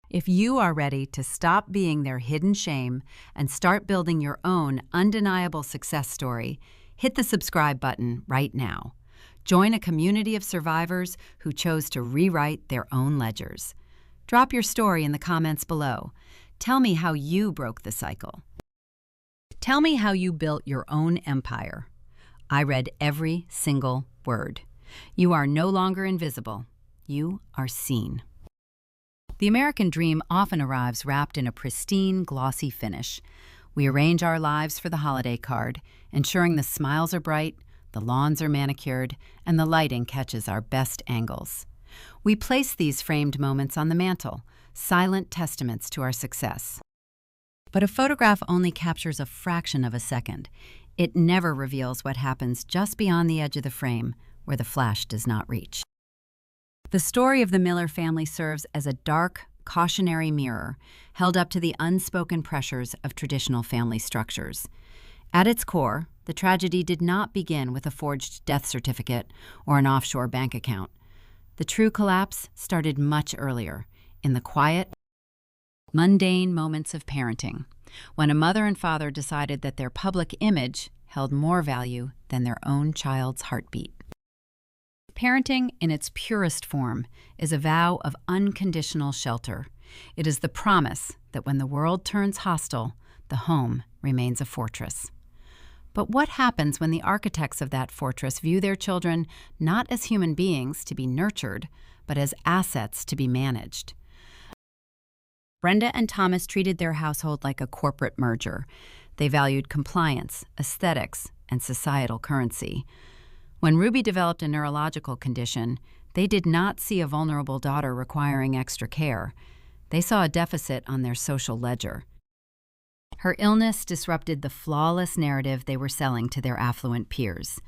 If you are ready to stop being their hidden shame and start building your own undeniable success story, hit the subscribe button right now. Join a community of survivors who chose to rewrite their own ledgers. Drop your story in the comments below. Tell me how you broke the cycle. Tell me how you built your own empire. I read every single word. You are no longer invisible. You are seen. The American dream often arrives wrapped in a pristine, glossy finish. We arrange our lives for the holiday card, ensuring the smiles are bright, the lawns are manicured, and the lighting catches our best angles. We place these framed moments on the mantle, silent testaments to our success. But a photograph only captures a fraction of a second. It never reveals what happens just beyond the edge of the frame, where the flash does not reach. The story of the Miller family serves as a dark, cautionary mirror held up to the unspoken pressures of traditional family structures. At its core, the tragedy did not begin with a forged death certificate or an offshore bank account. The true collapse started much earlier, in the quiet, mundane moments of parenting, when a mother and father decided that their public image held more value than their own child's heartbeat. Parenting, in its purest form, is a vow of unconditional shelter. It is the promise that when the world turns hostile, the home remains a fortress. But what happens when the architects of that fortress view their children not as human beings to be nurtured, but as assets to be managed? Brenda and Thomas treated their household like a corporate merger. They valued compliance, aesthetics, and societal currency. When Ruby developed a neurological condition, they did not see a vulnerable daughter requiring extra care. They saw a deficit on their social ledger. Her illness disrupted the flawless narrative they were selling to their affluent peers.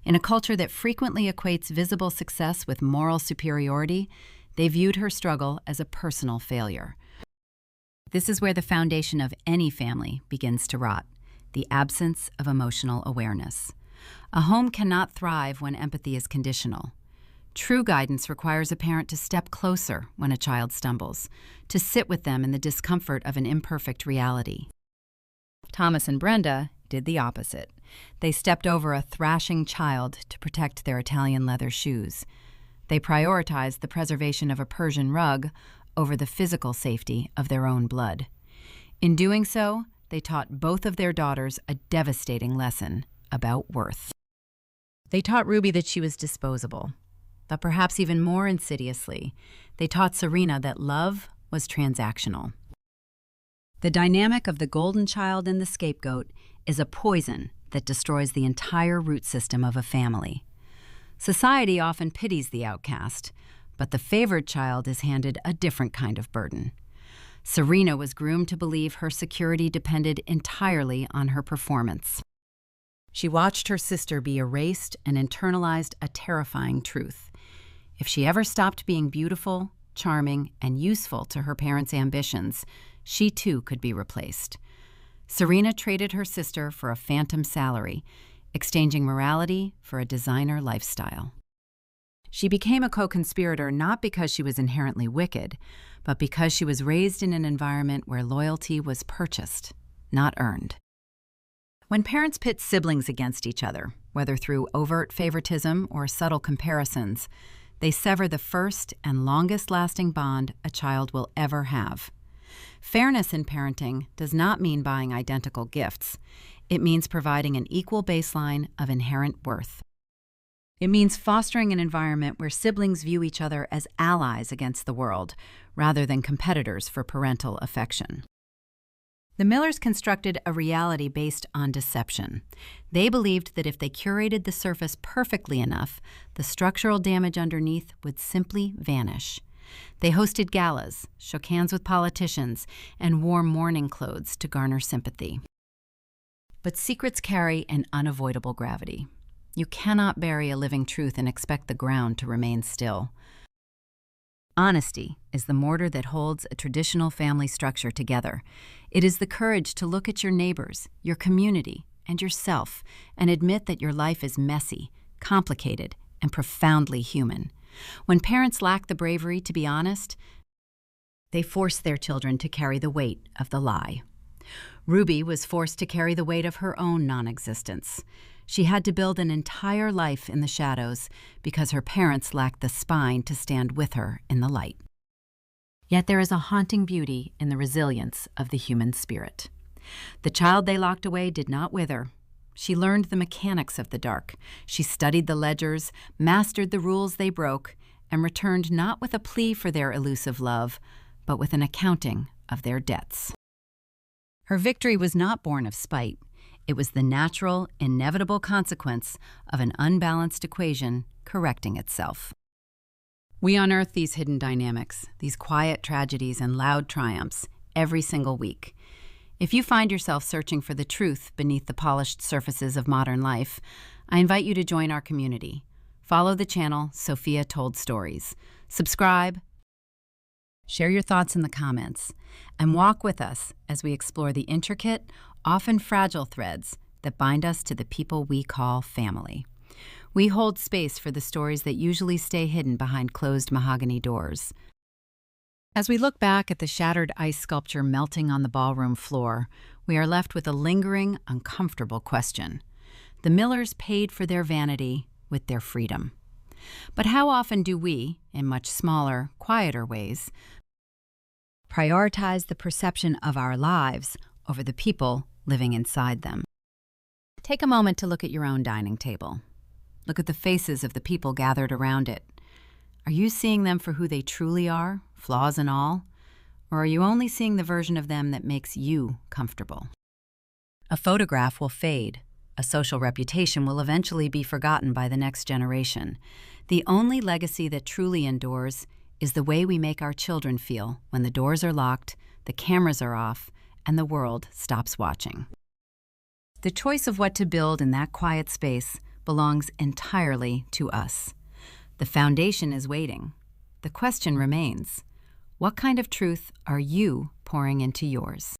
In a culture that frequently equates visible success with moral superiority, they viewed her struggle as a personal failure. This is where the foundation of any family begins to rot, the absence of emotional awareness. A home cannot thrive when empathy is conditional. True guidance requires a parent to step closer when a child stumbles, to sit with them in the discomfort of an imperfect reality. Thomas and Brenda did the opposite. They stepped over a thrashing child to protect their Italian leather shoes. They prioritized the preservation of a Persian rug over the physical safety of their own blood. In doing so, they taught both of their daughters a devastating lesson about worth. They taught Ruby that she was disposable, but perhaps even more insidiously, they taught Serena that love was transactional. The dynamic of the golden child and the scapegoat is a poison that destroys the entire root system of a family. Society often pities the outcast, but the favored child is handed a different kind of burden. Serena was groomed to believe her security depended entirely on her performance. She watched her sister be erased and internalized a terrifying truth. If she ever stopped being beautiful, charming, and useful to her parents' ambitions, she too could be replaced. Serena traded her sister for a phantom salary, exchanging morality for a designer lifestyle. She became a co-conspirator not because she was inherently wicked, but because she was raised in an environment where loyalty was purchased, not earned. When parents pit siblings against each other, whether through overt favoritism or subtle comparisons, they sever the first and longest-lasting bond a child will ever have. Fairness in parenting does not mean buying identical gifts. It means providing an equal baseline of inherent worth. It means fostering an environment where siblings view each other as allies against the world, rather than competitors for parental affection. The Millers constructed a reality based on deception. They believed that if they curated the surface perfectly enough, the structural damage underneath would simply vanish. They hosted galas, shook hands with politicians, and wore mourning clothes to garner sympathy. But secrets carry an unavoidable gravity. You cannot bury a living truth and expect the ground to remain still. Honesty is the mortar that holds a traditional family structure together. It is the courage to look at your neighbors, your community, and yourself and admit that your life is messy, complicated, and profoundly human. When parents lack the bravery to be honest, they force their children to carry the weight of the lie. Ruby was forced to carry the weight of her own non-existence. She had to build an entire life in the shadows because her parents lacked the spine to stand with her in the light. Yet there is a haunting beauty in the resilience of the human spirit. The child they locked away did not wither. She learned the mechanics of the dark. She studied the ledgers, mastered the rules they broke, and returned not with a plea for their elusive love, but with an accounting of their debts. Her victory was not born of spite. It was the natural, inevitable consequence of an unbalanced equation correcting itself. We unearth these hidden dynamics, these quiet tragedies and loud triumphs, every single week. If you find yourself searching for the truth beneath the polished surfaces of modern life, I invite you to join our community. Follow the channel Eva Tells Stories. Subscribe, share your thoughts in the comments, and walk with us as we explore the intricate, often fragile threads that bind us to the people we call family. We hold space for the stories that usually stay hidden behind closed mahogany doors. As we look back at the shattered ice sculpture melting on the ballroom floor, we are left with a lingering, uncomfortable question. The Millers paid for their vanity with their freedom. But how often do we, in much smaller, quieter ways, prioritize the perception of our lives over the people living inside them? Take a moment to look at your own dining table. Look at the faces of the people gathered around it. Are you seeing them for who they truly are, flaws and all? Or are you only seeing the version of them that makes you comfortable? A photograph will fade. A social reputation will eventually be forgotten by the next generation. The only legacy that truly endures is the way we make our children feel when the doors are locked, the cameras are off, and the world stops watching. The choice of what to build in that quiet space belongs entirely to us. The foundation is waiting. The question remains, what kind of truth are you pouring into yours?